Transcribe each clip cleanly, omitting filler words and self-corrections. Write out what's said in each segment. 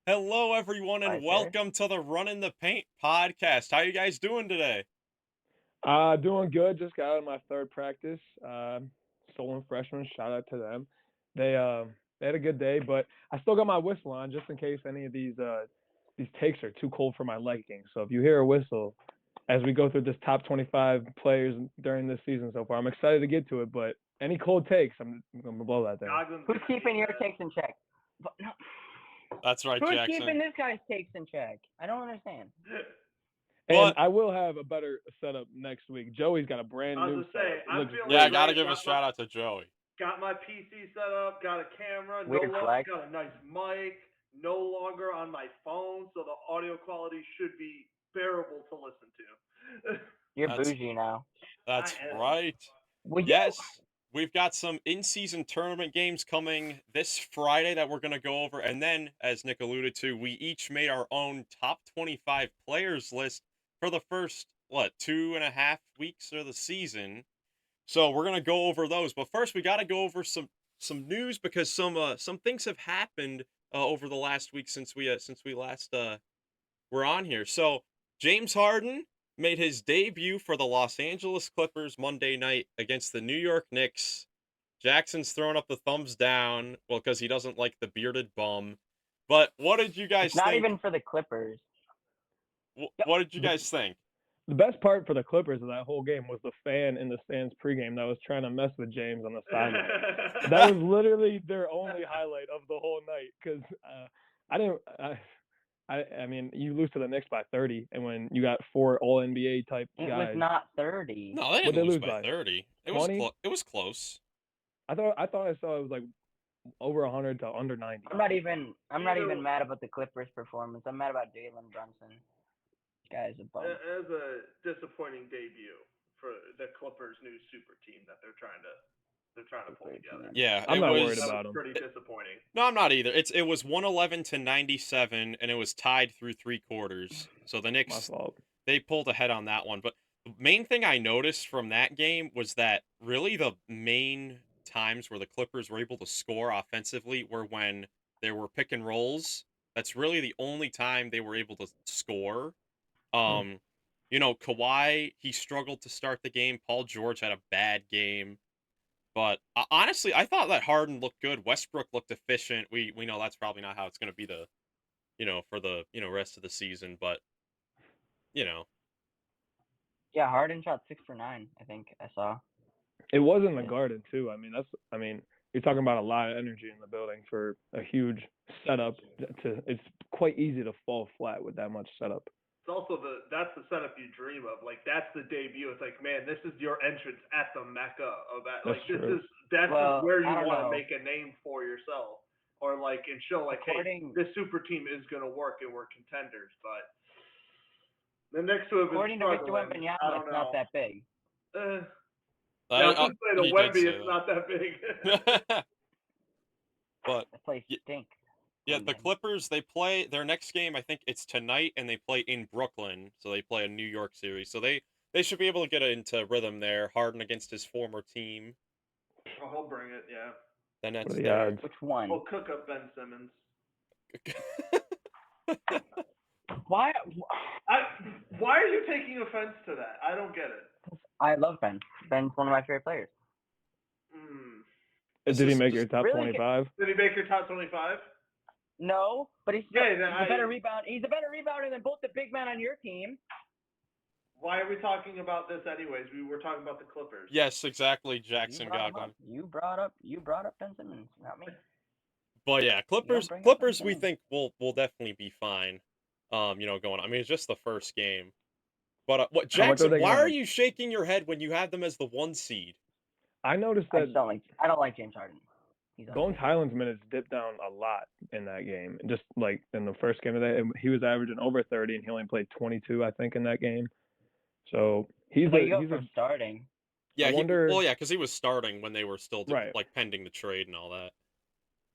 Hello, everyone, Hi, and sir. welcome to the Runnin the Paint podcast. How you guys doing today? Doing good. Just got out of my third practice. Stolen freshmen. Shout out to them. They had a good day, but I still got my whistle on just in case any of these takes are too cold for my liking. So if you hear a whistle as we go through this top 25 players during this season so far, I'm excited to get to it. But any cold takes, I'm gonna blow that thing. Who's keeping your takes in check? No. That's right, Who's Jackson. keeping this guy's takes in check? I don't understand. And But I will have a better setup next week. Joey's got a brand I was new just saying, setup. It I'm looks feeling yeah, I great. gotta great. give a shout out to Joey. Got my PC set up, got a camera, Weird flex. got a nice mic, no longer on my phone, so the audio quality should be bearable to listen to. You're That's bougie now. that's I am. right. Will you? Yes, we've got some in-season tournament games coming this Friday that we're gonna go over, and then, as Nick alluded to, we each made our own top 25 players list for the first 2.5 weeks of the season. So we're gonna go over those, but first we got to go over some news because some things have happened over the last week since we last were on here. So James Harden made his debut for the Los Angeles Clippers Monday night against the New York Knicks. Jackson's throwing up the thumbs down, well, because he doesn't like the bearded bum. But what did you guys It's not think? even for the Clippers. What did you guys think? The best part for the Clippers of that whole game was the fan in the stands pregame that was trying to mess with James on the sideline. That was literally their only highlight of the whole night because I didn't. I mean, you lose to the Knicks by 30, and when you got four All NBA type It was guys, not 30. No, they what didn't they lose lose by by 30. It was 20. it was close. I thought I saw it was like over 100 to under 90. I'm not even mad about the Clippers' performance. I'm mad about Jalen Brunson. This guy's a bum. As a disappointing debut for the Clippers' new super team that they're trying to pull together. Yeah, I'm it not was. worried That about was him. pretty disappointing. No, I'm not either. It was 111 to 97, and it was tied through three quarters. So the My Knicks fault. they pulled ahead on that one. But the main thing I noticed from that game was that really the main times where the Clippers were able to score offensively were when there were pick and rolls. That's really the only time they were able to score. Um, Kawhi, he struggled to start the game. Paul George had a bad game. But honestly, I thought that Harden looked good. Westbrook looked efficient. We know that's probably not how it's going to be for the rest of the season. But you know, Yeah, Harden shot 6 for 9. I think I saw. It was in the Garden too. I mean, you're talking about a lot of energy in the building for a huge setup. It's quite easy to fall flat with that much setup. It's also that's the setup you dream of. Like that's the debut. It's like, man, this is your entrance at the mecca of that. That's Like true. that's Well, where you I don't want to know. make a name for yourself, or like and show like, According- hey, this super team is gonna work and we're contenders. But the next two have been According to Mr. struggling. Wembanyama, I don't it's not know. that big. Yeah, I would say the he did Wemby say is not that big. that. But The place y- stinks. yeah, the Clippers, they play their next game. I think it's tonight, and they play in Brooklyn, so they play a New York series. So they should be able to get into rhythm there. Harden against his former team. Oh, he'll bring it. Yeah. The Nets What are the there. odds? Which one? He'll cook up Ben Simmons. Why? Why are you taking offense to that? I don't get it. I love Ben. Ben's one of my favorite players. Did he make your top 25? Did he make your top 25? No, but he's Yeah, a better rebound. He's a better rebounder than both the big men on your team. Why are we talking about this anyways? We were talking about the Clippers. Yes, exactly, Jackson Goglin. You brought up Ben Simmons, not me. But yeah, Clippers we think will definitely be fine. Going. I mean, it's just the first game. But what Jackson? Why are you shaking your head when you have them as the 1 seed? I noticed that I don't like James Harden. Bones Highland's minutes dipped down a lot in that game. Just like in the first game of that, he was averaging over 30, and he only played 22, I think, in that game. So he's starting. Yeah, because he was starting when they were still like pending the trade and all that.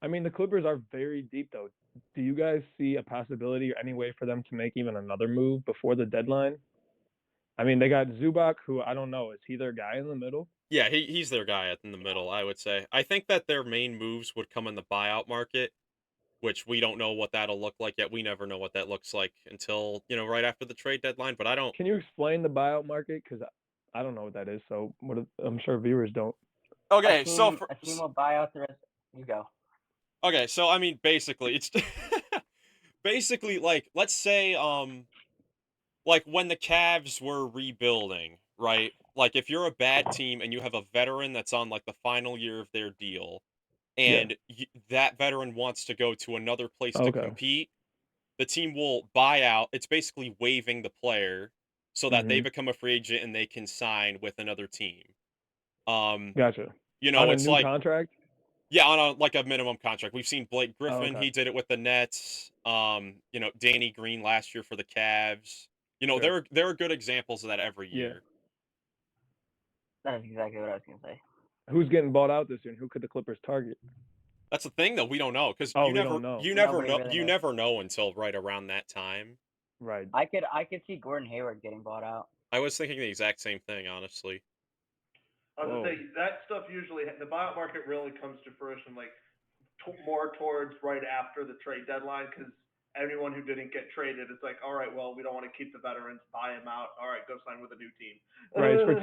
I mean, the Clippers are very deep, though. Do you guys see a possibility or any way for them to make even another move before the deadline? I mean, they got Zubac, who I don't know. Is he their guy in the middle? Yeah, he's their guy in the middle, I would say. I think that their main moves would come in the buyout market. which we don't know what that'll look like yet. We never know what that looks like until, right after the trade deadline. But I don't. Can you explain the buyout market? Because I don't know what that is. So I'm sure viewers don't. Okay, a so team will buy out the rest. You go. okay, so I mean, basically, it's basically like, let's say, like when the Cavs were rebuilding, right? Like if you're a bad team and you have a veteran that's on like the final year of their deal, Yeah. and that veteran wants to go to another place to Okay. compete, the team will buy out. It's basically waiving the player so that they become a free agent and they can sign with another team. Gotcha. On a It's new like, contract? yeah, on a minimum contract. We've seen Blake Oh, Griffin, okay. he did it with the Nets. Danny Green last year for the Cavs. Sure. There are good examples of that every Yeah. year. That's exactly what I was gonna say. Who's getting bought out this year? And who could the Clippers target? That's the thing, though. We don't know because Oh, we don't know. Nobody really you knows. never know until right around that time. Right. I could see Gordon Hayward getting bought out. I was thinking the exact same thing, honestly. I was Whoa. gonna say that stuff usually the buyout market really comes to fruition like more towards right after the trade deadline because anyone who didn't get traded, it's like, all right, well, we don't want to keep the veterans, buy them out. All right, go sign with a new team. Right. It's for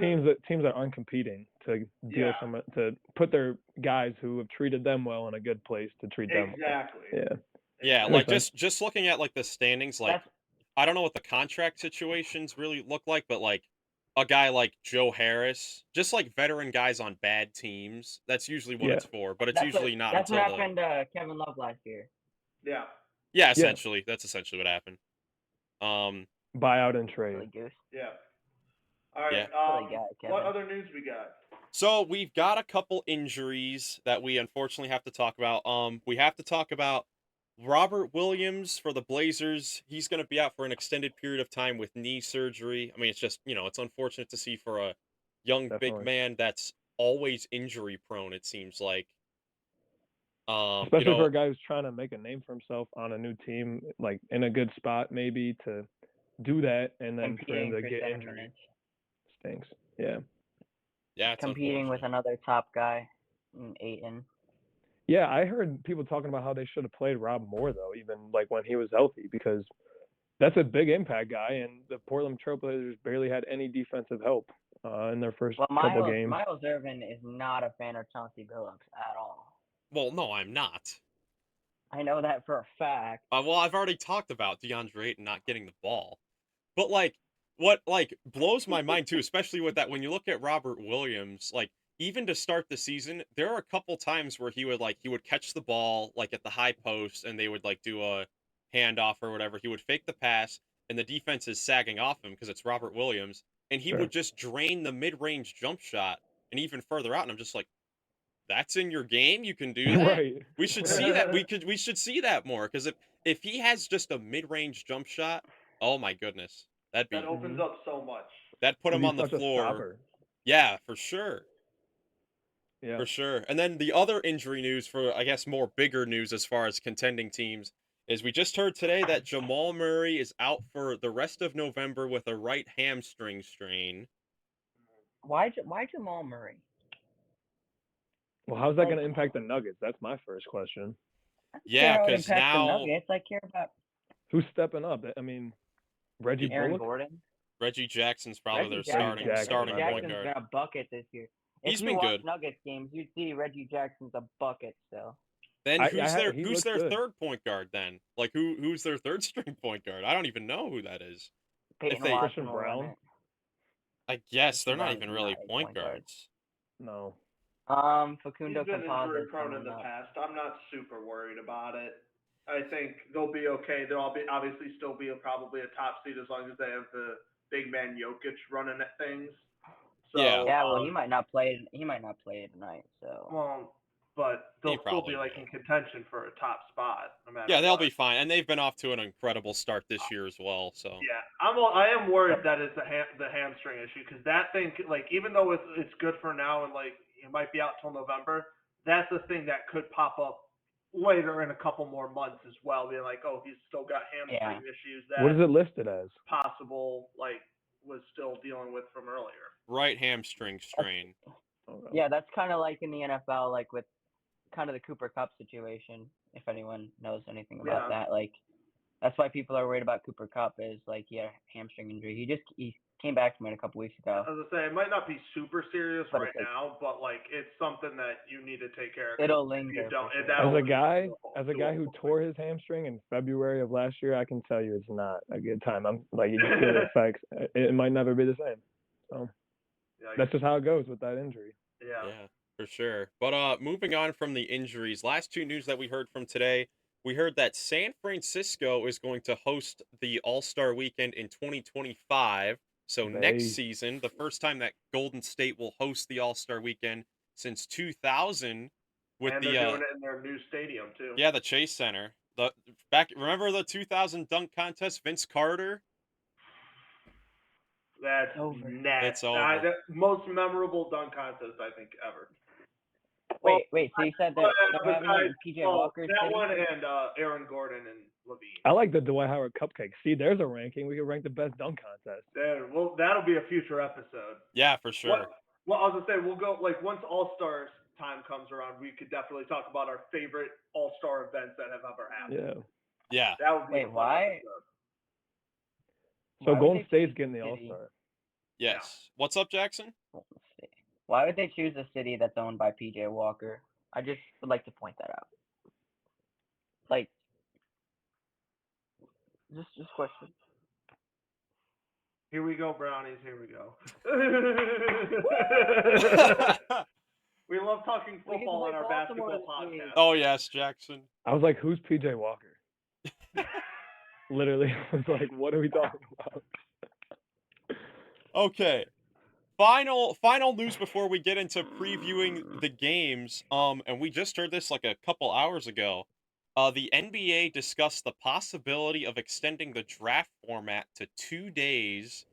teams that aren't competing to deal to put their guys who have treated them well in a good place to treat them Exactly. well. Yeah. Yeah, That like makes sense. just looking at like the standings, like I don't know what the contract situations really look like, but like a guy like Joe Harris, just like veteran guys on bad teams, that's usually what Yeah. it's for. But it's usually not That's until what happened to Kevin Love last year. Yeah. Yeah, essentially. That's essentially what happened. Buyout and trade. Silly goose. Yeah. All right. Yeah. What other news we got? So we've got a couple injuries that we unfortunately have to talk about. We have to talk about Robert Williams for the Blazers. He's going to be out for an extended period of time with knee surgery. I mean, it's just, it's unfortunate to see for a young big man that's always injury prone, it seems like. Especially for a guy who's trying to make a name for himself on a new team, like in a good spot maybe to do that and then for him to get injured. Stinks. Yeah. Yeah, it's competing with another top guy in Ayton. Yeah, I heard people talking about how they should have played Rob more though, even like when he was healthy, because that's a big impact guy, and the Portland Trailblazers barely had any defensive help in their first couple games. Miles Irvin is not a fan of Chauncey Billups at all. Well, no, I'm not. I know that for a fact. Well, I've already talked about DeAndre Ayton not getting the ball. But, what, blows my mind, too, especially with that, when you look at Robert Williams, even to start the season, there are a couple times where he would catch the ball, at the high post, and they would, do a handoff or whatever. He would fake the pass, and the defense is sagging off him because it's Robert Williams, and he would just drain the mid-range jump shot and even further out, and I'm just like, that's in your game? You can do that? Right. We should see that. We should see that more, because if he has just a mid-range jump shot, oh my goodness. That opens up so much. That put him on the floor. Yeah, for sure. Yeah. For sure. And then the other injury news for, I guess, more bigger news as far as contending teams is we just heard today that Jamal Murray is out for the rest of November with a right hamstring strain. Why Jamal Murray? Well, how's that going to impact the Nuggets? That's my first question. Yeah, because now... I care about... Who's stepping up? I mean, Reggie Bullock? Gordon? Reggie Jackson's probably their starting point guard. Jackson's been a bucket this year. He's been good. If you watch Nuggets games, you'd see Reggie Jackson's a bucket still. Then who's their third point guard then? Who's their third string point guard? I don't even know who that is. Christian Brown? I guess they're not even really point guards. No. Facundo He's been Campazzo injury prone in the past. I'm not super worried about it. I think they'll be okay. They'll obviously still be probably a top seed as long as they have the big man Jokic running at things. So, yeah. Well, he might not play. He might not play tonight. So. Well, but they'll still be in contention for a top spot. No matter yeah, they'll be fine, and they've been off to an incredible start this year as well. So. Yeah, I am worried that it's the hamstring issue, because that thing, even though it's good for now and it might be out till November, that's the thing that could pop up later in a couple more months as well. Being he's still got hamstring issues. That what is it listed as? Possible, was still dealing with from earlier. Right hamstring strain. Yeah, that's kind of like in the NFL, with kind of the Cooper Cup situation. If anyone knows anything Yeah. about that, like that's why people are worried about Cooper Cup is like he had a hamstring injury. He came back from it a couple weeks ago. As I say, it might not be super serious But right it's like- now, but like it's something that you need to take care of. It'll If linger. you don't, for sure. that'll As a lead guy, to as a guy who tore his hamstring in February of last year, I can tell you it's not a good time. I'm like, you just feel the effects. It might never be the same. So Yikes. that's just how it goes with that injury. Yeah. For sure. But moving on from the injuries, last two news that we heard from today, we heard that San Francisco is going to host the All-Star Weekend in 2025. So next They- season, the first time that Golden State will host the All-Star Weekend since 2000 with And the they're doing it in their new stadium too. the Chase Center. Remember the 2000 dunk contest, Vince Carter? That's Over. nasty. It's over. The most memorable dunk contest I think ever. Wait. So you said that they're having it in PJ Walker's that city? one and Aaron Gordon and Levine. I like the Dwight Howard cupcake. See, there's a ranking. We could rank the best dunk contest. Well, that'll be a future episode. Yeah, for sure. Well, I was gonna say we'll go like once All Stars time comes around, we could definitely talk about our favorite All Star events that have ever happened. Yeah. Yeah. That would be Wait, a fun why? episode. So Why would Golden they State's choose getting the the All city? Star. Yes. What's up, Jackson? Why would they choose a city that's owned by PJ Walker? I just would like to point that out. Like, just question. Here we go, brownies. Here we go. We love talking We can football play on our Baltimore basketball this week. podcast. Oh, yes, Jackson. I was like, who's PJ Walker? Literally, I was like, what are we talking about? Okay. Final news before we get into previewing the games. And we just heard this like a couple hours ago. The NBA discussed the possibility of extending the draft format to 2 days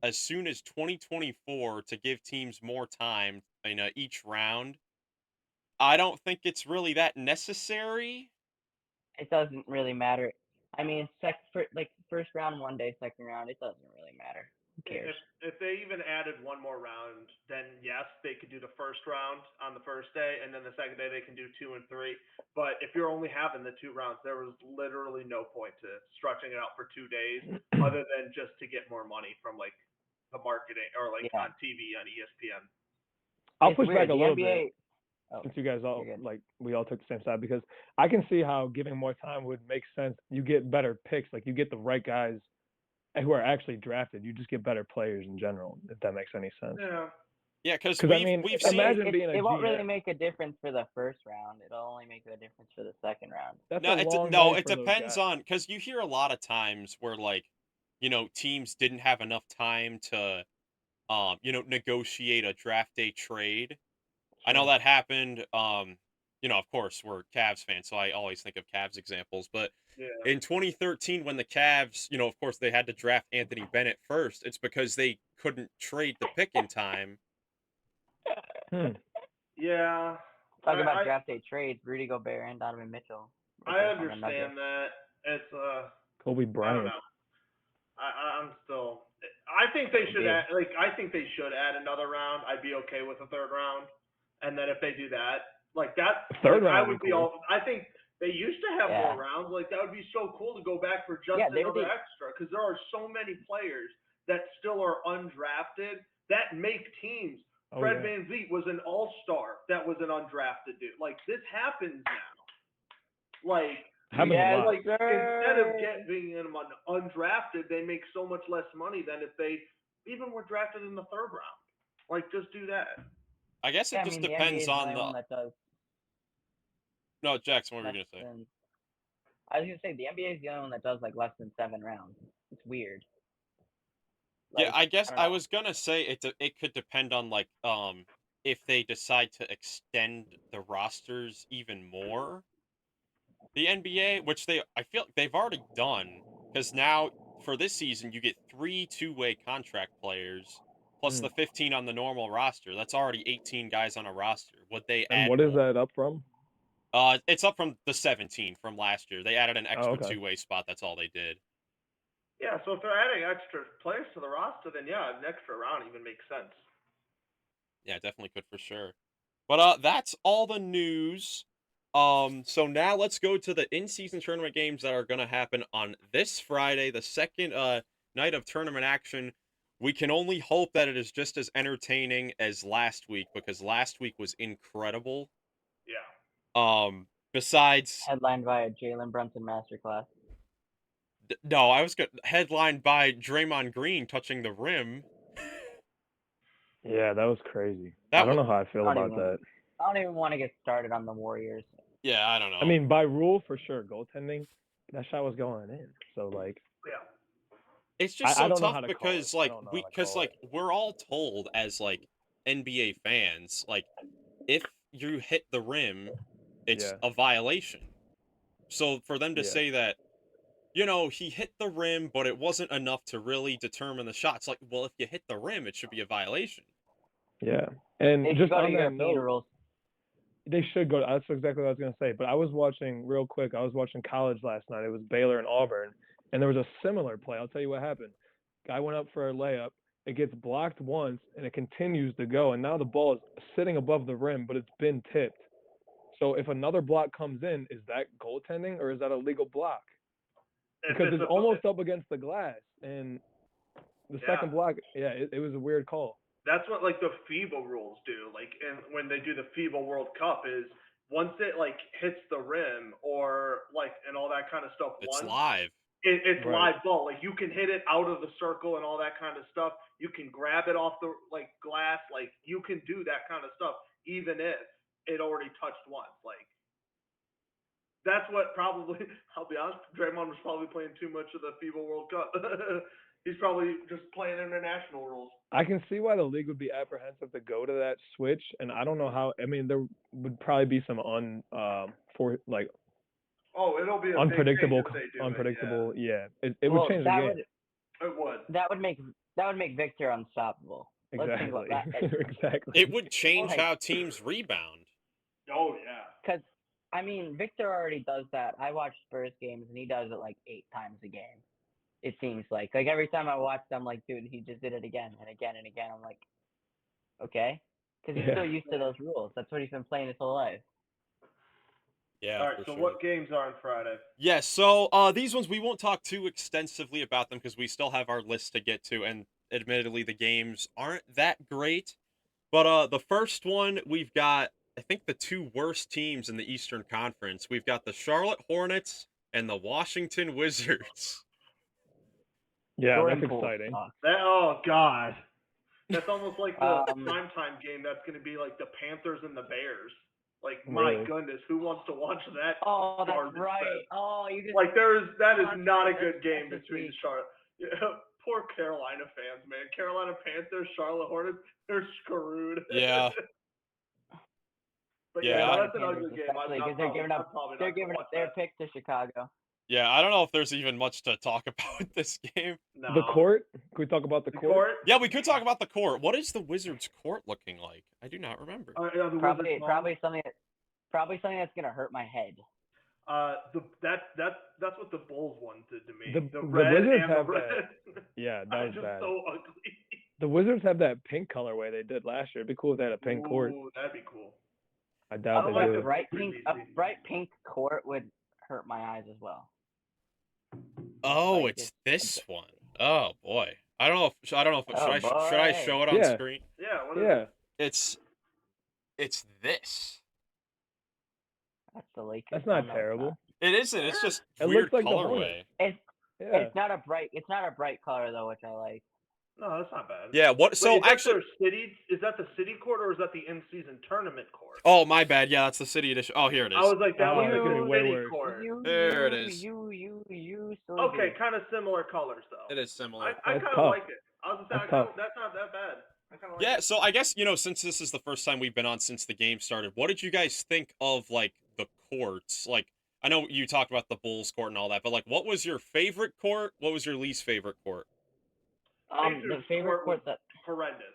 as soon as 2024 to give teams more time in each round. I don't think it's really that necessary. It doesn't really matter. I mean, first round 1 day, second round, it doesn't really matter. Who cares? If they even added one more round, then yes, they could do the first round on the first day, and then the second day they can do 2 and 3. But if you're only having the 2 rounds, there was literally no point to stretching it out for 2 days, other than just to get more money from like the marketing or like Yeah. on TV on ESPN. I'll It's push weird. back a The little NBA bit. Since you guys all you're good. like we all took the same side, because I can see how giving more time would make sense. You get better picks, like you get the right guys who are actually drafted. You just get better players in general, if that makes any sense. Yeah. Yeah, because 'Cause, I mean, we've seen imagine being a it won't really GM. make a difference for the first round. It'll only make a difference for the second round. That's No, a long way it for those depends guys. on because you hear a lot of times where like, teams didn't have enough time to, negotiate a draft day trade. I know Sure. that happened. Of course, we're Cavs fans, so I always think of Cavs examples. But Yeah. in 2013, when the Cavs, of course, they had to draft Anthony Bennett first, it's because they couldn't trade the pick in time. Yeah. Talking about I- draft day trades, Rudy Gobert and Donovan Mitchell. I understand that. It's Kobe I don't Bryant. know. I'm still. I think they should Indeed. add. I think they should add another round. I'd be okay with a third round, and then if they do that, like that, Third like, I round would would be be cool. all. I think they used to have Yeah. more rounds. Like that would be so cool to go back for just Yeah, they would another be- extra, because there are so many players that still are undrafted that make teams. Oh, Fred yeah. Van Vliet was an all-star that was an undrafted dude. Like this happens now. Like. Happens Yes, a lot. Like instead of sir. getting them undrafted, they make so much less money than if they even were drafted in the third round. Like just do that. I guess it Yeah, I just mean, the NBA depends is on the only one the. that does No, Jackson, what were you less gonna say? than. I was gonna say the NBA is the only one that does like less than 7 rounds. It's weird. Yeah, Like, I guess don't I know. was gonna say it could depend on like if they decide to extend the rosters even more. The NBA, which I feel like they've already done, because now for this season you get 3 two-way contract players plus the 15 on the normal roster. That's already 18 guys on a roster. Would they And add what is more? that up from? It's up from the 17 from last year. They added an extra okay. two-way spot. That's all they did. Yeah, so if they're adding extra players to the roster, then yeah, an extra round even makes sense. Yeah, definitely could for sure. But that's all the news So now let's go to the in-season tournament games that are going to happen on this Friday, the second night of tournament action. We can only hope that it is just as entertaining as last week, because last week was incredible. Yeah. Besides, Headlined by a Jalen Brunson masterclass. no, I was headlined by Draymond Green touching the rim. Yeah, that was crazy. That I don't wa- know how I feel I don't about even- that. I don't even want to get started on the Warriors. Yeah, I don't know. I mean, by rule, for sure, goaltending, that shot was going in. So, like, Yeah. It's just I so don't know tough how to call because it. I like don't know how to because call like we're all told as like NBA fans, like if you hit the rim, it's Yeah. a violation. So for them to Yeah. say that, he hit the rim, but it wasn't enough to really determine the shot. It's like, well, if you hit the rim, it should be a violation. Yeah. And They should just go to on that European note, rules. they should go. That's exactly what I was going to say. But I was watching, real quick, I was watching college last night. It was Baylor and Auburn. And there was a similar play. I'll tell you what happened. Guy went up for a layup. It gets blocked once, and it continues to go. And now the ball is sitting above the rim, but it's been tipped. So if another block comes in, is that goaltending or is that a legal block? Because it's almost up against the glass. And the second block, it was a weird call. That's what like the FIBA rules do. Like, and when they do the FIBA World Cup, is once it like hits the rim or like and all that kind of stuff. It's live. It's Right. live ball. Like you can hit it out of the circle and all that kind of stuff. You can grab it off the like glass. Like you can do that kind of stuff even if it already touched once. Like that's what probably. I'll be honest. Draymond was probably playing too much of the FIBA World Cup. He's probably just playing international rules. I can see why the league would be apprehensive to go to that switch, and I don't know how. I mean, there would probably be some It'll be a unpredictable, big change if they do unpredictable. It, yeah. It would change the game. It would. That would make Victor unstoppable. Let's think Exactly. about that. Exactly. It would change Like- how teams rebound. Oh yeah. Because, I mean, Victor already does that. I watch Spurs games, and he does it like 8 times a game. It seems like. Like, every time I watch them, like, dude, he just did it again and again and again. I'm like, okay. Because he's Yeah. so used to those rules. That's what he's been playing his whole life. Yeah. All right. for So sure. what games are on Friday? Yeah, so these ones we won't talk too extensively about them because we still have our list to get to, and admittedly the games aren't that great. But the first one we've got, I think, the 2 worst teams in the Eastern Conference. We've got the Charlotte Hornets and the Washington Wizards. Yeah, Jordan that's Poole exciting. sucks. Oh God. That's almost like the Um, primetime game. That's going to be like the Panthers and the Bears. Like my Really? goodness, who wants to watch that? Oh, that's garbage right. fest? Oh, you just Like that is not a good That's game this between week. Charlotte. Yeah, poor Carolina fans, man. Carolina Panthers, Charlotte Hornets, they're screwed. Yeah. But Yeah, yeah, I- that's an ugly game. Especially 'cause they're giving up their pick to Chicago. Yeah, I don't know if there's even much to talk about this game. No. The court? Can we talk about the The court? court? Yeah, we could talk about the court. What is the Wizards' court looking like? I do not remember. Yeah, the Probably Wizards probably something that's gonna hurt my head. That's what the Bulls one did to me. The red Wizards and have the red. Yeah, that was just bad. so ugly. The Wizards have that pink colorway they did last year. It'd be cool if they had a pink court. Ooh, that'd be cool. I doubt I they like do. the- A bright pink court would hurt my eyes as well. Oh, Like, it's this one. Oh boy. I don't know if Oh, should I show it on Yeah. screen? Yeah. What is Yeah. It's this. That's the Lakers. That's Oh, not no, it's terrible. It isn't. It's just It weird looks like the colorway. Hornets. Yeah. It's not a bright color though, which I like. No, that's not bad. Yeah. What? Wait, So is that actually, the city court or is that the in-season tournament court? oh my bad. Yeah, that's the city edition. Oh, here it is. I was like, that Oh, was it's gonna the be way city worse. court. There it is. You. So Okay, good. kind of similar colors though. It is similar. I That's kind of tough. like it. I was That's saying, tough. that's not that bad. I kind of like Yeah, it. so I guess, since this is the first time we've been on since the game started, what did you guys think of, like, the courts? Like, I know you talked about the Bulls court and all that, but, like, what was your favorite court? What was your least favorite court? The Pacers favorite court court that horrendous.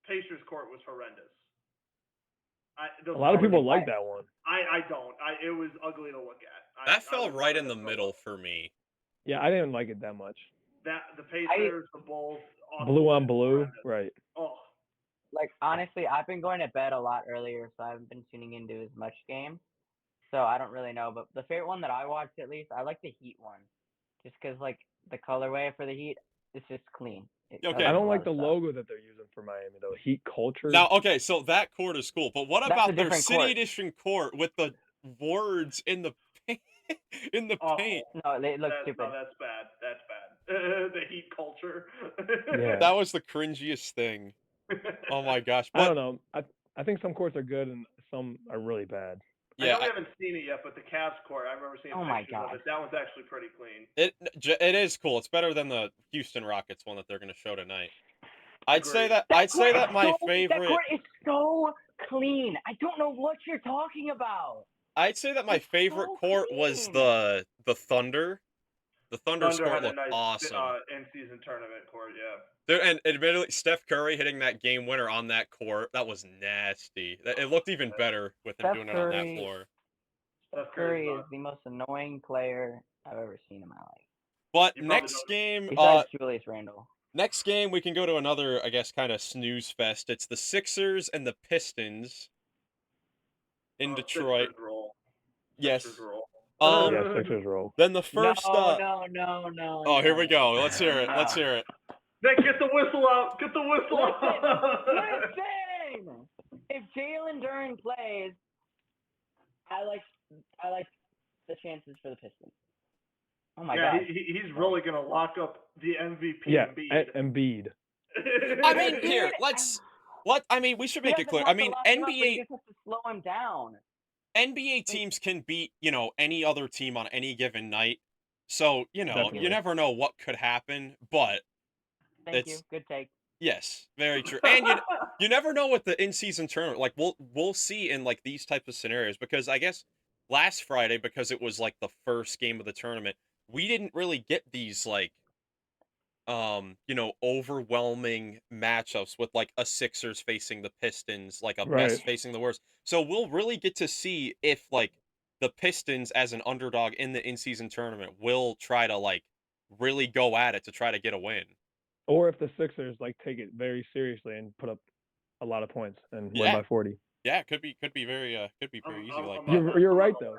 Pacers court was horrendous. A lot of people like that one. I don't. It was ugly to look at. That fell right in the middle for me. Yeah, I didn't like it that much. The Pacers, the Bulls. Blue on blue, horrendous. right? Oh, like honestly, I've been going to bed a lot earlier, so I haven't been tuning into as much games. So I don't really know, but the favorite one that I watched at least, I like the Heat one, just because like the colorway for the Heat is just clean. It Okay. covers I a don't lot like of the stuff. logo that they're using for Miami though. Heat culture. Now, okay, so that court is cool, but what That's a about their different City court. Edition court with the words in the paint? in the Oh, paint? No, they look stupid. No, that's bad. That's bad. The Heat culture. Yeah. That was the cringiest thing. Oh my gosh! I But don't know. I think some courts are good and some are really bad. I yeah, know we haven't seen it yet, but the Cavs court, I remember seeing Oh my pictures of God. it. That one's actually pretty clean. it is cool. It's better than the Houston Rockets one that they're going to show tonight. I'd say Agreed. that my That favorite. court is so clean. I don't know what you're talking about. I'd say that my It's favorite so court was clean. the Thunder. The Thunder's Thunder court had a looked nice awesome. in-season tournament court, yeah. And admittedly, Steph Curry hitting that game winner on that court, that was nasty. It looked even better with him Steph doing it on that Curry- floor. Steph Curry is the most annoying player I've ever seen in my life. But You probably next don't- game, Besides Julius Randle. next game we can go to another, I guess, kind of snooze fest. It's the Sixers and the Pistons in Detroit. Sixers roll. Yes. Sixers roll. Yeah, Sixers roll. Then the first. No. Oh, here we go. Let's hear it. No. Let's hear it. Nick, get the whistle out. Get the whistle out. Listen! If Jalen Duren plays, I like the chances for the Pistons. Oh my Yeah, God. he's really gonna lock up the MVP. Yeah, Embiid. Embiid. I mean, here, I mean, we should make it clear. I mean, You NBA just have to slow him down. NBA teams can beat, any other team on any given night. So, you Definitely. never know what could happen, but Thank you. Good take. yes, very true. And you never know with the in-season tournament. Like we'll see in like these types of scenarios, because I guess last Friday, because it was like the first game of the tournament, we didn't really get these like overwhelming matchups with like a Sixers facing the Pistons, like a Right. best facing the worst. So we'll really get to see if like the Pistons as an underdog in the in-season tournament will try to like really go at it to try to get a win. Or if the Sixers like take it very seriously and put up a lot of points and win by 40. Yeah, could be very easy like that. You're right though.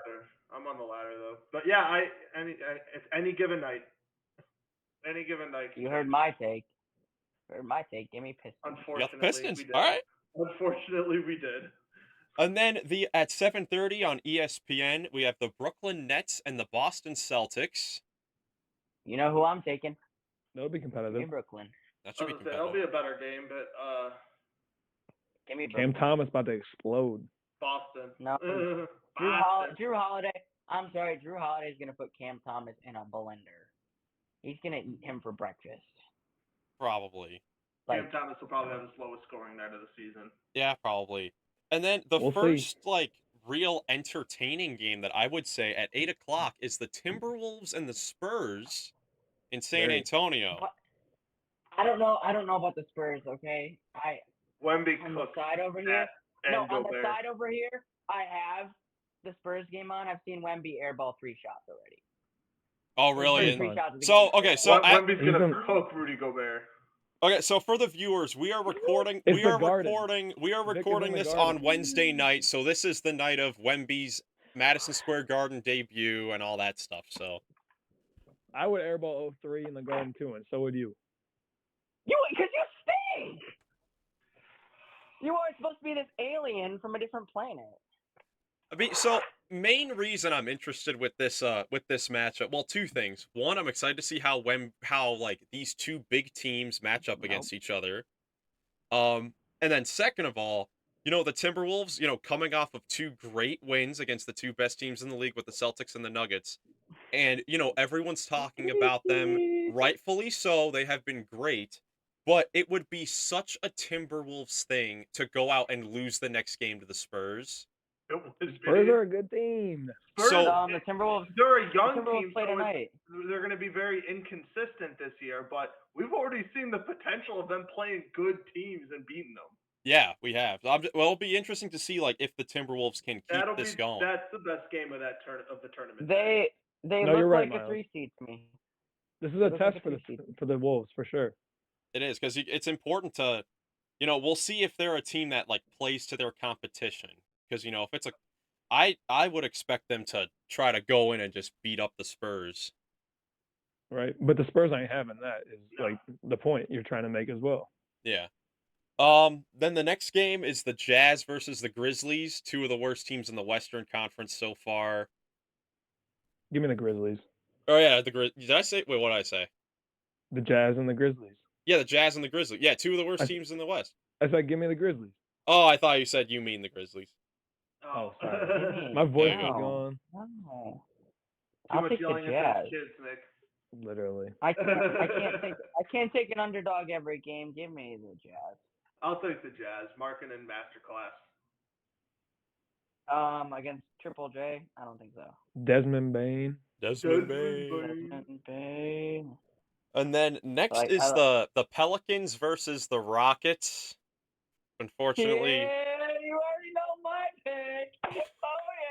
I'm on the ladder though. But yeah, it's any given night. Any given night. You heard my take. Give me Pistons. You got the Unfortunately, Pistons. we did. All right. Unfortunately, we did. And then at 7:30 on ESPN, we have the Brooklyn Nets and the Boston Celtics. You know who I'm taking? That'll be competitive. Give me Brooklyn. That should be That'll competitive. be a better game, but Give me Cam Brooklyn. Thomas about to explode. Boston. No. Drew Holiday. I'm sorry. Drew Holiday's gonna put Cam Thomas in a blender. He's gonna eat him for breakfast. Probably. Cam Thomas will probably have the slowest scoring night of the season. Yeah, probably. And then the We'll first like real entertaining game that I would say at 8 o'clock is the Timberwolves and the Spurs in San Antonio. But I don't know about the Spurs. Okay, Wemby on the cooks side over that here. No, and on the Gobert. side over here, I have the Spurs game on. I've seen Wemby airball 3 shots already. Oh, really? Pretty fun. Wemby's gonna cook Rudy Gobert. Okay, so for the viewers, we are recording. It's We the are Garden. recording. We are Vic is recording in the this Garden. on Wednesday night. So this is the night of Wemby's Madison Square Garden debut and all that stuff. So I would airball 03 in the Garden too, and so would you. Because you stink. You are supposed to be this alien from a different planet. I mean, so main reason I'm interested with this matchup. Well, two things. One, I'm excited to see how like these two big teams match up against each other. And then second of all, the Timberwolves, coming off of 2 great wins against the 2 best teams in the league with the Celtics and the Nuggets. And, everyone's talking about them, rightfully so. They have been great. But it would be such a Timberwolves thing to go out and lose the next game to the Spurs. Spurs are a good team. Spurs, The Timberwolves. they're a young The Timberwolves team, play so tonight. they're going to be very inconsistent this year. But we've already seen the potential of them playing good teams and beating them. Yeah, we have. Well, it'll be interesting to see like if the Timberwolves can keep this going. That's the best game of the tournament. They No, look you're right, like a Miles. 3 seed to me. This is a Those are test the for the Wolves for sure. It is, because it's important to we'll see if they're a team that like plays to their competition. Because if it's I would expect them to try to go in and just beat up the Spurs. Right, but the Spurs ain't having that. Is like the point you're trying to make as well. Yeah. Then the next game is the Jazz versus the Grizzlies, two of the worst teams in the Western Conference so far. Give me the Grizzlies. Oh yeah, did I say? Wait, what did I say? The Jazz and the Grizzlies. Yeah, the Jazz and the Grizzlies. Yeah, two of the worst teams in the West. I said, give me the Grizzlies. Oh, I thought you said you mean the Grizzlies. Oh, sorry. My voice is gone. No. Too I'll much take the yelling at Jazz. those kids, Nick. Literally. I can't take an underdog every game. Give me the Jazz. I'll take the Jazz. Markkanen masterclass. Against Triple J, I don't think so. Desmond Bane. Desmond Bane. And then next is the Pelicans versus the Rockets. Unfortunately, yeah, you already know my pick. Oh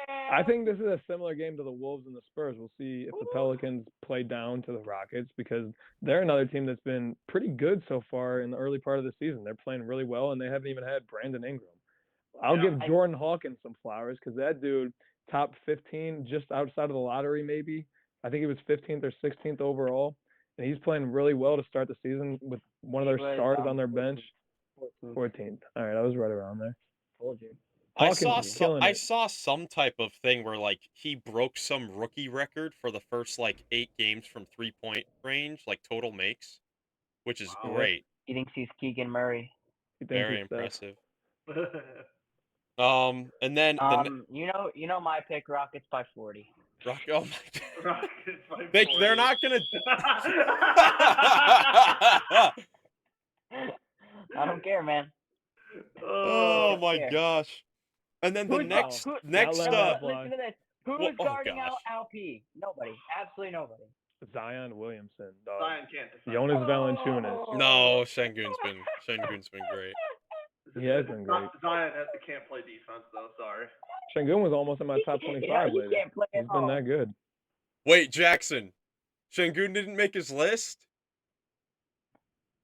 yeah. I think this is a similar game to the Wolves and the Spurs. We'll see if the Pelicans play down to the Rockets because they're another team that's been pretty good so far in the early part of the season. They're playing really well, and they haven't even had Brandon Ingram. I'll give Jordan Hawkins some flowers because that dude, top 15, just outside of the lottery maybe. I think he was 15th or 16th overall, and he's playing really well to start the season with one of their stars on their bench. 14th. All right, I was right around there. Told you. I saw some type of thing where like he broke some rookie record for the first like 8 games from 3-point range, like total makes, which is great. He thinks he's Keegan Murray. Very impressive. And then you know my pick, Rockets by 40. Oh my God. Rockets by 40. They're not gonna. I don't care, man. Oh my gosh! And then the next. Listen to this. Who's guarding out LP? Nobody. Absolutely nobody. Zion Williamson, dog. Zion can't defend. Jonas Valanciunas. No, Sengun's been great. He has been great. Zion can't play defense though. Sorry. Sengun was almost in my top 25 lately. He's been that good. Wait, Jackson. Sengun didn't make his list?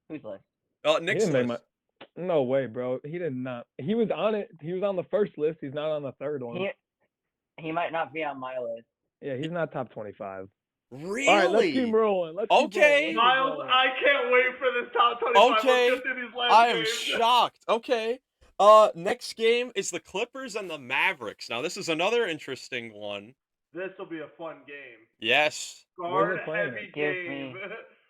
Whose list? Nick's list. No way, bro. He did not. He was on it. He was on the first list. He's not on the third one. He might not be on my list. Yeah, he's not top 25. Really? All right, let's keep rolling. Okay. Miles, I can't wait for this top 25. Okay. I am shocked. Okay. Next game is the Clippers and the Mavericks. Now, this is another interesting one. This will be a fun game. Yes. Guard-heavy game.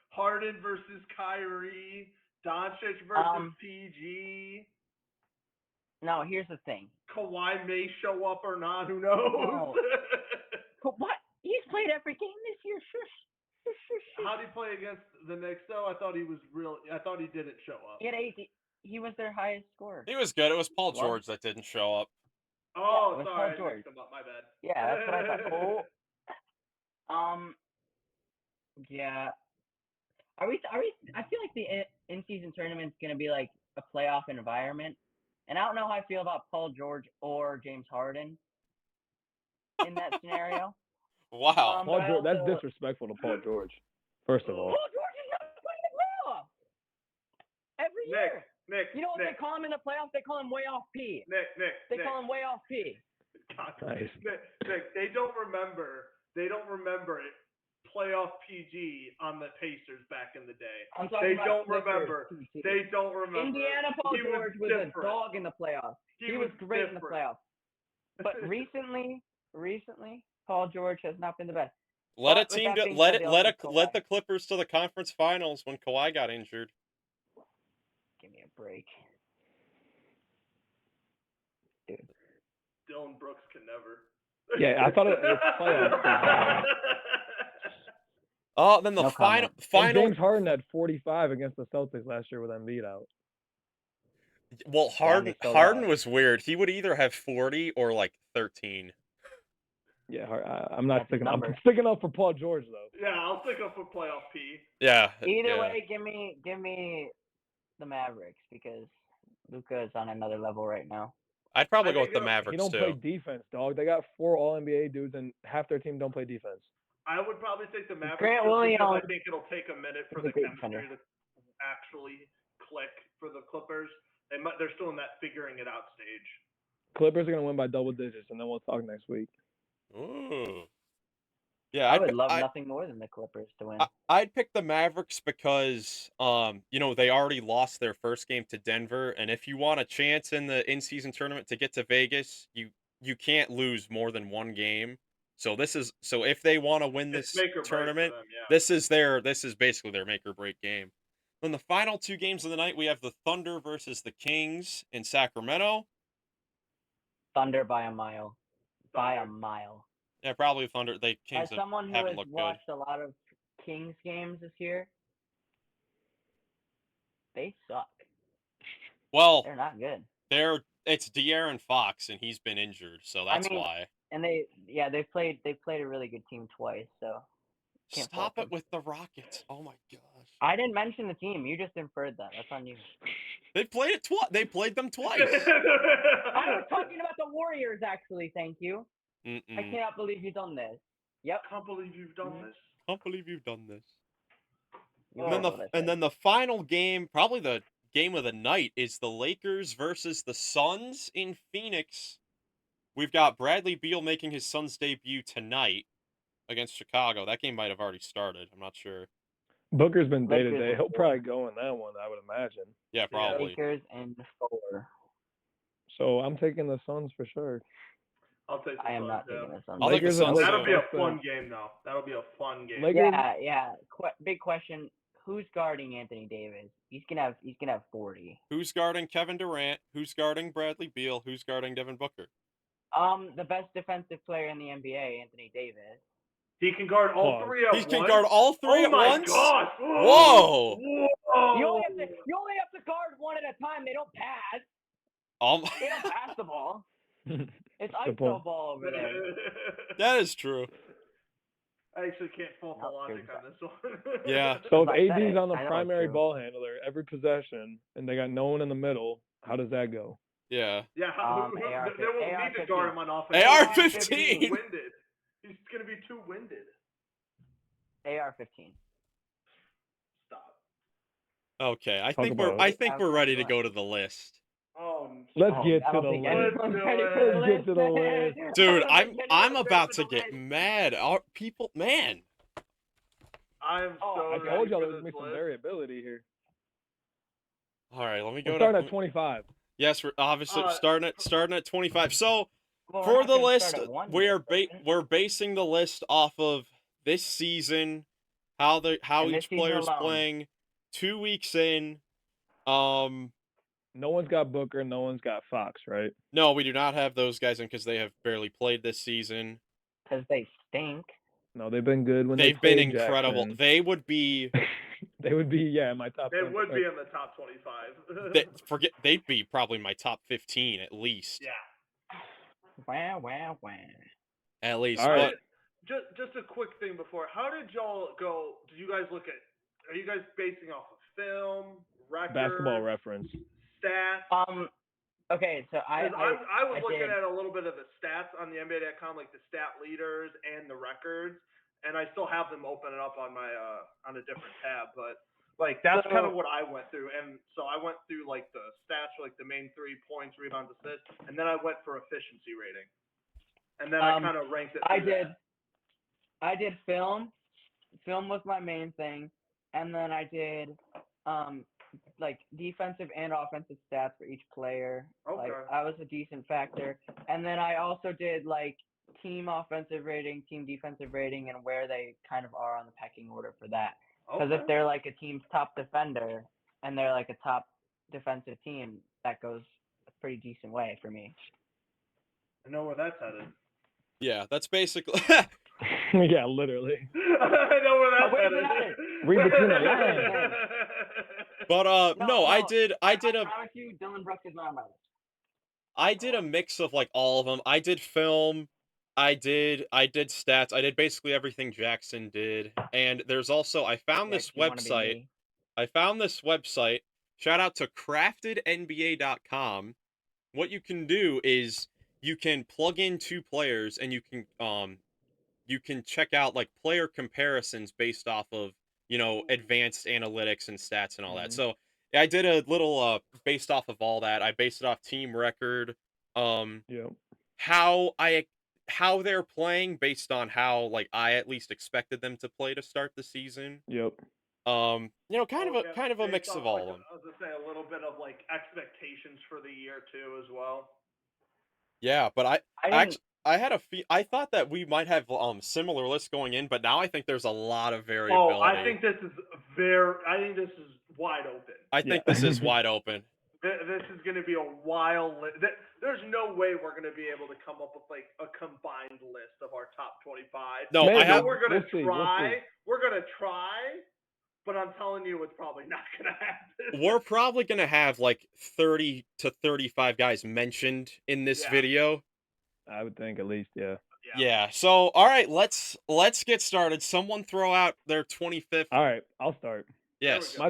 Harden versus Kyrie. Doncic versus PG. No, here's the thing. Kawhi may show up or not. Who knows? No. What? He's played every game this year. Shush. How did he play against the Knicks, though? I thought he didn't show up. He had 80. He was their highest scorer. He was good. It was Paul George that didn't show up. Oh, yeah, sorry. Paul George. My bad. Yeah, that's what I thought. Yeah. I feel like the in-season tournament's gonna be like a playoff environment, and I don't know how I feel about Paul George or James Harden in that scenario. Wow. Paul George, that's disrespectful to Paul George. First of all. Paul George is not playing the playoffs every year. Nick, you know what they call him in the playoffs? They call him way off P. They call him way off P. Nice. Nick, they don't remember it. Playoff PG on the Pacers back in the day. They don't remember. Indiana Paul George was a dog in the playoffs. He was great in the playoffs. But recently, Paul George has not been the best. Let the Clippers to the conference finals when Kawhi got injured. Give me a break. Dude. Dylan Brooks can never. Yeah, I thought it was playoffs. Oh, then the final. And James Harden had 45 against the Celtics last year with Embiid out. Well, Harden was weird. He would either have 40 or like 13. Yeah, I'm not sticking up. I'm sticking up for Paul George though. Yeah, I'll stick up for playoff P. Yeah. Either way, give me the Mavericks because Luka is on another level right now. I'd probably go with the Mavericks too. He don't play defense, dog. They got 4 All-NBA dudes and half their team don't play defense. I would probably take the Mavericks. Grant Williams. I think it'll take a minute for the chemistry to actually click for the Clippers. They're still in that figuring it out stage. Clippers are gonna win by double digits, and then we'll talk next week. Ooh. Yeah, I would love nothing more than the Clippers to win. I'd pick the Mavericks because, they already lost their first game to Denver, and if you want a chance in the in-season tournament to get to Vegas, you can't lose more than one game. So if they want to win this tournament, them, yeah. this is basically their make or break game. Then the final two games of the night, we have the Thunder versus the Kings in Sacramento. Thunder by a mile. By a mile. Yeah, probably Thunder. The Kings As someone who haven't has looked watched a lot of Kings games this year, they suck. Well, they're not good. It's De'Aaron Fox, and he's been injured, so that's why. And they've played a really good team twice, so stop it with the Rockets. Oh my gosh. I didn't mention the team. You just inferred that. That's on you. They played it twice. They played them twice. I was talking about the Warriors, actually. Thank you. Mm-mm. I cannot believe you've done this. Yep. Can't believe you've done this. Can't believe you've done this. Oh, and then the final game, probably the game of the night, is the Lakers versus the Suns in Phoenix. We've got Bradley Beal making his Suns debut tonight against Chicago. That game might have already started. I'm not sure. Booker's been day to day. He'll probably go in that one, I would imagine. Yeah, probably. Lakers and 4. So I'm taking the Suns for sure. I'll take the Suns. I am not taking the Suns. I'll take the Suns. That'll be a fun game, though. That'll be a fun game. Lakers, yeah. Big question: who's guarding Anthony Davis? He's gonna have 40. Who's guarding Kevin Durant? Who's guarding Bradley Beal? Who's guarding Devin Booker? The best defensive player in the NBA, Anthony Davis. He can guard all three at once. He can guard all three at once? Oh my gosh! Whoa! You only have to guard one at a time. They don't pass. They don't pass the ball. It's ISO ball over there. That is true. I actually can't fault the logic on this one. Yeah. So if AD's on the primary ball handler every possession, and they got no one in the middle, how does that go? Yeah. Yeah. They won't need to guard him on offense. AR-15. He's gonna be too winded. AR-15. Stop. Okay, I think we're ready to go to the list. Let's get to the list. Dude, I'm about to get mad. Man. I'm so I told y'all there was gonna be some variability here. All right, let me go. We're starting at 25. Yes, we're obviously starting at 25. So for the list, we're basing the list off of this season, how each player's playing, 2 weeks in. No one's got Booker, no one's got Fox, right? No, we do not have those guys in because they have barely played this season. Because they stink. No, they've been good when they've been incredible. Jackson. They would be. They would be in my top. They would be in the top 25. They'd be probably my top 15 at least. Yeah. Wow. At least. All right. Just a quick thing before. How did y'all go? Did you guys look at? Are you guys basing off of film, records, Basketball Reference, stats? Okay, so I was looking at a little bit of the stats on the NBA.com, like the stat leaders and the records, and I still have them open up on my on a different tab, but like that's kind of what I went through, and so I went through like the stats for like the main 3 points, rebounds, assists, and then I went for efficiency rating, and then I kind of ranked it. I did film. Film was my main thing, and then I did like defensive and offensive stats for each player. Okay. Like I was a decent factor. And then I also did like team offensive rating, team defensive rating, and where they kind of are on the pecking order for that. Because if they're like a team's top defender and they're like a top defensive team, that goes a pretty decent way for me. I know where that's headed. Yeah, that's basically. Yeah, literally. I know where that's headed. Read between the lines. But I did I promise you, Dylan Brooks is not on my list. I did a mix of like all of them. I did film, I did stats, I did basically everything Jackson did. And there's also I found this website. Shout out to craftednba.com. What you can do is you can plug in 2 players and you can check out like player comparisons based off of advanced analytics and stats and all that. So I did a little based off of all that. I based it off team record, Yep. how they're playing based on how like I at least expected them to play to start the season. Yep. Kind of a based mix off, of all like, of them. I was gonna say a little bit of like expectations for the year too as well. Yeah, but I didn't. actually I had I thought that we might have similar lists going in, but now I think there's a lot of variability. Oh, I think this is wide open. I think this is wide open. This is going to be a wild list. There's no way we're going to be able to come up with like a combined list of our top 25. No, Maybe. I have. We're going to We'll see, try. we'll see. We're going to try, but I'm telling you, it's probably not going to happen. We're probably gonna have like 30 to 35 guys mentioned in this Yeah. video. I would think at least, yeah. Yeah. So, all right, let's get started. Someone throw out their 25th. All right, I'll start. Yes. go.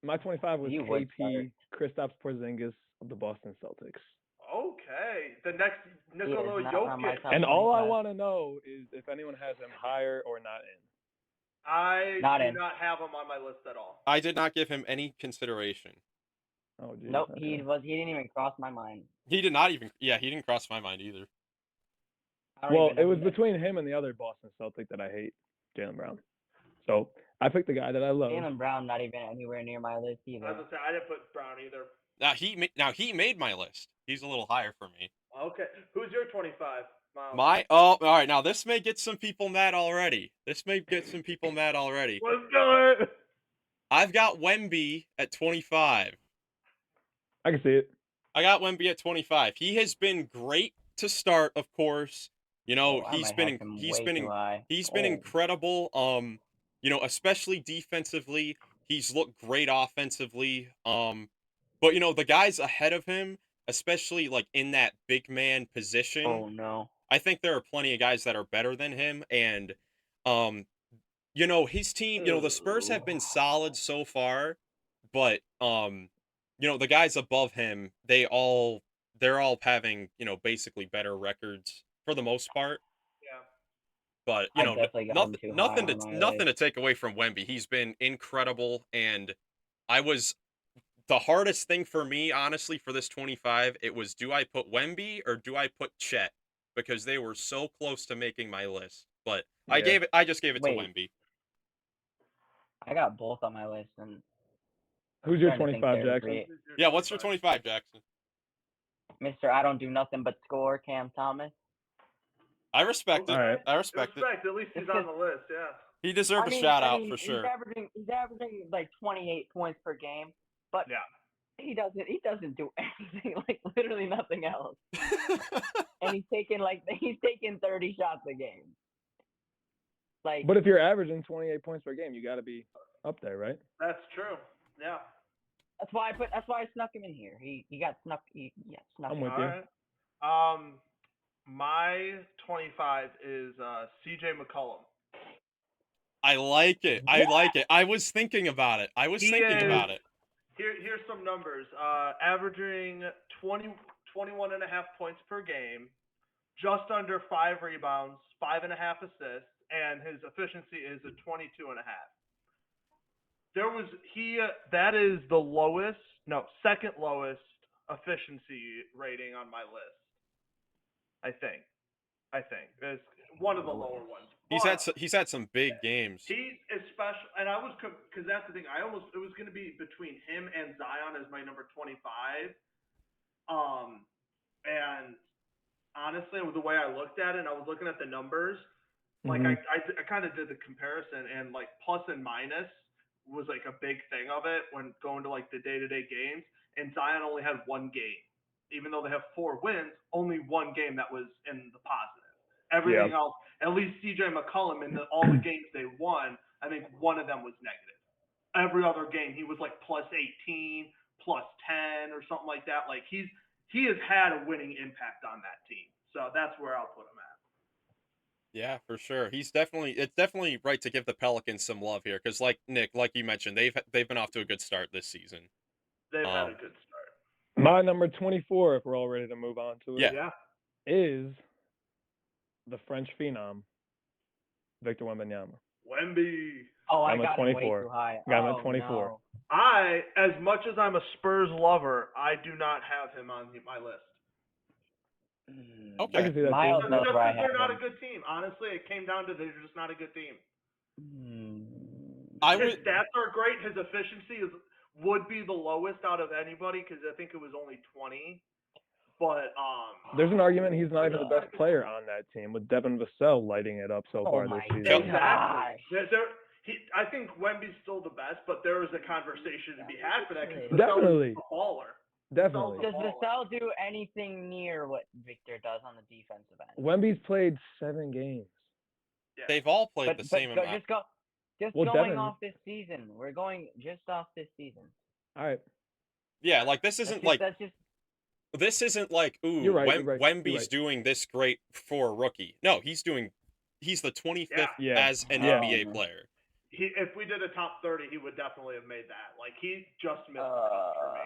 My 25 was You would KP, Kristaps Porzingis of the Boston Celtics. Okay. The next Nikola not on my Jokic. top And all I 25. want to know is if anyone has him higher or not in. I Not do in. not have him on my list at all. I did not give him any consideration. Oh, geez. Nope, okay. he didn't even cross my mind. He did not even. Yeah, he didn't cross my mind either. I don't Well, even it know was who that- between him and the other Boston Celtic that I hate, Jaylen Brown. So I picked the guy that I love. Jaylen Brown not even anywhere near my list I was either. going to say, I didn't put Brown either. Now he made my list. He's a little higher for me. Okay. Who's your 25, Miles? All right. Now this may get some people mad already. Let's do it. I've got Wemby at 25. I can see it. I got Wemby at 25. He has been great to start, of course. You know, I he's might been have him he's way been too high. he's been Oh. incredible. You know, especially defensively, he's looked great offensively. But you know, the guys ahead of him, especially like in that big man position, Oh no. I think there are plenty of guys that are better than him. And you know, his team, you know, the Spurs have been solid so far, but you know, the guys above him, they're all having, you know, basically better records for the most part. Yeah. But you I know, definitely got him too high on my nothing to take away from Wemby. He's been incredible, and the hardest thing for me, honestly, for this 25, it was, do I put Wemby or do I put Chet? Because they were so close to making my list. But Yeah. I just gave it to Wait. Wemby. I got both on my list, and Who's your trying to think 25, there, Jackson? Bree. Yeah, what's your 25, Jackson? Mr. I don't do nothing but score, Cam Thomas. I respect it. All right. I respect it. At least he's on the list, yeah. He deserved a shout out for He's sure. He's averaging like 28 points per game, but Yeah. he doesn't do anything, like literally nothing else. And he's taking 30 shots a game. Like, But if you're averaging 28 points per game, you got to be up there, right? That's true. Yeah. that's why I snuck him in here. He got snuck. He got snuck. I'm in. with All you. right. My 25 is CJ McCollum. I like it. I was thinking about it. Here's some numbers. Averaging 21 and a half points per game, just under 5 rebounds, 5.5 assists, and his efficiency is a 22.5. That is the second lowest efficiency rating on my list. I think it's one of the lower ones. He's had some big games. He's especially, and I was, because that's the thing. It was going to be between him and Zion as my number 25. And honestly, the way I looked at it, and I was looking at the numbers, like Mhm. I kind of did the comparison, and like plus and minus was like a big thing of it when going to like the day-to-day games. And Zion only had one game, even though they have 4 wins, only one game that was in the positive. Everything else, at least CJ McCollum in all the games they won, I think one of them was negative. Every other game he was like plus 18, plus 10, or something like that. Like he has had a winning impact on that team. So that's where I'll put him at. Yeah, for sure. It's definitely right to give the Pelicans some love here, because like Nick, like you mentioned, they've been off to a good start this season. They've had a good start. My number 24, if we're all ready to move on to it, Yeah. is the French phenom, Victor Wembanyama. Wemby. Oh, I I'm at got him way 24. too high. Got him Oh, at 24. no. As much as I'm a Spurs lover, I do not have him on my list. Okay. I can see that Miles too. knows Just where I because they're have not a him. good team. Honestly, it came down to they're just not a good team. His stats are great. His efficiency would be the lowest out of anybody because I think it was only 20. But There's an argument he's not even the best player on that team, with Devin Vassell lighting it up so far this season. Exactly. I think Wemby's still the best, but there is a conversation to be had for that because Definitely. Vassell's a baller. Definitely. Does Vassell do anything near what Victor does on the defensive end? Wemby's played 7 games. Yeah. They've all played the same amount. Going off this season. We're going just off this season. All right. Yeah, like this isn't this isn't like, ooh, You're right, Wemby's doing this great for a rookie. No, he's the 25th as an NBA player. If we did a top 30, he would definitely have made that. Like, he just missed the cut for me.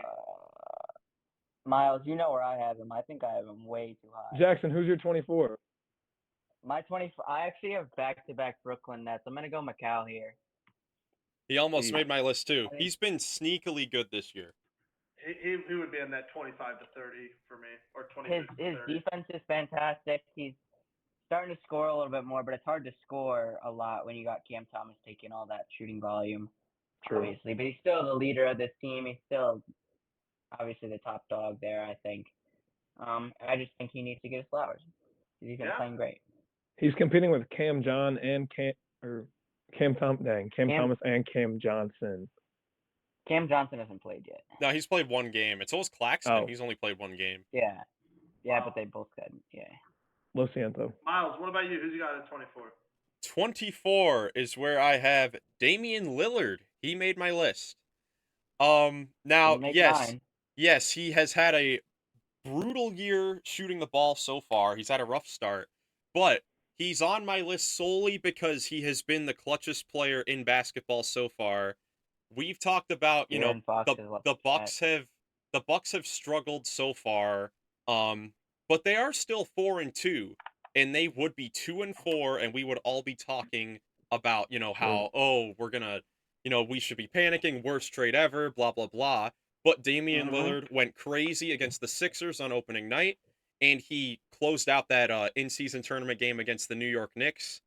Miles, you know where I have him. I think I have him way too high. Jackson, who's your 24? My 24. I actually have back-to-back Brooklyn Nets. I'm gonna go Macau here. He almost made my list too. He's been sneakily good this year. He would be in that 25 to 30 for me, or 26 to 30. His defense is fantastic. He's starting to score a little bit more, but it's hard to score a lot when you got Cam Thomas taking all that shooting volume. True. Obviously, but he's still the leader of this team. He's still obviously the top dog there, I think. I just think he needs to get his flowers. He's been playing great. He's competing with Cam Thomas and Cam Johnson. Cam Johnson hasn't played yet. No, he's played one game. It's almost Claxton. Oh. He's only played one game. Yeah, but they both said, Lo siento. Miles, what about you? Who's you got at 24? 24 is where I have Damian Lillard. He made my list. Now, yes, he has had a brutal year shooting the ball so far. He's had a rough start, but he's on my list solely because he has been the clutchest player in basketball so far. We've talked about, the Bucks have struggled so far, but they are still 4-2, and they would be 2-4, and we would all be talking about, how, we're gonna, we should be panicking, worst trade ever, blah blah blah. But Damian Lillard went crazy against the Sixers on opening night, and he closed out that in-season tournament game against the New York Knicks,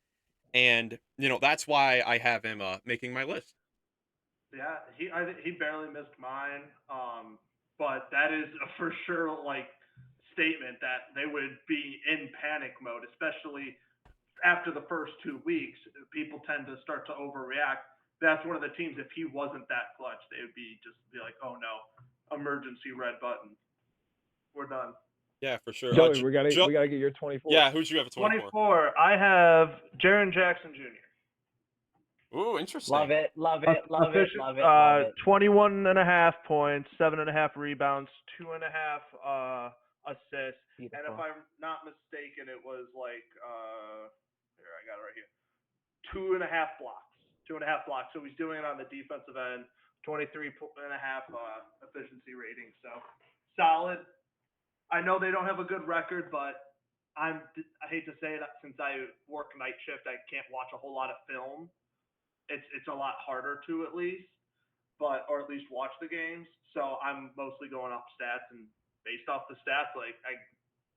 and that's why I have him making my list. Yeah, he barely missed mine, but that is a for sure statement that they would be in panic mode, especially after the first 2 weeks. People tend to start to overreact. That's one of the teams. If he wasn't that clutch, they would be like, oh no, emergency red button. We're done. Yeah, for sure. Joey, we gotta get your 24. Yeah, who'd you have at 24? 24. I have Jaren Jackson Jr. Ooh, interesting. Love it. 21.5 points, 7.5 rebounds, 2.5 assists. Beautiful. And if I'm not mistaken, it was here, I got it right here. 2.5 blocks. 2.5 blocks. So he's doing it on the defensive end. 23.5 efficiency rating. So solid. I know they don't have a good record, but I hate to say it, since I work night shift, I can't watch a whole lot of film. It's a lot harder to at least watch the games. So I'm mostly going off stats, and based off the stats,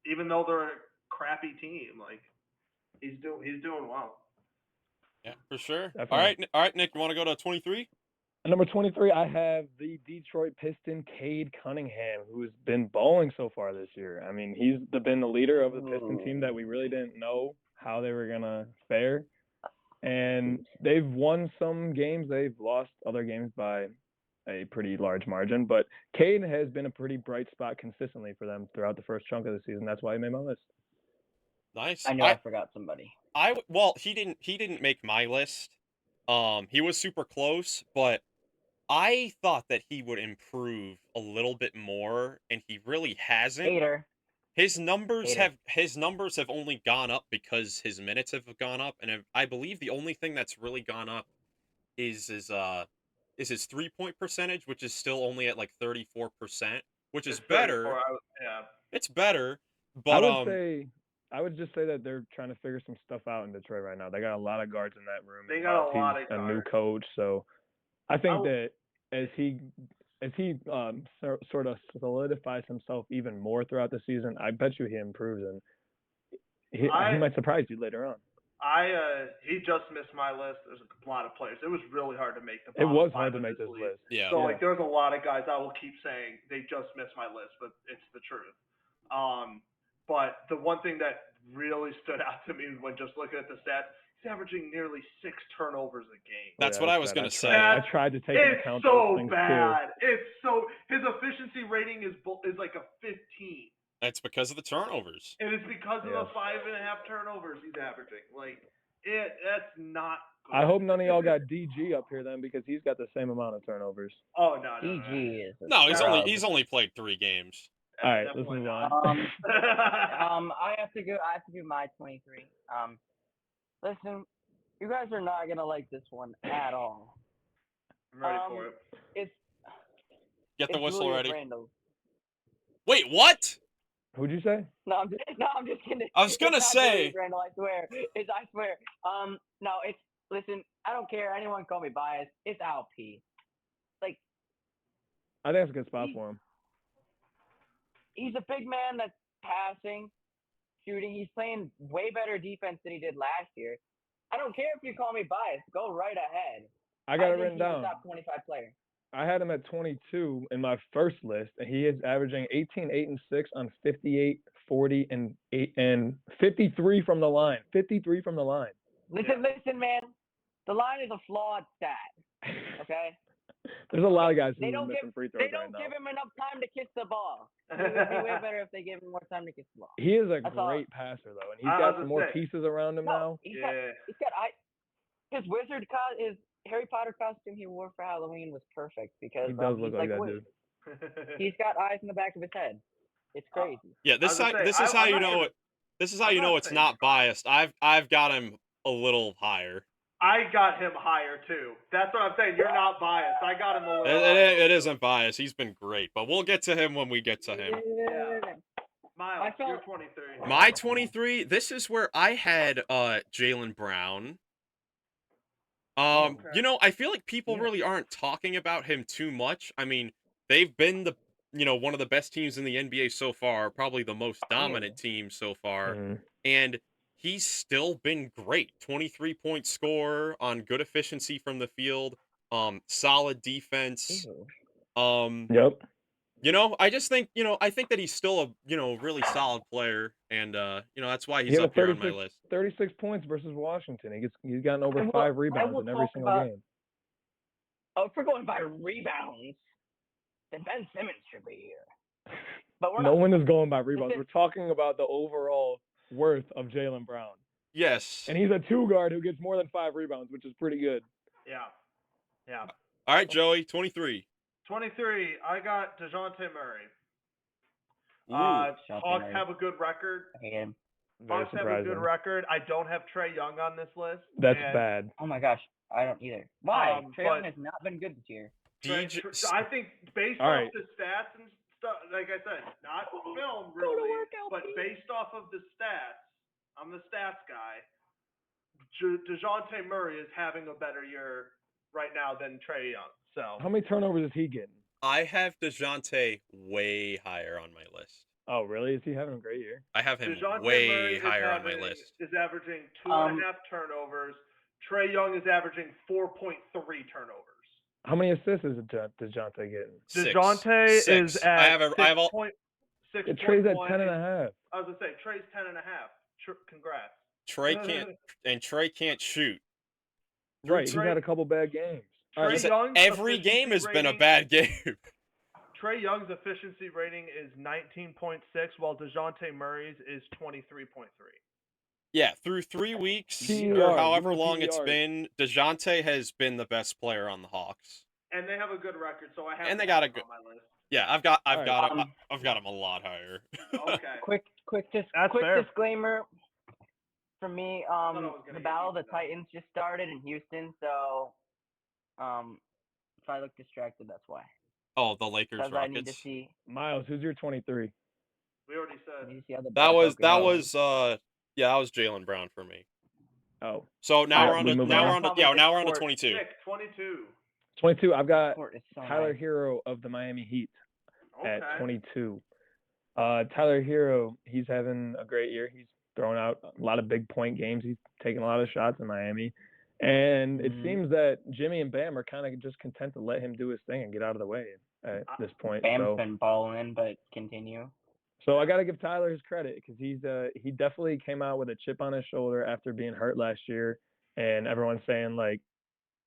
even though they're a crappy team, he's doing well. Yeah, for sure. Definitely. All right, Nick, you want to go to 23? At number 23, I have the Detroit Piston Cade Cunningham, who's been balling so far this year. I mean, he's been the leader of the Piston team that we really didn't know how they were gonna fare. And they've won some games. They've lost other games by a pretty large margin. But Cade has been a pretty bright spot consistently for them throughout the first chunk of the season. That's why he made my list. Nice. I know I forgot somebody. He didn't make my list. He was super close, but I thought that he would improve a little bit more, and he really hasn't. Hater. His numbers have only gone up because his minutes have gone up, and I believe the only thing that's really gone up is his 3-point percentage, which is still only at 34%, which is better. It's better, but I would just say that they're trying to figure some stuff out in Detroit right now. They got a lot of guards in that room. They got a lot of a new coach, so I think that as he sort of solidifies himself even more throughout the season, I bet you he improves, and he might surprise you later on. He just missed my list. There's a lot of players. It was really hard to make the. It was hard to make this list. Yeah. So like, there's a lot of guys I will keep saying they just missed my list, but it's the truth. But the one thing that really stood out to me when just looking at the stats, he's averaging nearly 6 turnovers a game. That's what I was going to say. I tried to take into account those things bad. too. It's so his efficiency rating is like a 15. That's because of the turnovers. And it's because of the 5.5 turnovers he's averaging. Like that's not good. I hope none of y'all got DG up here then, because he's got the same amount of turnovers. Oh no. DG is he's only played 3 games. All right, let's move on. I have to do my 23. Listen, you guys are not gonna like this one at all. I'm ready for it. Get the whistle ready. Randall. Wait, what? Who'd you say? No, I'm just kidding. I was gonna say. Randall, I swear. I swear. No, listen. I don't care. Anyone call me biased. It's Al P. Like. I think it's a good spot for him. He's a big man that's passing, shooting. He's playing way better defense than he did last year. I don't care if you call me biased. Go right ahead. I got it written down. He's a top 25 player. I had him at 22 in my first list, and he is averaging 18, 8, and 6 on 58, 40, and 8 and 53 from the line. 53 from the line. Listen, man. The line is a flawed stat. Okay. There's a lot of guys who they are don't missing free throws They don't right give now. him enough time to kiss the ball. It would be way better if they gave him more time to kiss the ball. He is a great passer though, and he's got some more pieces around him now. He's got his his Harry Potter costume he wore for Halloween was perfect because he does look like that dude. He's got eyes in the back of his head. It's crazy. Yeah, this is how you know it. This is how you know it's not biased. I've got him a little higher. I got him higher too. That's what I'm saying. You're not biased. I got him a little higher. It isn't biased. He's been great, but we'll get to him when we get to him. Yeah. Miles, you're 23. My 23. This is where I had Jaylen Brown. Okay. I feel like people really aren't talking about him too much. I mean, they've been one of the best teams in the NBA so far, probably the most dominant team so far, and he's still been great. 23-point scorer on good efficiency from the field, solid defense. Yep. I just think, I think that he's still a, really solid player, and that's why he's up here on my list. 36 points versus Washington. He's gotten over 5 rebounds in every single game. Oh, if we're going by rebounds, then Ben Simmons should be here. But no one is going by rebounds. We're talking about the overall worth of Jaylen Brown. Yes. And he's a 2 guard who gets more than 5 rebounds, which is pretty good. Yeah. All right, Joey, 23. 23, I got DeJounte Murray. Ooh, Hawks have a good record. Hawks have a good record. I don't have Trae Young on this list. That's bad. Oh my gosh, I don't either. Why? Trae Young has not been good this year. I think based off the stats and stuff, like I said, not film really, but based off of the stats, I'm the stats guy. DeJounte Murray is having a better year right now than Trae Young. So how many turnovers is he getting? I have DeJounte way higher on my list. Oh, really? Is he having a great year? I have him way higher on my list. Is averaging 2.5 turnovers. Trae Young is averaging 4.3 turnovers. How many assists is DeJounte getting? DeJounte is at 6.6. Trae's at 10.5. I was gonna say Trae's 10.5. Congrats. Trae can't shoot. Right, he's had a couple bad games. Every game has been a bad game. Trae Young's efficiency rating is 19.6, while DeJounte Murray's is 23.3. Yeah, through 3 weeks or however long it's been, DeJounte has been the best player on the Hawks. And they have a good record, so I have him on my list. Yeah, I've got him a lot higher. Okay. Quick disclaimer from me. The battle of the Titans just started in Houston, so if I look distracted, that's why. Oh, the Lakers Rockets. I need to see. Miles, who's your 23? We already said. That was Jaylen Brown for me. Oh. So now we're on to 22. 22. 22. I've got Court is so Tyler nice. Herro of the Miami Heat Okay. at 22. Tyler Herro, he's having a great year. He's throwing out a lot of big point games. He's taking a lot of shots in Miami. And it seems that Jimmy and Bam are kind of just content to let him do his thing and get out of the way at this point. Bam's been balling, but continue. So I got to give Tyler his credit because he definitely came out with a chip on his shoulder after being hurt last year, and everyone's saying like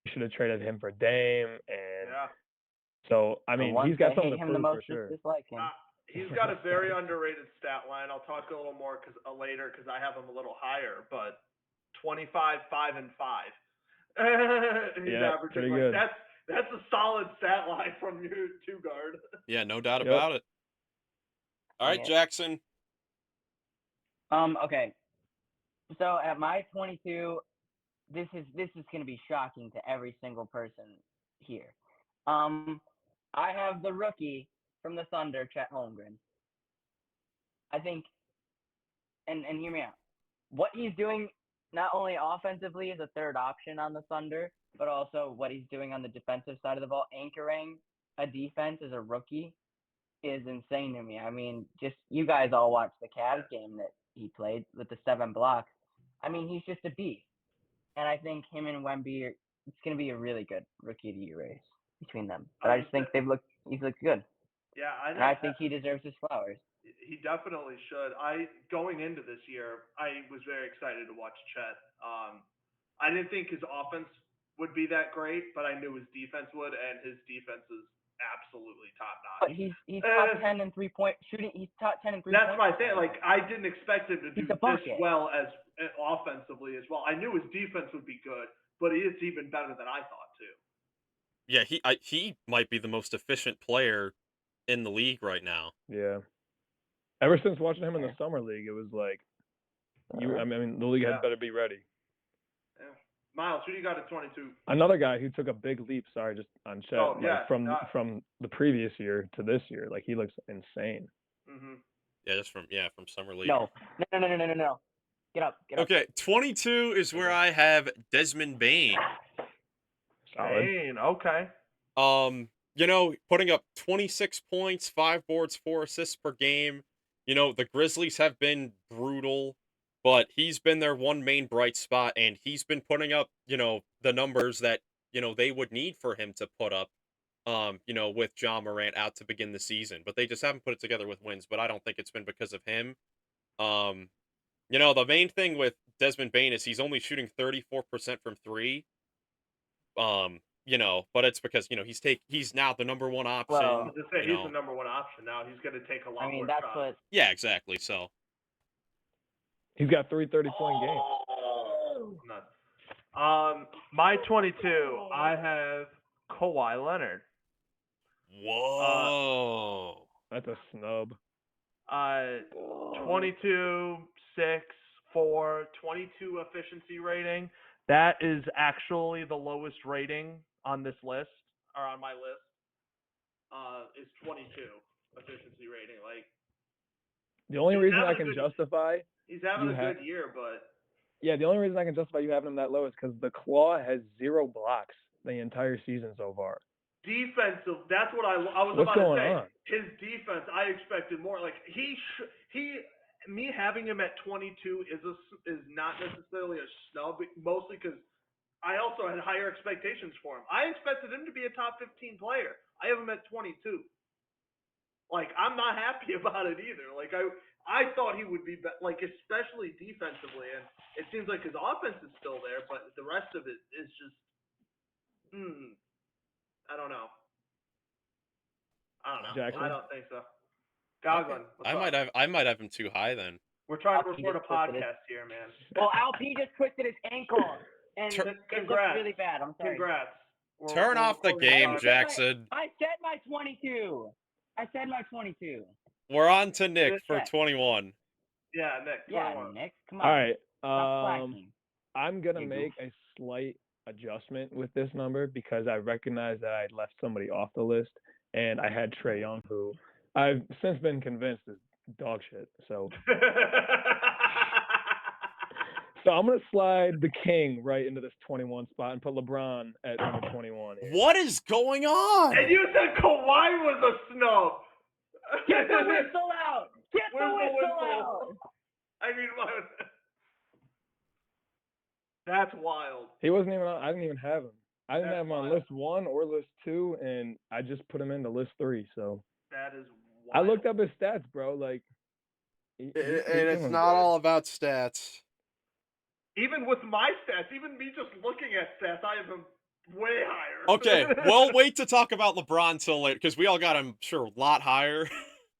you should have traded him for Dame, and so I mean he's got something to prove for sure. Dislike him. He's got a very underrated stat line. I'll talk a little more later because I have him a little higher, but 25, 5, and 5. He's averaging pretty like good. That's a solid stat line from your two guard. Yeah, no doubt about it. All right, Jackson. Okay. So at my 22, this is going to be shocking to every single person here. I have the rookie from the Thunder, Chet Holmgren. I think, and hear me out. What he's doing, not only offensively as a third option on the Thunder, but also what he's doing on the defensive side of the ball, anchoring a defense as a rookie, is insane to me. I mean, just you guys all watched the Cavs game that he played with the 7 blocks. I mean, he's just a beast. And I think him and Wemby, it's going to be a really good rookie of the year race between them. But I just think he's looked good. Yeah, I think he deserves his flowers. He definitely should. Going into this year, I was very excited to watch Chet. I didn't think his offense would be that great, but I knew his defense would, and his defense is absolutely top notch. But he's top 10 in 3-point shooting. He's top 10 in 3-point. That's my thing. Like, I didn't expect him to do this bucket. well as offensively as well. I knew his defense would be good, but he is even better than I thought too. Yeah, he might be the most efficient player in the league right now. Yeah. Ever since watching him in the summer league, it was like, I mean, the league had better be ready. Yeah. Miles, who do you got at 22? Another guy who took a big leap. Sorry, just on Chet. From the previous year to this year, like he looks insane. Mm-hmm. Yeah, just from summer league. No. Get up. Okay, 22 is where I have Desmond Bane. Solid. Bane, okay. Putting up 26 points, 5 boards, 4 assists per game. The Grizzlies have been brutal, but he's been their one main bright spot, and he's been putting up, the numbers that, they would need for him to put up, with Ja Morant out to begin the season. But they just haven't put it together with wins, but I don't think it's been because of him. The main thing with Desmond Bane is he's only shooting 34% from 3. But it's because, he's now the number one option. Well, I was gonna say, he's the number one option now. He's going to take a lot more that's shots. what. Yeah, exactly. So he's got 3 30-point games. Nuts. My 22, I have Kawhi Leonard. Whoa. That's a snub. 22, 6, 4, 22 efficiency rating. That is actually the lowest rating on this list, or on my list. Is 22 efficiency rating. Like, the only reason I can justify he's having a good year, but the only reason I can justify you having him that low is because the Claw has 0 blocks the entire season so far. Defensive, that's what I was What's about to going say. on? His defense, I expected more. Like me having him at 22 is not necessarily a snub, mostly because I also had higher expectations for him. I expected him to be a top 15 player. I have him at 22. Like, I'm not happy about it either. Like, I thought he would be, like, especially defensively, and it seems like his offense is still there, but the rest of it is just, I don't know. Jackson? I don't think so. Goglin, I might have him too high then. we're trying to record a podcast here, man. Well, Alp just twisted his ankle, and it looks really bad. I'm sorry. Congrats. Turn off the game, Jackson. I said my 22. I said my 22. We're on to Nick for 21. Yeah, Nick. 21. Yeah, Nick. Come on. All right. Stop slacking. I'm gonna make a slight adjustment with this number because I recognize that I left somebody off the list, and I had Trae Young, who I've since been convinced is dog shit. So I'm gonna slide the King right into this 21 spot and put LeBron at number 21. here. What is going on? And you said Kawhi was a snub. Get the whistle out! Get the Where's the whistle whistle? out! I mean, that's wild. He wasn't even on, I didn't even have him. I didn't That's have him on wild. list 1 or list 2, and I just put him into list 3. So That is I wild. looked up his stats, bro. Like, he's And it's doing not good. all about stats. Even with my stats, even me just looking at stats, I have him way higher. Okay, we'll wait to talk about LeBron till later, because we all got him, sure, a lot higher.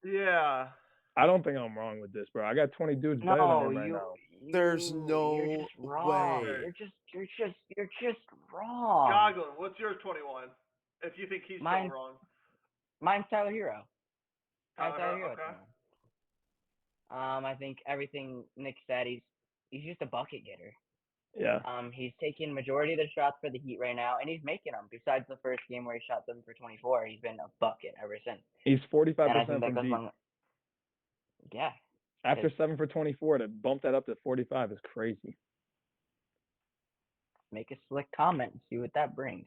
Yeah. I don't think I'm wrong with this, bro. I got 20 dudes better than No, him right now. There's you're no just wrong. way. You're just wrong. Goggin, what's yours 21? If you think he's Mine- still wrong. Mine's Tyler Hero. Mine's Tyler, Tyler Hero. okay. I think everything Nick said. He's just a bucket getter. Yeah. He's taking majority of the shots for the Heat right now, and he's making them. Besides the first game where he shot 7 for 24, he's been a bucket ever since. He's And I 45% think from that goes deep. along. Yeah. After 7 for 24, to bump that up to 45 is crazy. Make a slick comment and see what that brings.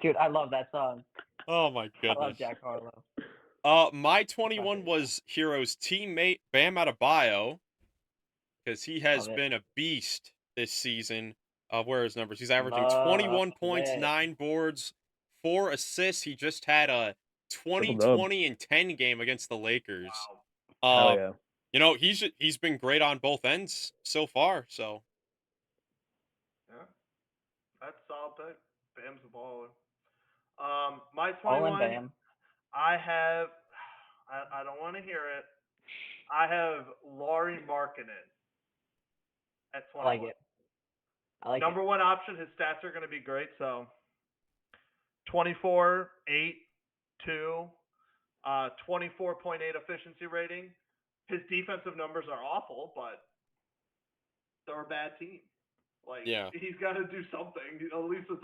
Dude, I love that song. Oh my I love goodness. Jack Harlow. My 21 was Hero's teammate Bam Adebayo, because he has Love it. been a beast this season. Where are his numbers? He's averaging Love 21 points, it. 9 boards, 4 assists. He just had a 20, Triple-dub. 20, and 10 game against the Lakers. Wow. Hell yeah. You know, he's been great on both ends so far. So Yeah. That's a solid pick. Bam's a baller. My All in 21, Bam. I have, I don't want to hear it. I have Laurie Markkanen at I 21. like it. I like Number it. one option, his stats are going to be great. So 24, 8, 2, 24.8 efficiency rating. His defensive numbers are awful, but they're a bad team. Like, Yeah. he's got to do something. At least his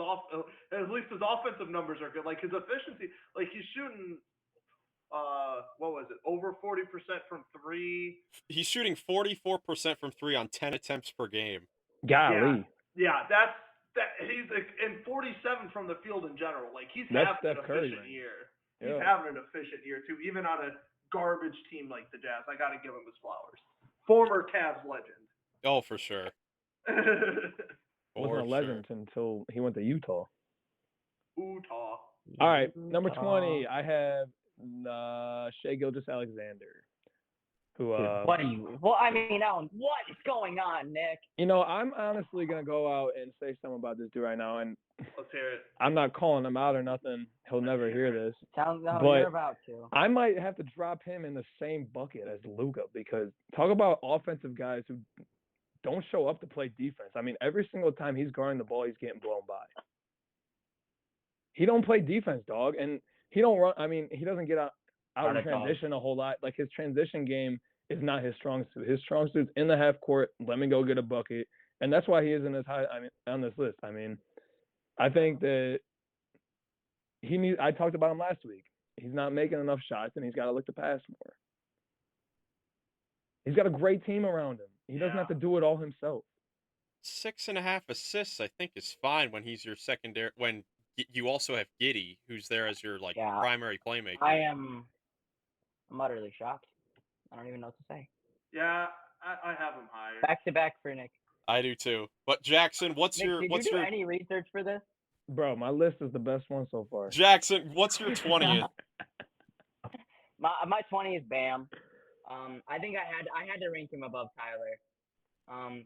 offensive numbers are good. Like, his efficiency, like, he's shooting, what was it, over 40% from 3. he's shooting 44% from 3 on 10 attempts per game. Golly. Yeah, he's in 47 from the field in general. Like, he's That's having an Steph Curry efficient range. year. Yeah. He's having an efficient year too, even on a garbage team like the Jazz. I got to give him his flowers. Former Cavs legend. Oh, for sure. Wasn't a legend until he went to Utah. Utah. All right, number 20, I have Shai Gilgeous-Alexander, who What are you? Well, I mean, Alan, what is going on, Nick? you know, I'm honestly gonna go out and say something about this dude right now, and Let's hear it. I'm not calling him out or nothing. He'll never hear this. Sounds like But- you're about to. I might have to drop him in the same bucket as Luka, because talk about offensive guys who don't show up to play defense. I mean, every single time he's guarding the ball, he's getting blown by. He don't play defense, dog, and he don't run. I mean, he doesn't get out Not in at all. transition a whole lot. Like, his transition game is not his strong suit. His strong suit's in the half court. Let me go get a bucket, and that's why he isn't as high. I mean, on this list. I mean, I think that he needs. I talked about him last week. He's not making enough shots, and he's got to look to pass more. He's got a great team around him. He doesn't have to do it all himself. 6.5 assists, I think, is fine when he's your secondary. When you also have Giddey, who's there as your Yeah. primary playmaker. I'm utterly shocked. I don't even know what to say. Yeah, I have him higher. Back to back for Nick. I do too. But Jackson, what's Nick, your did you do any research for this? Bro, my list is the best one so far. Jackson? What's your 20th? My 20 is Bam. I think I had to rank him above Tyler.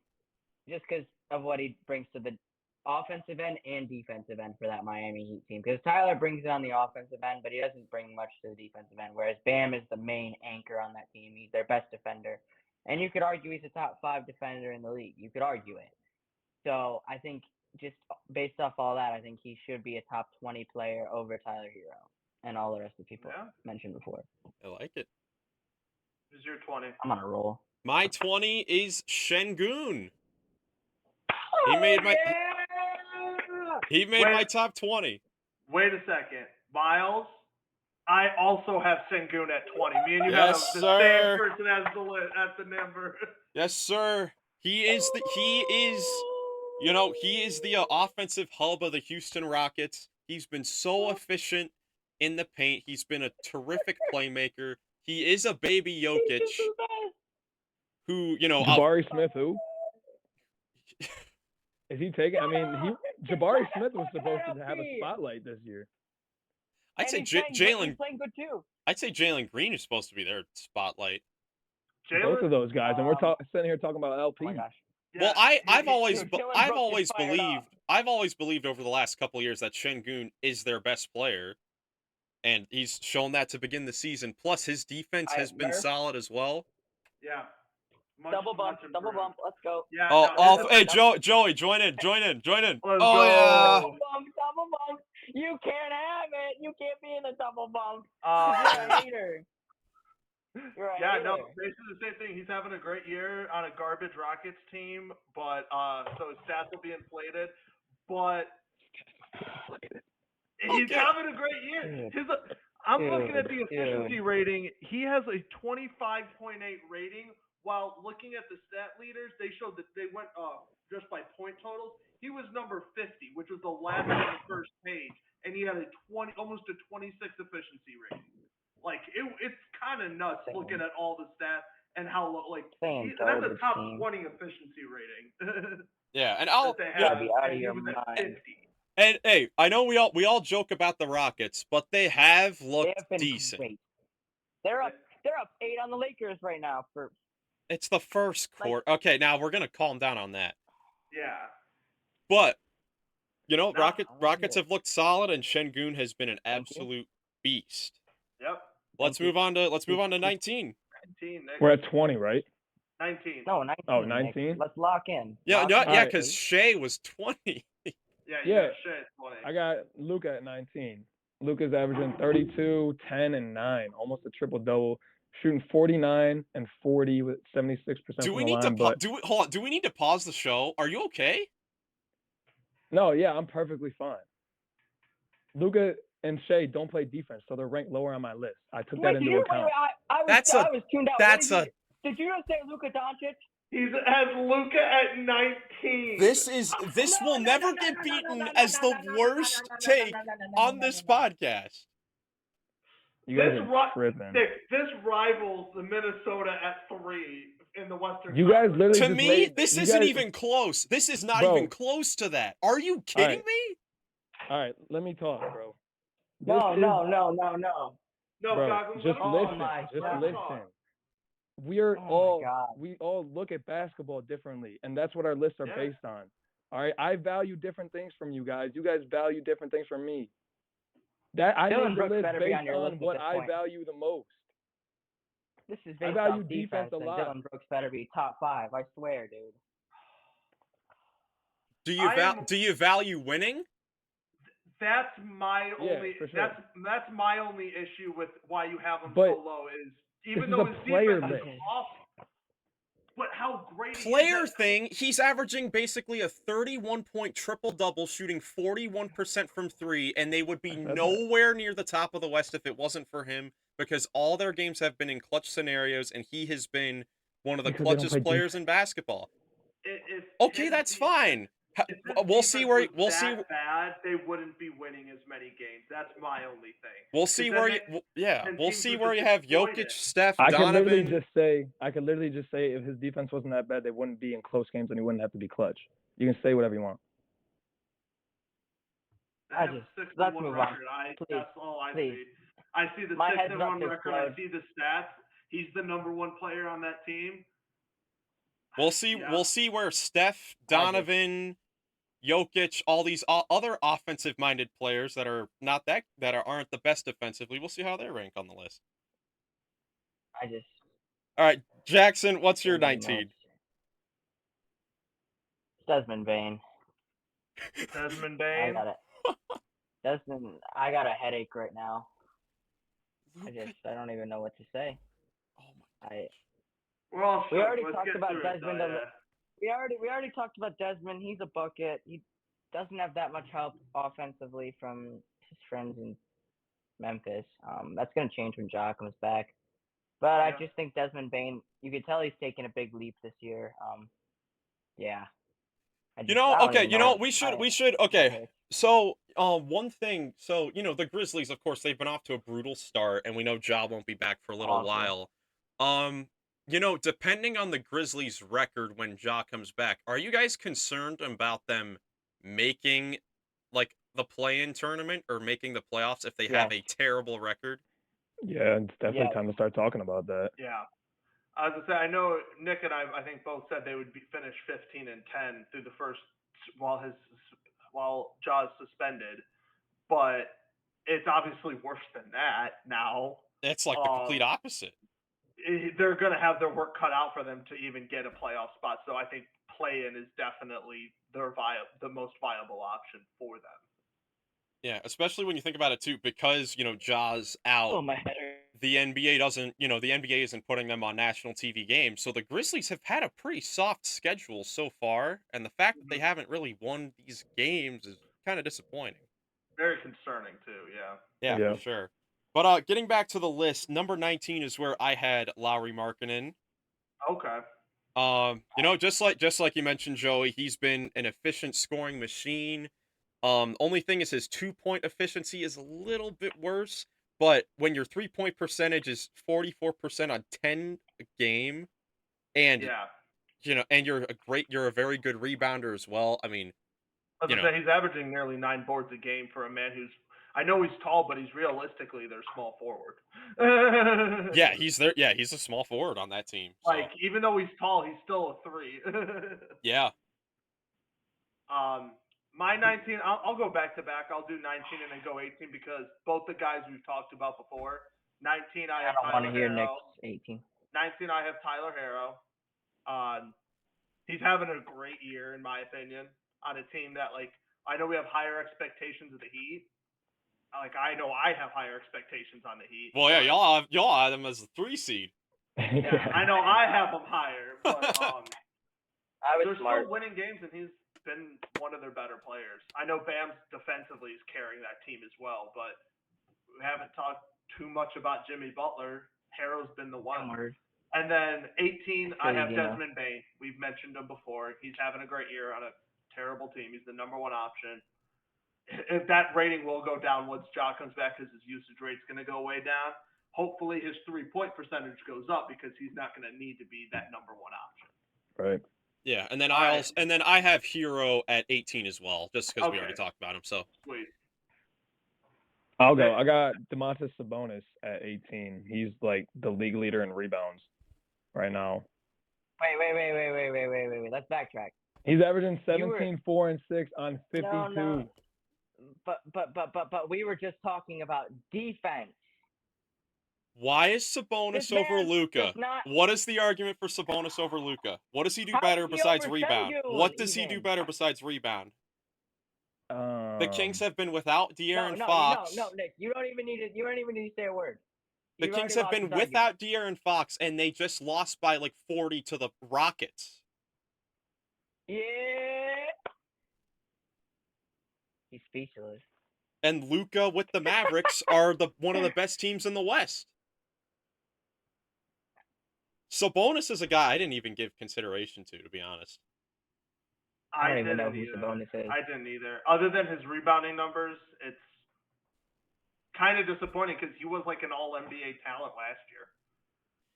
Just because of what he brings to the offensive end and defensive end for that Miami Heat team. Because Tyler brings it on the offensive end, but he doesn't bring much to the defensive end. Whereas Bam is the main anchor on that team. He's their best defender, and you could argue he's a top 5 defender in the league. You could argue it. So I think just based off all that, I think he should be a top 20 player over Tyler Herro and all the rest of the people mentioned before. I like it. Who's your 20? I'm on a roll. My 20 is Sengun. He made my my top 20. Wait a second. Miles, I also have Sengun at 20. Me and you Yes, have the sir. same person as the number. Yes, sir. He is You know, he is the offensive hub of the Houston Rockets. He's been so efficient in the paint. He's been a terrific playmaker. He is a baby Jokic who, you know, Jabari Smith, who? Is he taking? I mean, Jabari Smith was supposed to have a spotlight this year. I'd say He's Jalen. playing good too. I'd say Jalen Green is supposed to be their spotlight. Both of those guys, and we're sitting here talking about LP. Oh my gosh. Well, I've always believed over the last couple of years that Sengun is their best player, and he's shown that to begin the season. Plus, his defense has been solid as well. Yeah. Double bump, let's go. Yeah. Hey, Joey, join in. Let's Yeah. Double bump. You can't have it. You can't be in a double bump. You're a hater. No, basically the same thing. He's having a great year on a garbage Rockets team, but so his stats will be inflated. But he's having a great year. I'm looking at the efficiency rating. He has a 25.8 rating. While looking at the stat leaders, they showed that they went just by point totals. He was number 50, which was the last on the first page, and he had almost a 26 efficiency rating. Like it's kind of nuts looking at all the stats and how low. Like that's a top 20 efficiency rating. Yeah, and be out of your mind. 50. And hey, I know we all joke about the Rockets, but they have looked decent. Great. They're up 8 on the Lakers right now for. It's the first quarter. Okay, now we're gonna calm down on that. Yeah. But you know, Rockets have looked solid, and Sengun has been an absolute beast. Yep. Let's move on to 19. 19. We're at 20, right? 19. No, 19. Oh, 19? Let's lock in. Yeah, because Shea was 20. Yeah. Shea 20. I got Luka at 19. Luka's averaging 32, 10, and 9, almost a triple double, shooting 49 and 40 with 76% Do we from need the line. hold on? Do we need to pause the show? Are you okay? No, yeah, I'm perfectly fine. Luka and Shea don't play defense, so they're ranked lower on my list. I took that into account. I was tuned out. Did you just say Luka Doncic? He has Luka at 19. This will never get beaten as the worst take on this podcast. You guys are tripping. This rivals the Minnesota at 3 in the Western. You guys literally to me, this isn't even close. This is not even close to that. Are you kidding me? All right, let me talk, bro. No. No, bro, just listen. We all look at basketball differently, and that's what our lists are based on. All right, I value different things from you guys. You guys value different things from me. That I made the list based on what I value the most. This is based I value off defense a lot. Dylan Brooks better be top 5. I swear, dude. Do you value winning? That's my only. For sure. That's my only issue with why you have him But so low is even this though is his a player defense is list. awful. But how great Player thing, he's averaging basically a 31-point triple-double, shooting 41% from 3, and they would be nowhere near the top of the West if it wasn't for him, because all their games have been in clutch scenarios, and he has been one of the clutchest players in basketball. Okay, that's fine. We'll see where bad they wouldn't be winning as many games. That's my only thing. We'll see where you have Jokic, Steph, I Donovan. I could literally just say if his defense wasn't that bad, they wouldn't be in close games and he wouldn't have to be clutch. You can say whatever you want. Let's move on. That's all I Please. see. I see the 6-1 record. I see the stats. He's the number 1 player on that team. We'll see. Yeah. We'll see where Steph, Donovan, Jokic, all these other offensive-minded players that are aren't the best defensively. We'll see how they rank on the list. All right, Jackson, what's your 19? Desmond Bane. Desmond Bane. I got it. Desmond, I got a headache right now. I don't even know what to say. Oh my. We already talked about Desmond. We already talked about Desmond. He's a bucket. He doesn't have that much help offensively from his friends in Memphis. That's going to change when Ja comes back. But I just think Desmond Bane, you can tell he's taking a big leap this year. Yeah. You know, I don't okay, even you know, know. we should, okay. So, one thing, so, the Grizzlies, of course, they've been off to a brutal start, and we know Ja won't be back for a little Awful. while. Depending on the Grizzlies' record when Ja comes back, are you guys concerned about them making, like, the play-in tournament or making the playoffs if they have Yes. a terrible record? Yeah, it's definitely Yes. time to start talking about that. Yeah. As I say, I know Nick and I think both said they would finish 15-10 through the first while Jaws suspended, but it's obviously worse than that now. It's like the complete Um, opposite. They're going to have their work cut out for them to even get a playoff spot. So I think play-in is definitely the most viable option for them. Yeah, especially when you think about it too, because, Ja's out. Oh, my head hurts. The NBA doesn't, the NBA isn't putting them on national TV games. So the Grizzlies have had a pretty soft schedule so far, and the fact that they haven't really won these games is kind of disappointing. Very concerning too, yeah. Yeah, Yeah. for sure. But getting back to the list, number 19 is where I had Lowry Markkanen. Okay. Just like you mentioned, Joey, he's been an efficient scoring machine. Only thing is his 2-point efficiency is a little bit worse. But when your 3-point percentage is 44% on 10 a game, and Yeah. and you're a very good rebounder as well. I mean, As I say, he's averaging nearly 9 boards a game for a man who's, I know he's tall, but he's realistically their small forward. yeah, he's there. Yeah, he's a small forward on that team. So. Like, even though he's tall, he's still a 3. Yeah. My 19, I'll go back to back. I'll do 19 and then go 18 because both the guys we've talked about before. 19, I have don't want to Tyler hear Herro. Nick's 18. 19, I have Tyler Herro. He's having a great year, in my opinion, on a team that, like, I know we have higher expectations of the Heat. Like, I know I have higher expectations on the Heat. Well, yeah, y'all have them as a 3 seed. Yeah, I know I have them higher, but I was they're smart. still winning games, and he's been one of their better players. I know Bam's defensively is carrying that team as well, but we haven't talked too much about Jimmy Butler. Herro's been the one. And then 18, I have Desmond Bane. We've mentioned him before. He's having a great year on a terrible team. He's the number 1 option. If that rating will go down once Ja comes back because his usage rate's going to go way down. Hopefully his 3-point percentage goes up because he's not going to need to be that number 1 option. Right. Yeah, and then I have Herro at 18 as well, just because we already talked about him. So sweet. I'll go. I got Domantas Sabonis at 18. He's like the league leader in rebounds right now. Wait. Let's backtrack. He's averaging 17, 4, and 6 on 52. No. But we were just talking about defense. why is Sabonis over Luka? What is the argument for Sabonis over Luka? What does he do better besides rebound? What does he do better besides rebound? The Kings have been without De'Aaron Fox. No, Nick, you don't even need to say a word. The Kings have been without De'Aaron Fox, and they just lost by like 40 to the Rockets. Yeah. He's speechless. And Luka with the Mavericks are one of the best teams in the West. Sabonis is a guy I didn't even give consideration to be honest. I don't even know who Sabonis is. I didn't either. Other than his rebounding numbers, it's kind of disappointing because he was like an all-NBA talent last year.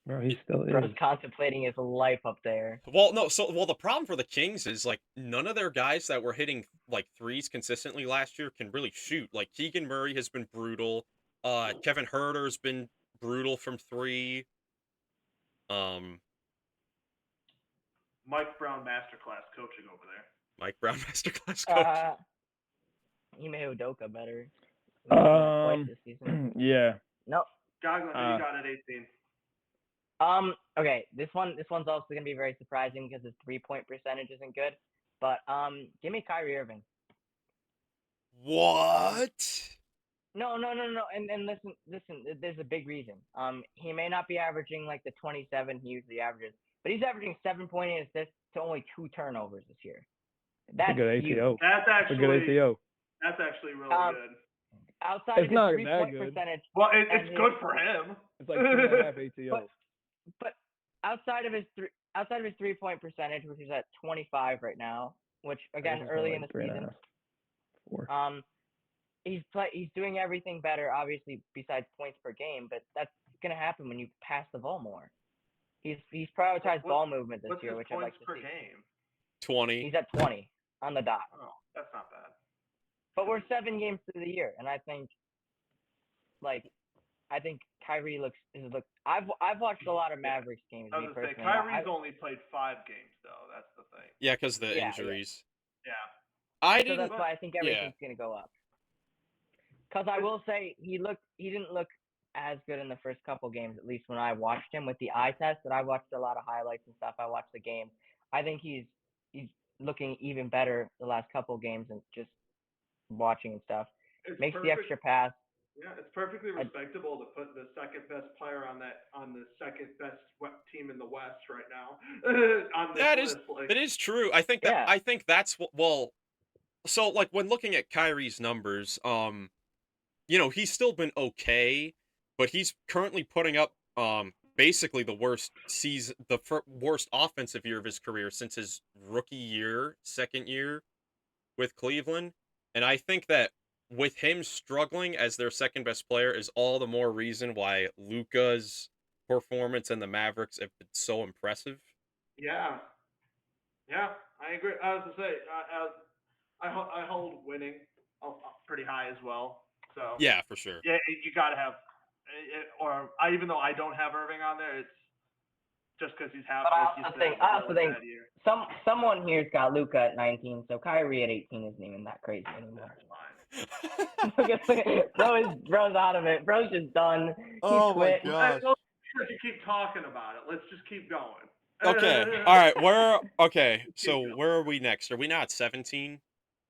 Bro, he still is. Bro's contemplating his life up there. Well, no, the problem for the Kings is like none of their guys that were hitting like threes consistently last year can really shoot. Like Keegan Murray has been brutal. Kevin Huerter's been brutal from 3. Mike Brown masterclass coaching over there. Mike Brown masterclass coaching. Ime Udoka better. Yeah. No. Goggins, you got it 18. Okay, this one's also gonna be very surprising because his 3-point percentage isn't good. But give me Kyrie Irving. What? No. And listen, there's a big reason. He may not be averaging like the 27 he usually averages, but he's averaging 7.8 assists to only 2 turnovers this year. That's a good ATO. That's actually a good ATO. That's actually really good. Outside of his 3-point percentage. Well, it's good for him. It's like 2.5 ATO. But outside of his 3-point percentage, which is at 25 right now, which I again guess it's early more in the like 3.5, season. 4. He's doing everything better, obviously besides points per game, but that's gonna happen when you pass the ball more. He's prioritized ball movement this What's year, his which I'd like points to per see. game? 20. He's at 20 on the dot. Oh, that's not bad. But we're 7 games through the year, and I think Kyrie looks. I've watched a lot of Mavericks games. I Me was gonna say personally, Kyrie's only played 5 games though. That's the thing. Yeah, because of the Yeah. injuries. Yeah. I so didn't. that's why I think everything's gonna go up. Because I will say he didn't look as good in the first couple games, at least when I watched him with the eye test. But I watched a lot of highlights and stuff. I watched the game. I think he's looking even better the last couple games and just watching and stuff. It's Makes the perfect. extra pass. Yeah, it's perfectly respectable to put the second best player on the second best team in the West right now. On this list, It is true. I think that's well. So like when looking at Kyrie's numbers, he's still been okay, but he's currently putting up basically the worst season, worst offensive year of his career since his rookie year, second year with Cleveland. And I think that with him struggling as their second best player is all the more reason why Luka's performance and the Mavericks have been so impressive. Yeah, I agree. I was to say, I hold winning pretty high as well. So yeah, for sure. Yeah, you got to have, even though I don't have Irving on there, it's just because he's having. But I also think someone here's got Luka at 19, so Kyrie at 18 isn't even that crazy anymore. That's fine. Bro's out of it. Bro's just done. He's quit. My gosh. Let's keep talking about it. Let's just keep going. Okay. All right. So where are we next? Are we now at 17?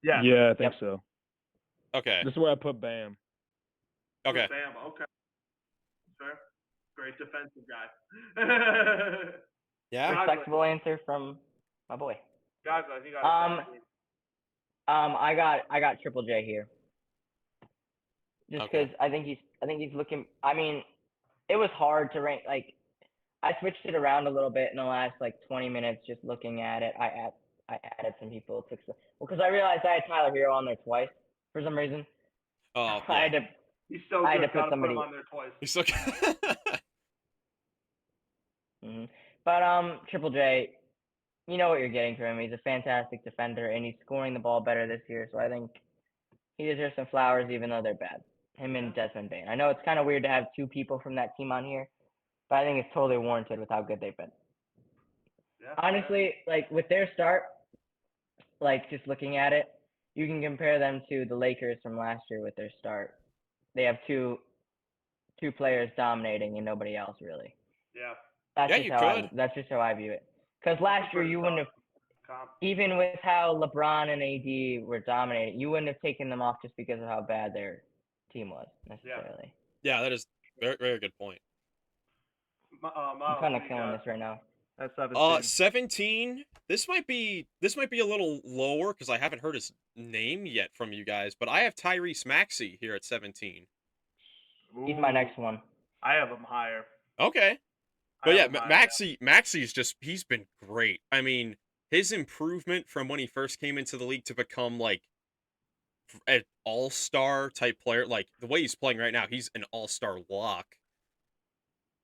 Yeah. Yeah, I think so. Okay. This is where I put Bam. Okay. Bam. Okay. Fair. Great defensive guy. Yeah. Respectable answer from my boy. Guys, you got I got Triple J here. Just because I think he's looking. I mean, it was hard to rank. Like, I switched it around a little bit in the last 20 minutes, just looking at it. I added some people. Because I realized I had Tyler Herro on there twice for some reason. Oh, yeah. He's so good. I had to put somebody on there twice. He's so good. Mm-hmm. But Triple J, you know what you're getting from him. He's a fantastic defender, and he's scoring the ball better this year. So I think he deserves some flowers, even though they're bad. Him and Desmond Bane. I know it's kind of weird to have 2 people from that team on here, but I think it's totally warranted with how good they've been. Yeah. Honestly, with their start, just looking at it, you can compare them to the Lakers from last year with their start. They have two players dominating and nobody else really. Yeah. That's just how I view it. Because last year you wouldn't have, even with how LeBron and AD were dominating, you wouldn't have taken them off just because of how bad their team was necessarily. Yeah, that is very, very good point. I'm kind of killing this right now. That's 17. 17. This might be a little lower because I haven't heard his name yet from you guys, but I have Tyrese Maxey here at 17. He's my next one. I have him higher. Okay. But yeah, Maxey's he's been great. I mean, his improvement from when he first came into the league to become an all-star type player, the way he's playing right now, he's an all-star lock.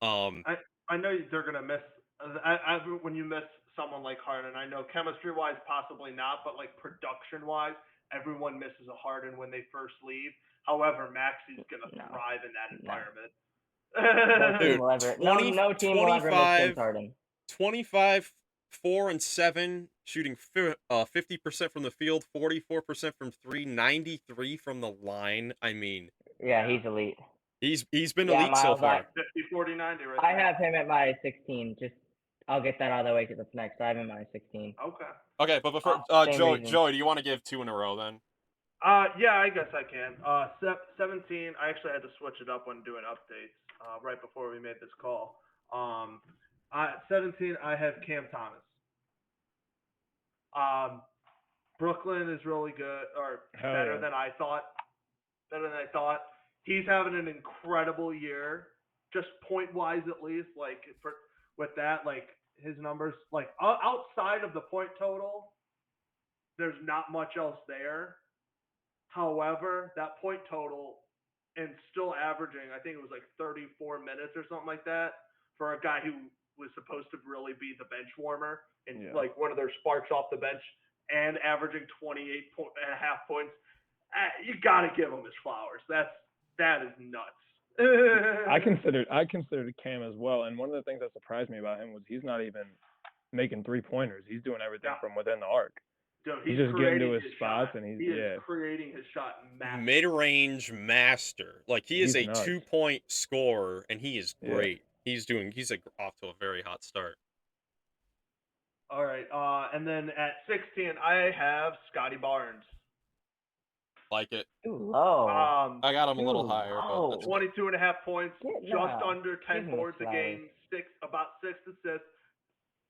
I know they're gonna miss when you miss someone like Harden. I know chemistry-wise, possibly not, but production-wise, everyone misses a Harden when they first leave. However, Maxey's gonna thrive in that environment. Dude, no team will ever miss James Harden. 25, 4 and 7, shooting 50% from the field, 44% from 3, 93 from the line. I mean, yeah, he's elite. He's been elite so far. 50, 40, 90 right I have him at my 16. I'll get that out of the way because it's next. I have him at my 16. Okay, but before Joey, do you want to give 2 in a row then? Yeah, I guess I can. 17. I actually had to switch it up when doing updates right before we made this call. 17. I have Cam Thomas. Brooklyn is really good, or better than I thought. He's having an incredible year, just point-wise at least. With that, his numbers, outside of the point total, there's not much else there. However, that point total and still averaging, I think it was like 34 minutes or something like that for a guy who was supposed to really be the bench warmer and like one of their sparks off the bench and averaging 28.5 points. You got to give him his flowers. That is nuts. I considered Cam as well, and one of the things that surprised me about him was he's not even making 3-pointers. He's doing everything from within the arc. Dude, he's just getting to his spots, shot. and he is creating his shot. Mid-range master. Like he's a nuts. 2-point scorer, and he is great. He's off to a very hot start. All right, and then at 16, I have Scotty Barnes. Like it. Too low. I got him a little higher. But 22.5 points, just under 10 boards a game, about 6 assists.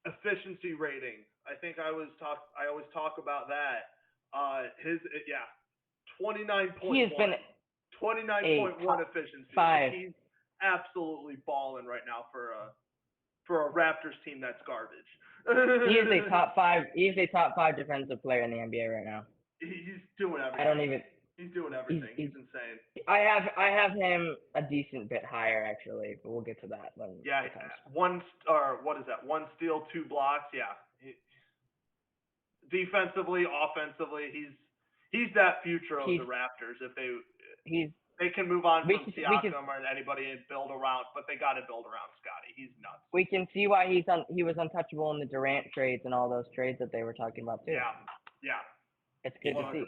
Efficiency rating. I think I always talk about that. 29.1. He has been 29.1 efficiency. 5. He's absolutely balling right now for a Raptors team that's garbage. He is a top 5. He's a top 5 defensive player in the NBA right now. He's doing everything. He's doing everything. He's insane. I have him a decent bit higher actually, but we'll get to that when it comes. One steal, 2 blocks. Yeah. Defensively, offensively, he's that future of the Raptors. If they can move on from Siakam or anybody and build around, but they got to build around Scotty. He's nuts. We can see why he was untouchable in the Durant trades and all those trades that they were talking about too. Yeah. It's good 100%. to see.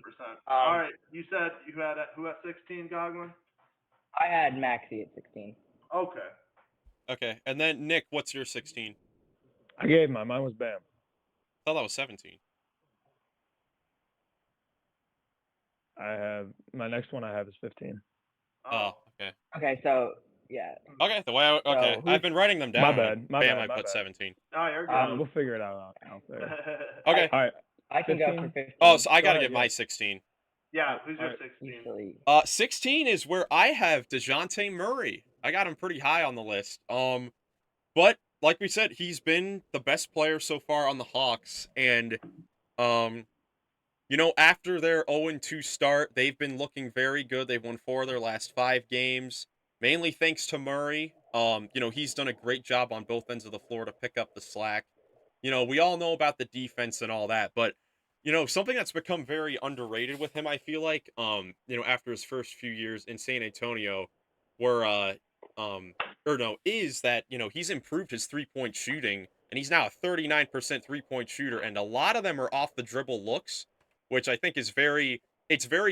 All right, you said you had who at 16, Godwin? I had Maxey at 16. Okay, and then Nick, what's your 16? I gave mine. Mine was Bam. I thought that was 17. I have my next one. I have is 15. Oh, okay. Okay, so yeah. Okay, I've been writing them down. My bad. I put 17. Oh, you're good. We'll figure it out. Okay. All right. I can 15? Go for 15. Oh, so I got to give my 16. Yeah, who's your 16? 16 is where I have DeJounte Murray. I got him pretty high on the list. But like we said, he's been the best player so far on the Hawks, and after their 0-2 start, they've been looking very good. They've won 4 of their last 5 games, mainly thanks to Murray. He's done a great job on both ends of the floor to pick up the slack. We all know about the defense and all that, but something that's become very underrated with him, I feel like, after his first few years in San Antonio, is that, he's improved his 3-point shooting, and he's now a 39% 3-point shooter, and a lot of them are off the dribble looks, which I think is very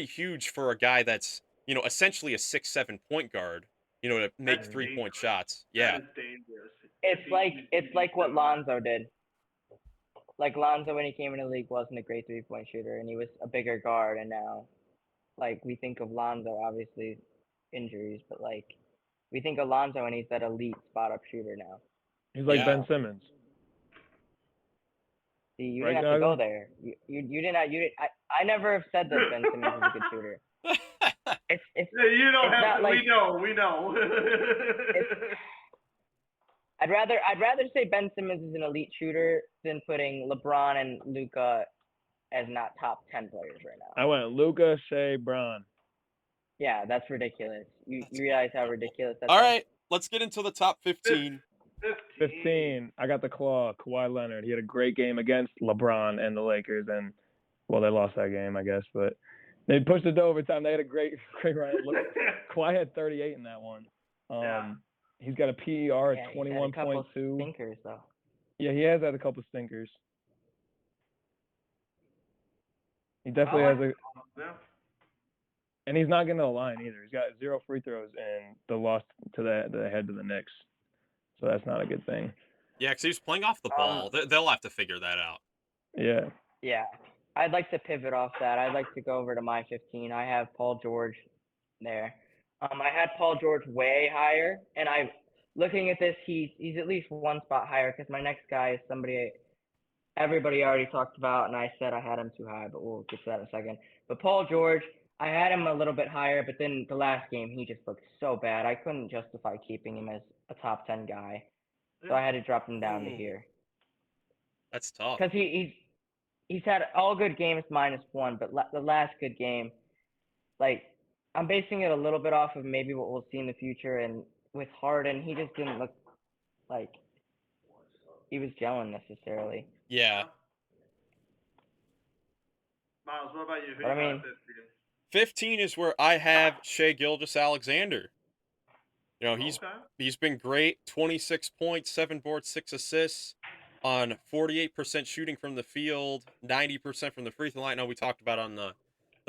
huge for a guy that's, essentially a 6'7" point guard, to make 3-point shots. Yeah. That is dangerous. It's like what Lonzo did. Like Lonzo, when he came into the league, wasn't a great 3-point shooter, and he was a bigger guard. And now, we think of Lonzo, obviously injuries, but we think of Lonzo, and he's that elite spot-up shooter now. He's like Ben Simmons. See, you didn't have to go there. You didn't. I never have said that Ben Simmons is a good shooter. You don't have to. We know. I'd rather say Ben Simmons is an elite shooter than putting LeBron and Luka as not top 10 players right now. I went Luka, Shea, Bron. Yeah, that's ridiculous. You realize how ridiculous that's. All right, let's get into the top 15. 15. I got the claw, Kawhi Leonard. He had a great game against LeBron and the Lakers, and they lost that game, I guess, but they pushed it to overtime. They had a great run. Kawhi had 38 in that one. He's got a PER at 21.2. Stinkers though. Yeah, he has had a couple stinkers. He definitely has and he's not getting to the line either. He's got 0 free throws and the loss to the head to the Knicks. So that's not a good thing. Yeah, because he was playing off the ball. They'll have to figure that out. Yeah. Yeah. I'd like to pivot off that. I'd like to go over to my 15. I have Paul George there. I had Paul George way higher, and looking at this, he's at least one spot higher because my next guy is somebody everybody already talked about, and I said I had him too high, but we'll get to that in a second. But Paul George, I had him a little bit higher, but then the last game, he just looked so bad. I couldn't justify keeping him as a top 10 guy, so I had to drop him down to here. That's tough. Because he's had all good games -1, but the last good game, like I'm basing it a little bit off of maybe what we'll see in the future. And with Harden, he just didn't look like he was gelling necessarily. Yeah. Miles, what about you? Who But I you got mean- at 15? 15 is where I have Gilgeous-Alexander. You know, Okay. he's been great. 26 points, 7 boards, 6 assists on 48% shooting from the field, 90% from the free throw line. I know we talked about on the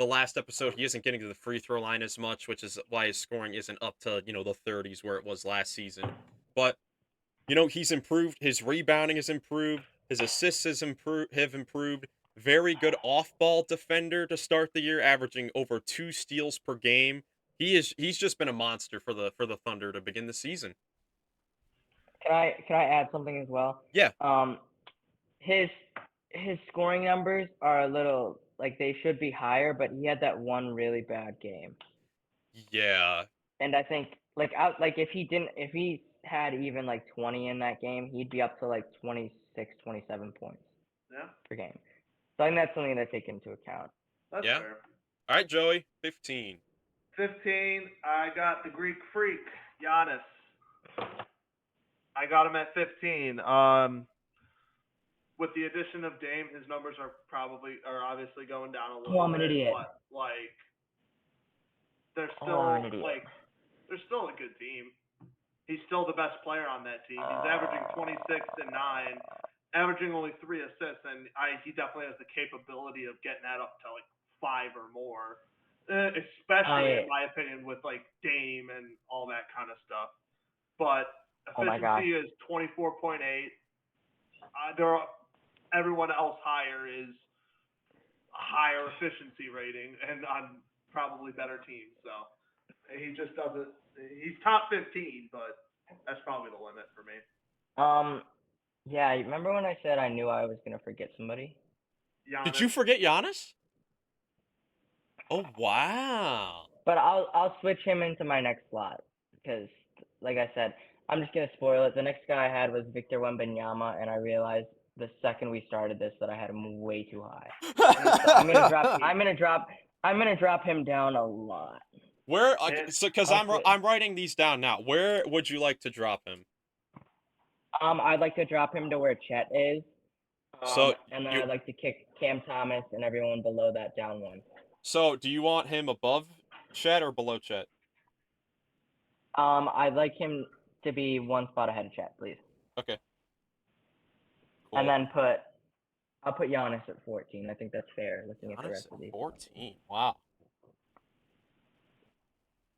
last episode, he isn't getting to the free throw line as much, which is why his scoring isn't up to, you know, the 30s where it was last season. But, you know, he's improved. His rebounding has improved. His assists have improved. Very good off-ball defender to start the year, averaging over 2 steals per game. He's just been a monster for the Thunder to begin the season. Can I add something as well? Yeah. His scoring numbers are a little like they should be higher, but he had that one really bad game. Yeah. And I think like if he had even like 20 in that game, he'd be up to like 26, 27 points Yeah, per game. So I think that's something to take into account. that's Yeah. fair. All right, Joey, 15. 15, I got the Greek Freak, Giannis. I got him at 15. With the addition of Dame, his numbers are obviously going down a little Oh, I'm an bit. idiot. But like, they're Oh, still I'm an idiot. they're still a good team. He's still the best player on that team. He's averaging 26 and 9, averaging only 3 assists, and he definitely has the capability of getting that up to like 5 or more. Especially in my opinion with like Dame and all that kind of stuff. But efficiency is 24.8. Everyone else higher is a higher efficiency rating and on probably better teams. So he just doesn't. He's top 15, but that's probably the limit for me. Yeah. Remember when I said I knew I was gonna forget somebody? Giannis. Did you forget Giannis? Oh, wow. But I'll switch him into my next slot because, like I said, I'm just gonna spoil it. The next guy I had was Victor Wembanyama, and I realized the second we started this that I had him way too high. So I'm gonna drop him down a lot. Where? So, because I'll I'm writing these down now. Where would you like to drop him? I'd like to drop him to where Chet is. So and then I'd like to kick Cam Thomas and everyone below that down one. So, do you want him above Chet or below Chet? I'd like him to be one spot ahead of Chet, please. Okay. Cool. And then I'll put Giannis at 14. I think that's fair, looking at the rest of these. 14. Wow.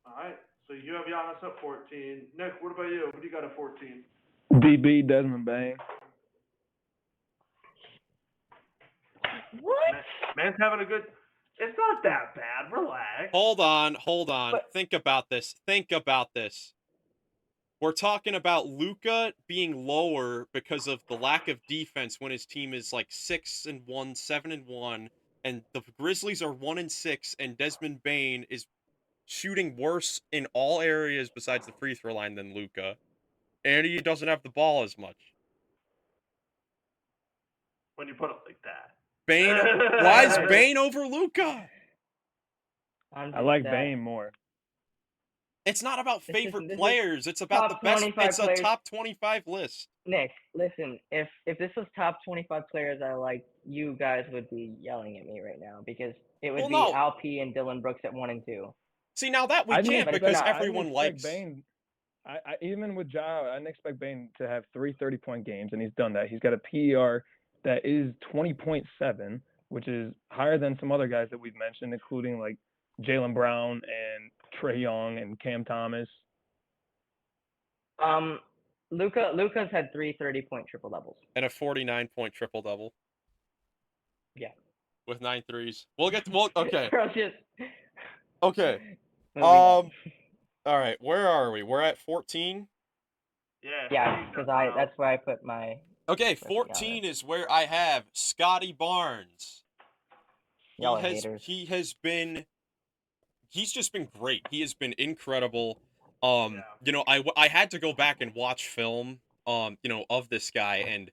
All right. So you have Giannis at 14. Nick, what about you? What do you got at 14? DB Desmond Bane. What? Man's having a good. It's not that bad. Relax. Hold on. But- Think about this. We're talking about Luka being lower because of the lack of defense when his team is like 6-1, 7-1, and the Grizzlies are 1-6, and Desmond Bane is shooting worse in all areas besides the free throw line than Luka, and he doesn't have the ball as much. When you put it like that. Bane, why is Bane over Luka? I like Bane more. It's not about This is- favorite this is players. It's about the top best. 25 It's a players. top 25 list. Nick, listen, if this was top 25 players I like, you guys would be yelling at me right now because it would Well, be no. Al P and Dylan Brooks at 1 and 2. See, now that we I didn't can't expect- because I didn't everyone expect likes. Bane. I even with Ja, I didn't expect Bane to have 3 30-point games, and he's done that. He's got a PER that is 20.7, which is higher than some other guys that we've mentioned, including like Jaylen Brown and Trae Young and Cam Thomas. Luka's had 3 30-point triple doubles. And a 49-point triple double. Yeah. With 9 threes. Okay. Girls just Okay. moving on. All right. Where are we? We're at 14. Yeah, because that's where I put my. Okay, Let's be 14 honest. is where I have Scotty Barnes. Y'all are haters. He's just been great. He has been incredible. Yeah. You know, I had to go back and watch film, you know, of this guy, and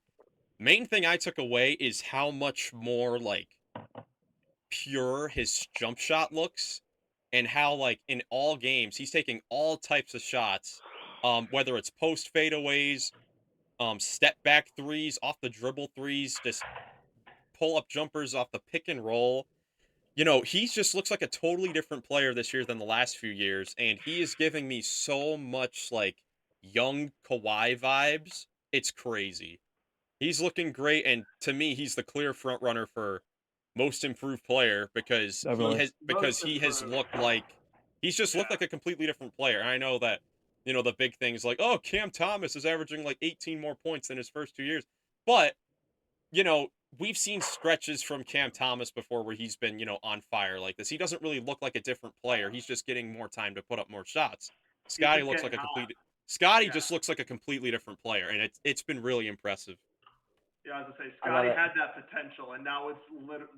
Main thing I took away is how much more like pure his jump shot looks, and how like in all games he's taking all types of shots, whether it's post fadeaways, step back threes, off the dribble threes, just pull up jumpers off the pick and roll. He just looks like a totally different player this year than the last few years, and he is giving me so much like young Kawhi vibes. It's crazy. He's looking great, and to me, he's the clear front runner for most improved player because Definitely. he has looked like he's just looked like a completely different player. And I know that the big thing is like, oh, Cam Thomas is averaging like 18 more points than his first 2 years, but you know we've seen stretches from Cam Thomas before where he's been on fire like this. He doesn't really look like a different player. He's just getting more time to put up more shots. He's Scotty just looks getting like a hot. complete Scotty Yeah. just looks like a completely different player, and it's been really impressive. Yeah, I was gonna say I love Scotty it. had that potential, and now it's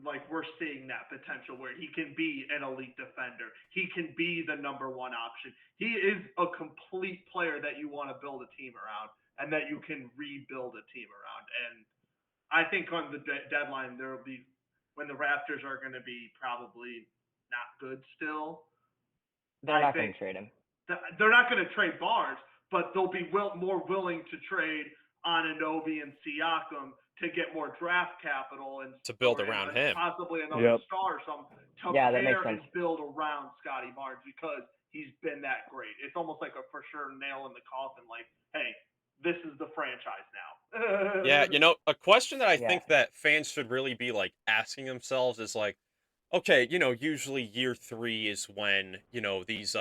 like we're seeing that potential where he can be an elite defender. He can be the number one option. He is a complete player that you want to build a team around, and that you can rebuild a team around. And I think on the deadline there will be when the Raptors are going to be probably not good still. They're I not going think to trade him. they're not going to trade Barnes, but they'll be more willing to trade Anunoby and Siakam to get more draft capital and To build or around and him. possibly another Yep. star or something to Yeah, that makes pair and sense. build around Scotty Barnes because he's been that great. It's almost like a for sure nail in the coffin. Like, hey, this is the franchise now. Yeah, a question that I Yeah. think that fans should really be like asking themselves is like, okay, usually year 3 is when, these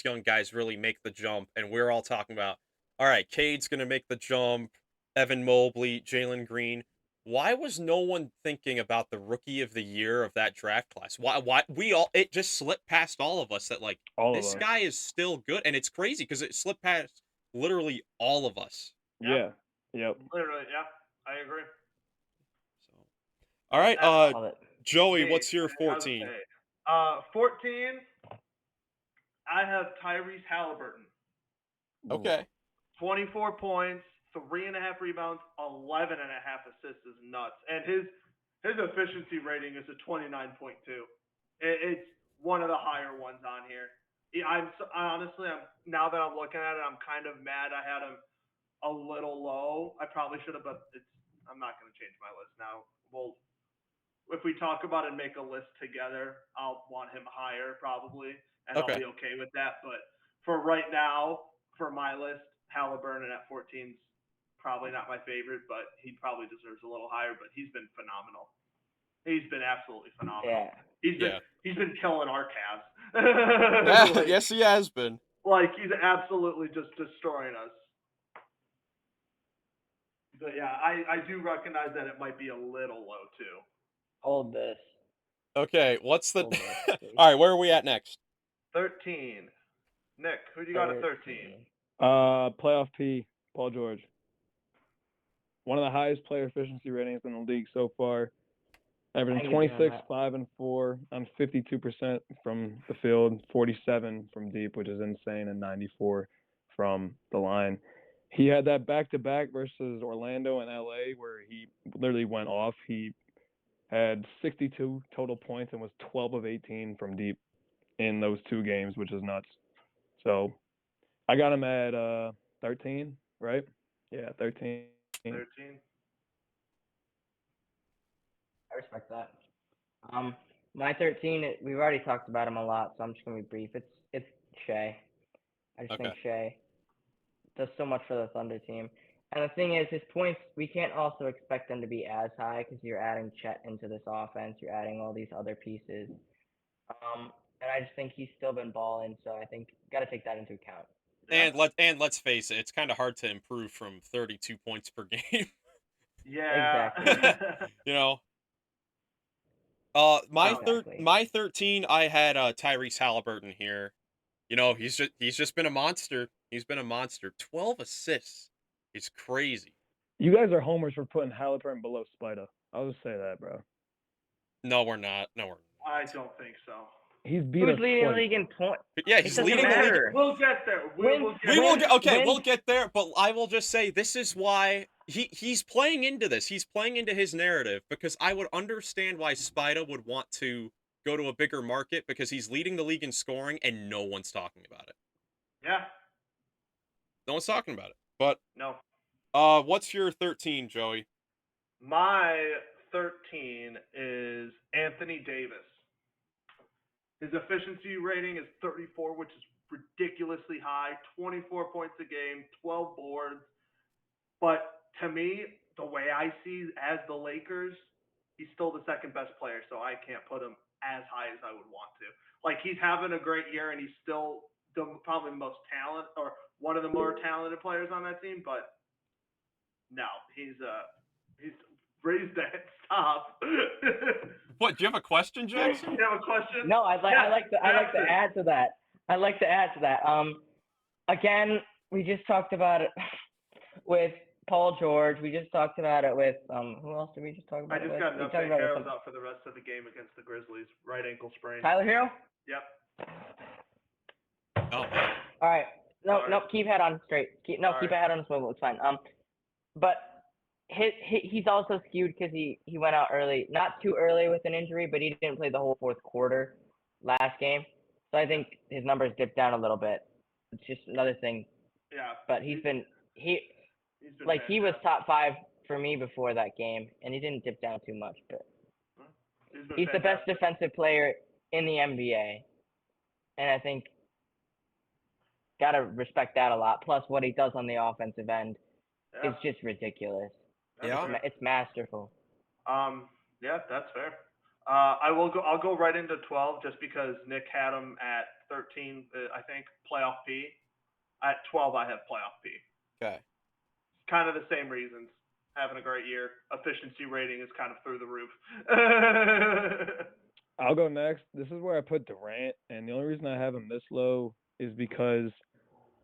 young guys really make the jump, and we're all talking about, all right, Cade's gonna make the jump, Evan Mobley, Jalen Green. Why was no one thinking about the rookie of the year of that draft class? Why it just slipped past all of us that like All of this us. guy is still good, and it's crazy because it slipped past literally all of us. Yeah. Yep. Literally, yeah, I agree. So, all right, Love it. Joey, Me, what's your I was 14? say, 14, I have Tyrese Haliburton. Okay. 24 points, 3.5 rebounds, 11.5 assists is nuts. And his efficiency rating is a 29.2. It's one of the higher ones on here. Honestly, now that I'm looking at it, I'm kind of mad I had him a little low. I probably should have, but I'm not going to change my list now. If we talk about it and make a list together, I'll want him higher probably, and Okay. I'll be okay with that. But for right now, for my list, Haliburton at 14 is probably not my favorite, but he probably deserves a little higher. But he's been phenomenal. He's been absolutely phenomenal. Yeah. He's been killing our Cavs. Yes, he has been. Like he's absolutely just destroying us. But yeah, I do recognize that it might be a little low too. Hold this. Okay, what's the? Hold this, please. All right, where are we at next? 13. Nick, who do you got at 13? Playoff P, Paul George. One of the highest player efficiency ratings in the league so far. Averaging 26, 5 and 4 on 52% from the field, 47 from deep, which is insane, and 94 from the line. He had that back-to-back versus Orlando and LA where he literally went off. He had 62 total points and was 12 of 18 from deep in those 2 games, which is nuts. So I got him at 13, right? Yeah, 13. 13. I respect that. My 13, we've already talked about him a lot, so I'm just gonna be brief. It's Shea. I just think Okay. Shea does so much for the Thunder team. And the thing is, his points, we can't also expect them to be as high because you're adding Chet into this offense. You're adding all these other pieces. And I just think he's still been balling, so I think got to take that into account. And let's face it, it's kind of hard to improve from 32 points per game. Yeah. Exactly. My 13, I had Tyrese Haliburton here. He's just been a monster. He's been a monster. 12 assists. It's crazy. You guys are homers for putting Haliburton below Spida. I'll just say that, bro. No, we're not. No, we're not. I don't think so. He's beat Who's us leading the twice. league in points? Yeah, It he's doesn't leading the league. matter. We'll get there. Win- We'll get We will there. get okay. Win- We'll get there, but I will just say this is why he's playing into this. He's playing into his narrative because I would understand why Spida would want to go to a bigger market because he's leading the league in scoring and no one's talking about it. Yeah. No one's talking about it. But No. what's your 13, Joey? My 13 is Anthony Davis. His efficiency rating is 34, which is ridiculously high. 24 points a game, 12 boards. But to me, the way I see as the Lakers, he's still the second best player, so I can't put him as high as I would want to. Like, he's having a great year, and he's still probably the most talent or one of the more talented players on that team. But no, he's raised that stop. What? Do you have a question, Jackson? You have a question? No, I'd like to Jackson. add to that. I'd like to add to that. Again, we just talked about it with Paul George. We just talked about it with who else did we just talk I about just it with? got an We talked update. about it Herro's with out for the rest of the game against the Grizzlies. Right ankle sprain. Tyler Herro? Yep. Oh, man. All right. No, Sorry. no, keep head on straight. Keep Sorry. your head on a swivel. It's fine. But he's also skewed because he went out early, not too early with an injury, but he didn't play the whole fourth quarter last game. So I think his numbers dipped down a little bit. It's just another thing. Yeah. But he was fantastic. top 5 for me before that game, and he didn't dip down too much. But he's the best defensive player in the NBA, and I think gotta respect that a lot. Plus, what he does on the offensive end is just ridiculous. Yeah. It's masterful. Yeah, that's fair. I'll go right into 12 just because Nick had him at 13. I think playoff P. At 12, I have playoff P. Okay. Kind of the same reasons. Having a great year. Efficiency rating is kind of through the roof. I'll go next. This is where I put Durant, and the only reason I have him this low is because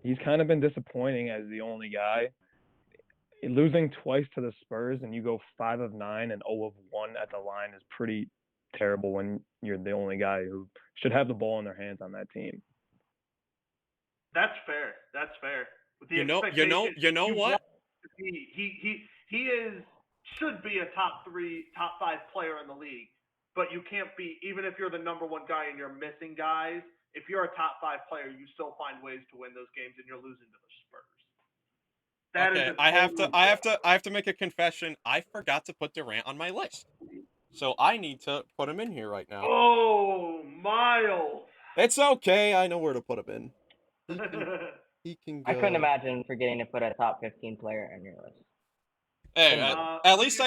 he's kind of been disappointing as the only guy. Losing twice to the Spurs and you go 5 of 9 and 0 of 1 at the line is pretty terrible when you're the only guy who should have the ball in their hands on that team. That's fair. That's fair. With the You know what? He should be a top 5 player in the league, but you can't be, even if you're the number 1 guy and you're missing guys, if you're a top 5 player, you still find ways to win those games and you're losing to the Spurs. Okay, I have to make a confession. I forgot to put Durant on my list. So I need to put him in here right now. Oh, Miles. It's okay. I know where to put him in. He can go. I couldn't imagine forgetting to put a top 15 player on your list. Hey, at least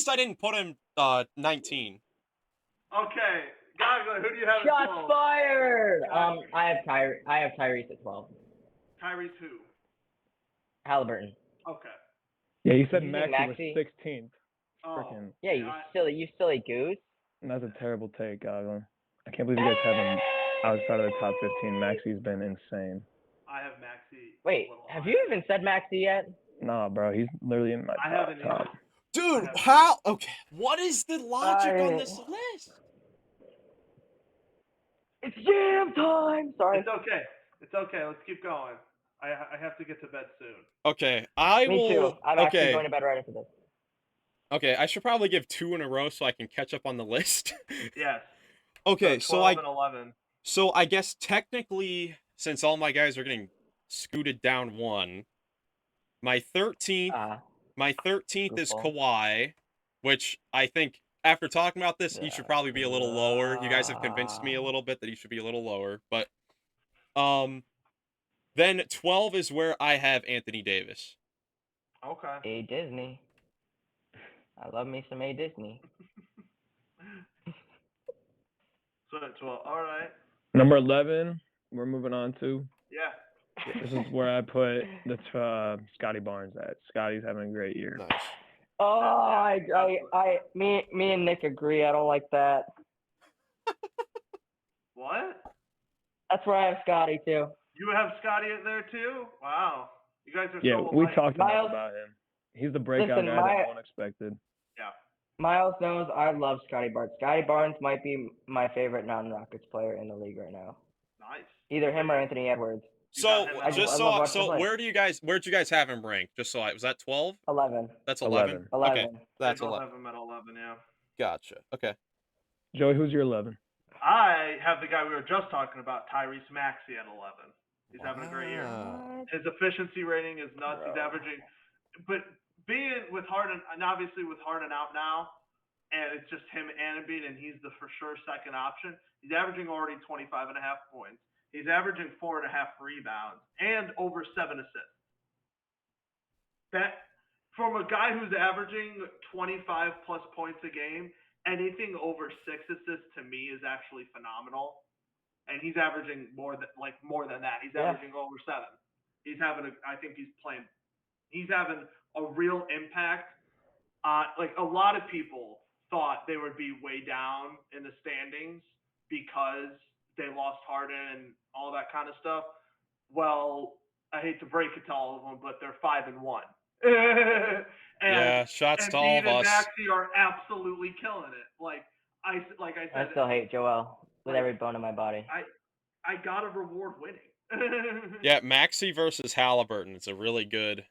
I didn't put him 19. Okay, Gaga, who do you have? Shots at 12? fired. I have Tyrese at 12. Tyrese who? Haliburton. Okay. Yeah, you said Did you Maxey say was Maxey? 16th. Frickin'. Yeah, you silly goose. That's a terrible take, Goblin. I can't believe you guys have him outside of the top 15. Maxey's been insane. I have Maxey. Wait, have you even said Maxey yet? Nah, bro, he's literally in my top. Dude, how? Okay, what is the logic on this list? It's jam time. Sorry. It's okay. It's okay. Let's keep going. I have to get to bed soon. Okay, Me too. I'm actually going to bed right after this. Okay, I should probably give 2 in a row so I can catch up on the list. Yes. Okay, so 12 and 11. So I guess technically, since all my guys are getting scooted down 1, my 13th is Kawhi, which I think after talking about this, he should probably be a little lower. You guys have convinced me a little bit that he should be a little lower, but then 12 is where I have Anthony Davis. Okay. A Disney. I love me some A Disney. So 12. All right. Number 11, we're moving on to. Yeah. This is where I put the Scotty Barnes at. Scotty's having a great year. Nice. Oh, me and Nick agree. I don't like that. What? That's where I have Scotty too. You have Scotty in there too? Wow. You guys are Yeah, so we alike. talked about him. He's the breakout guy that no one expected. Yeah. Miles knows I love Scotty Barnes. Scotty Barnes might be my favorite non-Rockets player in the league right now. Nice. Either him or Anthony Edwards. You So got him I at just- I 11. love watching so him play. where'd you guys have him ranked? Just so was that 12? 11. That's 11. 11. Okay, that's I'll 11. have him at 11, yeah. Gotcha. Okay. Joey, who's your 11? I have the guy we were just talking about, Tyrese Maxey at 11. He's having a great year. Wow. His efficiency rating is nuts. He's Bro. averaging, but being with Harden, and obviously with Harden out now, and it's just him and Embiid, and he's the for sure second option. He's averaging already 25.5 points. He's averaging 4.5 rebounds and over 7 assists. That from a guy who's averaging 25 plus points a game, anything over 6 assists to me is actually phenomenal. And he's averaging more than that. He's averaging over 7. I think he's having a real impact. Like a lot of people thought they would be way down in the standings because they lost Harden and all that kind of stuff. Well, I hate to break it to all of them, but they're 5-1. And Yeah, shots to all Embiid of and us. Maxey are absolutely killing it. Like I said, I still hate Joel with like, every bone in my body. I gotta reward winning. Yeah, Maxey versus Haliburton. That's a really good.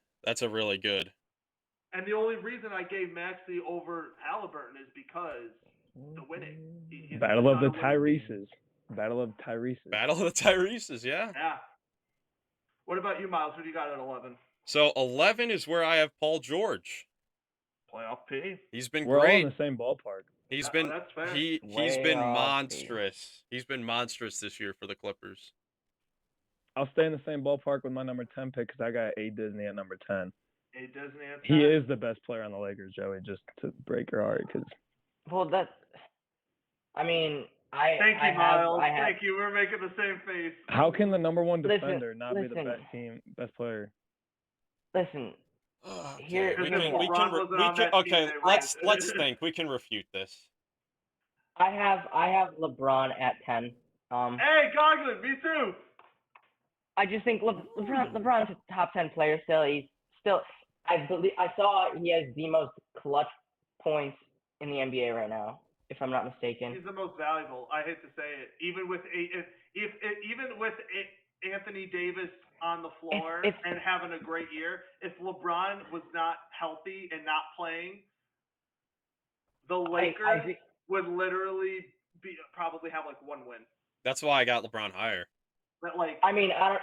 And the only reason I gave Maxey over Haliburton is because the winning. He's Battle of the not a winning team. Tyreses. Battle of Tyreses. Battle of the Tyreses, yeah. Yeah. What about you, Miles? Who do you got at 11? So 11 is where I have Paul George. Playoff P. He's been We're all great. in the same ballpark. He's been that's fair. he's Way been off, monstrous. He's been monstrous this year for the Clippers. I'll stay in the same ballpark with my number 10 pick because I got A. Disney at number 10. A Disney at 10. He is the best player on the Lakers, Joey, just to break your heart. Cause Well, I mean, Thank you, I Miles. have, Thank you. We're making the same face. how can the number one Listen, defender not be the listen. best player? Listen, Okay, Here- we Because can if we LeBron can wasn't we on can that team, okay, they let's wouldn't. think. We can refute this. I have LeBron at 10. Hey, Goglin, me too. I just think LeBron's a top 10 player still. He's still, I saw he has the most clutch points in the NBA right now, if I'm not mistaken. He's the most valuable. I hate to say it. Even with Anthony Davis on the floor If- and having a great year, if LeBron was not healthy and not playing, the Lakers would literally probably have like 1 win. That's why I got LeBron higher. But like, I mean, I don't.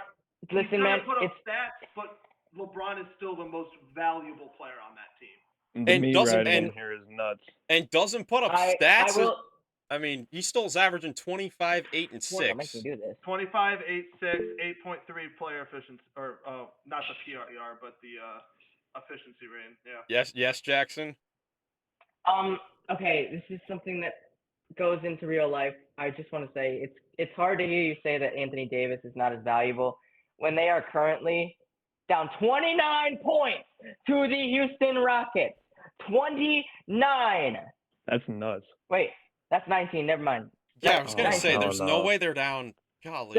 he's Listen, gonna man, put up it's stats, but LeBron is still the most valuable player on that team. The And meat doesn't- riding in and- here is nuts. And doesn't put up I stats. will. I mean, he still is averaging 25, 8, and Boy, don't make 6. me do this. 25, 8, 6, 8.3 player efficiency, or not the PRER, but the efficiency rating. Yeah. Yes, Jackson. Okay, this is something that goes into real life. I just want to say it's hard to hear you say that Anthony Davis is not as valuable when they are currently down 29 points to the Houston Rockets. 29. That's nuts. Wait, that's 19. Never mind. Yeah, I was gonna say Oh, there's no no. way they're down. Golly.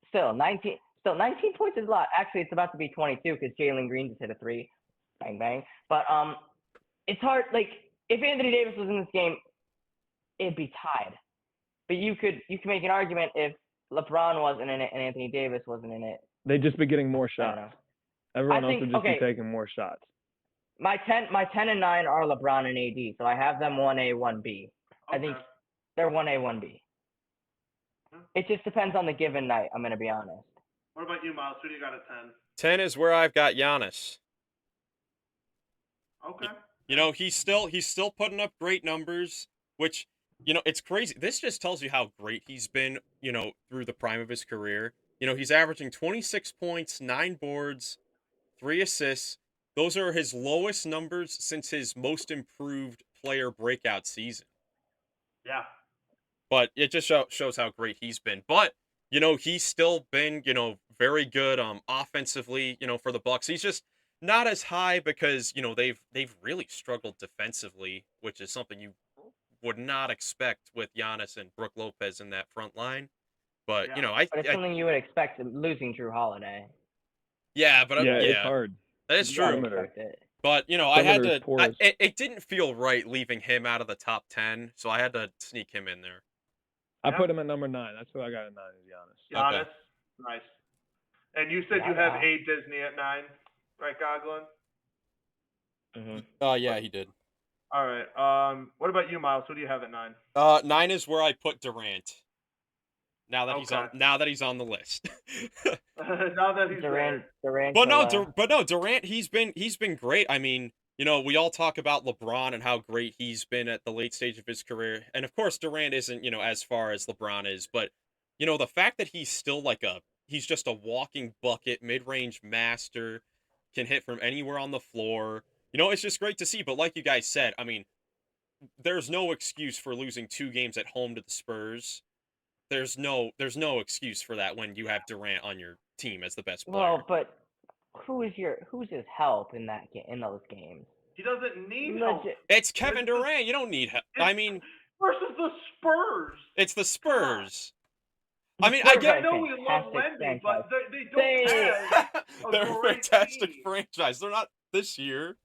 Still 19. Still 19 points is a lot. Actually, it's about to be 22 because Jalen Green just hit a 3. Bang bang. But it's hard. Like if Anthony Davis was in this game, it'd be tied. But you could make an argument if LeBron wasn't in it and Anthony Davis wasn't in it. They'd just be getting more I don't shots. know. Everyone I else think- would just okay. be taking more shots. My 10 and 9 are LeBron and AD, so I have them 1A, 1B. I think Okay. they're 1A, 1B. Yeah. It just depends on the given night. I'm gonna be honest. What about you, Miles? Who do you got at 10? 10 is where I've got Giannis. Okay. You know, he's still putting up great numbers, which, you know, it's crazy. This just tells you how great he's been, you know, through the prime of his career. You know, he's averaging 26 points, 9 boards, 3 assists. Those are his lowest numbers since his most improved player breakout season. Yeah. But it just shows how great he's been. But, you know, he's still been, you know, very good offensively, you know, for the Bucks. He's just not as high because, you know, they've really struggled defensively, which is something you would not expect with Giannis and Brook Lopez in that front line. But, Yeah. you know, But it's something you would expect losing Drew Holiday. yeah, but Yeah, yeah, it's hard. that is You gotta true. Perimeter. expect it. But I had Perimeter's to. porous. It didn't feel right leaving him out of the top 10, so I had to sneak him in there. I Yeah. put him at number 9. That's who I got at 9, to be honest. Giannis, nice. And you said you have A Disney at 9, right, Goglin? Yeah, he did. All right. What about you, Miles? Who do you have at 9? 9 is where I put Durant. Now that he's on the list. Now that he's Durant. But no, Durant. He's been great. I mean, we all talk about LeBron and how great he's been at the late stage of his career, and of course Durant isn't as far as LeBron is, but the fact that he's still he's just a walking bucket, mid-range master, can hit from anywhere on the floor. It's just great to see. But like you guys said, I mean, there's no excuse for losing 2 games at home to the Spurs. There's no excuse for that when you have Durant on your team as the best player. Well, but who's his help in those games? He doesn't need help. It's Kevin Durant. You don't need help. I mean, versus the Spurs. It's the Spurs. I mean, I know we love Wemby, but they don't have they're a fantastic franchise. They're not this year.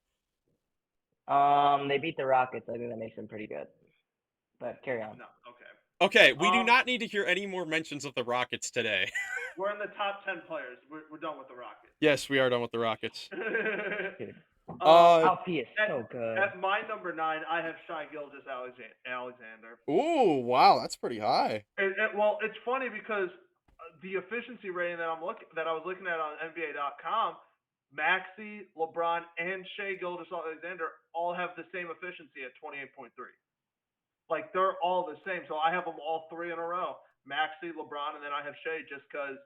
They beat the Rockets. I think that makes them pretty good. But carry on. No, okay. Okay, we do not need to hear any more mentions of the Rockets today. We're in the top 10 players. We're done with the Rockets. Yes, we are done with the Rockets. Dude. Alfie is so good. At my number 9, I have Gilgeous-Alexander. Ooh, wow, that's pretty high. Well, it's funny because the efficiency rating that I was looking at on NBA.com, Maxey, LeBron, and Gilgeous-Alexander all have the same efficiency at 28.3. Like, they're all the same. So I have them all 3 in a row. Maxey, LeBron, and then I have Shea just because,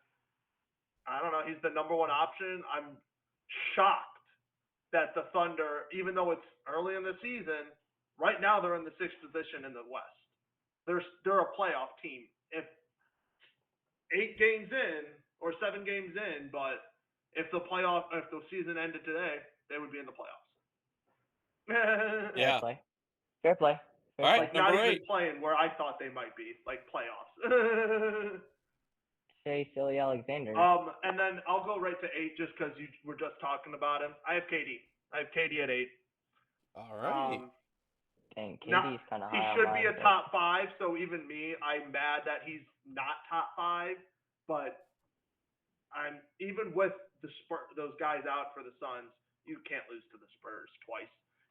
I don't know, he's the number 1 option. I'm shocked that the Thunder, even though it's early in the season, right now they're in the 6th position in the West. They're a playoff team. If 8 games in or 7 games in, but if the season ended today, they would be in the playoffs. Yeah. Fair play. All right, like not even playing where I thought they might be, like playoffs. Say Silly Alexander. And then I'll go right to 8 just because you were just talking about him. I have KD. I have KD at 8. All right. Dang, KD's kind of high. He should be a top 5. So even me, I'm mad that he's not top 5. But I'm even with those guys out for the Suns, you can't lose to the Spurs twice.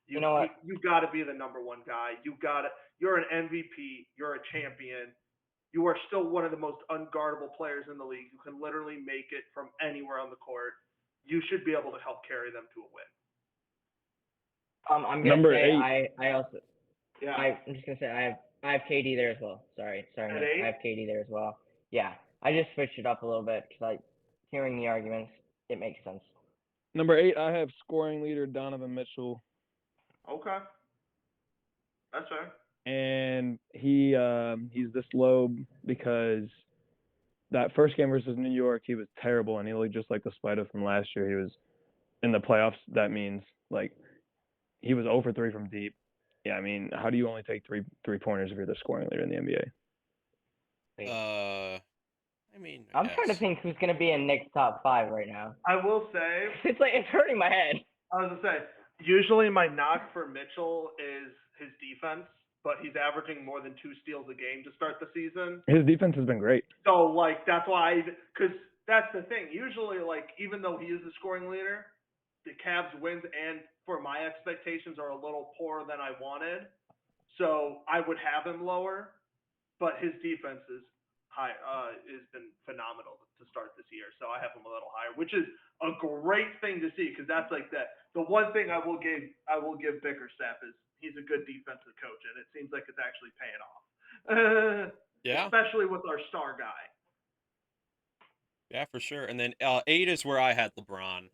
You know what? You got to be the number 1 guy. You're an MVP. You're a champion. You are still one of the most unguardable players in the league. You can literally make it from anywhere on the court. You should be able to help carry them to a win. I'm gonna say 8. I also. Yeah. I'm just gonna say I have KD there as well. Sorry, Nick, I have KD there as well. Yeah, I just switched it up a little bit because hearing the arguments, it makes sense. Number 8, I have scoring leader Donovan Mitchell. Okay. That's fair. And he's this low because that first game versus New York, he was terrible, and he looked just like the Spider from last year. He was in the playoffs. That means he was 0 for 3 from deep. Yeah, I mean, how do you only take three-pointers if you're the scoring leader in the NBA? I mean, I'm trying to think who's gonna be in Nick's top 5 right now. I will say it's hurting my head. I was gonna say usually my knock for Mitchell is his defense, but he's averaging more than 2 steals a game to start the season. His defense has been great. So that's why, because that's the thing. Usually, even though he is the scoring leader, the Cavs wins and for my expectations are a little poorer than I wanted. So I would have him lower, but his defense is high. Has been phenomenal to start this year. So I have him a little higher, which is a great thing to see because that's the one thing I will give Bickerstaff is he's a good defensive coach, and it seems like it's actually paying off. Yeah. Especially with our star guy. Yeah, for sure. And then 8 is where I had LeBron.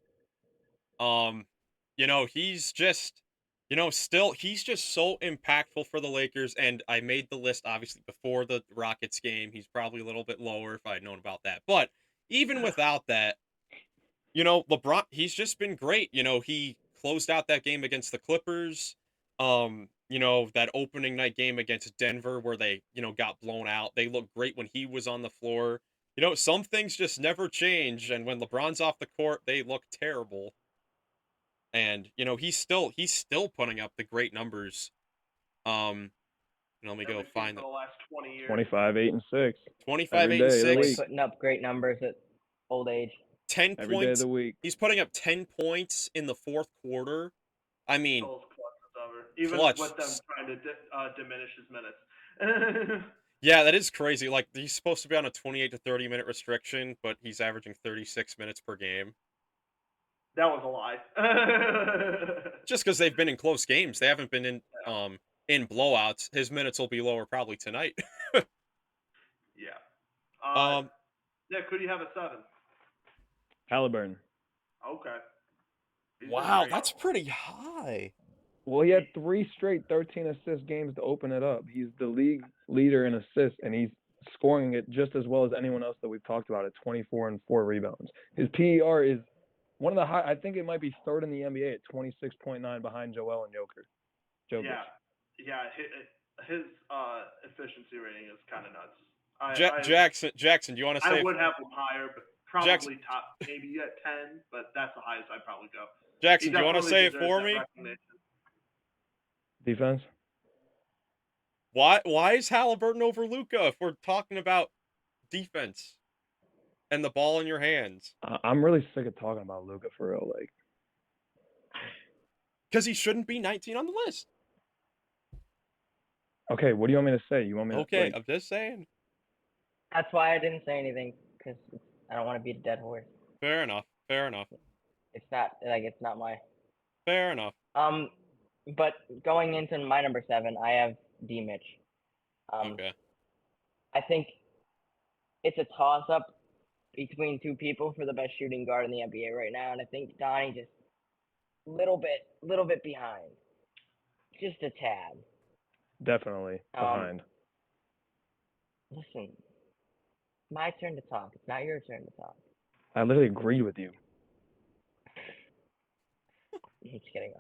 He's just, he's just so impactful for the Lakers. And I made the list, obviously, before the Rockets game. He's probably a little bit lower if I had known about that. But even without that, LeBron, he's just been great. He closed out that game against the Clippers. That opening night game against Denver where they, got blown out. They looked great when he was on the floor. Some things just never change. And when LeBron's off the court, they look terrible. And he's still putting up the great numbers. Let me go We've seen find for them. the last 20 years. 25, 8, and 6. 25, Every 8, and day of the 6. week. Putting up great numbers at old age. 10 Every day of points. the week. He's putting up 10 points in the fourth quarter. I mean, Still as clutch as ever, even clutch. with them trying to diminish his minutes. Yeah, that is crazy. Like, he's supposed to be on a 28 to 30 minute restriction, but he's averaging 36 minutes per game. That was a lie. Just because they've been in close games, they haven't been in blowouts. His minutes will be lower probably tonight. Yeah. Nick, who do you have at 7? Haliburton. Okay. He's Wow, great. that's pretty high. Well, he had 3 straight 13 assist games to open it up. He's the league leader in assists, and he's scoring it just as well as anyone else that we've talked about at 24 and 4 rebounds. His PER is one of the high. I think it might be third in the NBA at 26.9 behind Joel and Jokic. Yeah. His efficiency rating is kind of nuts. Jackson, do you want to say? I would have him higher, but probably top maybe at 10, but that's the highest I'd probably go. Jackson, do you want to say it for me? Defense? Why is Haliburton over Luka if we're talking about defense and the ball in your hands? I'm really sick of talking about Luka for real. Like, because he shouldn't be 19 on the list. Okay, what do you want me to say? You want me to? Okay, I'm just saying. That's why I didn't say anything, because I don't want to beat a dead horse. Fair enough. It's not my. Fair enough. But going into my number 7, I have D. Mitch. Okay. I think it's a toss-up between two people for the best shooting guard in the NBA right now, and I think Donnie just little bit behind, just a tad. Definitely behind. Listen, my turn to talk. It's not your turn to talk. I literally agreed with you. Just kidding.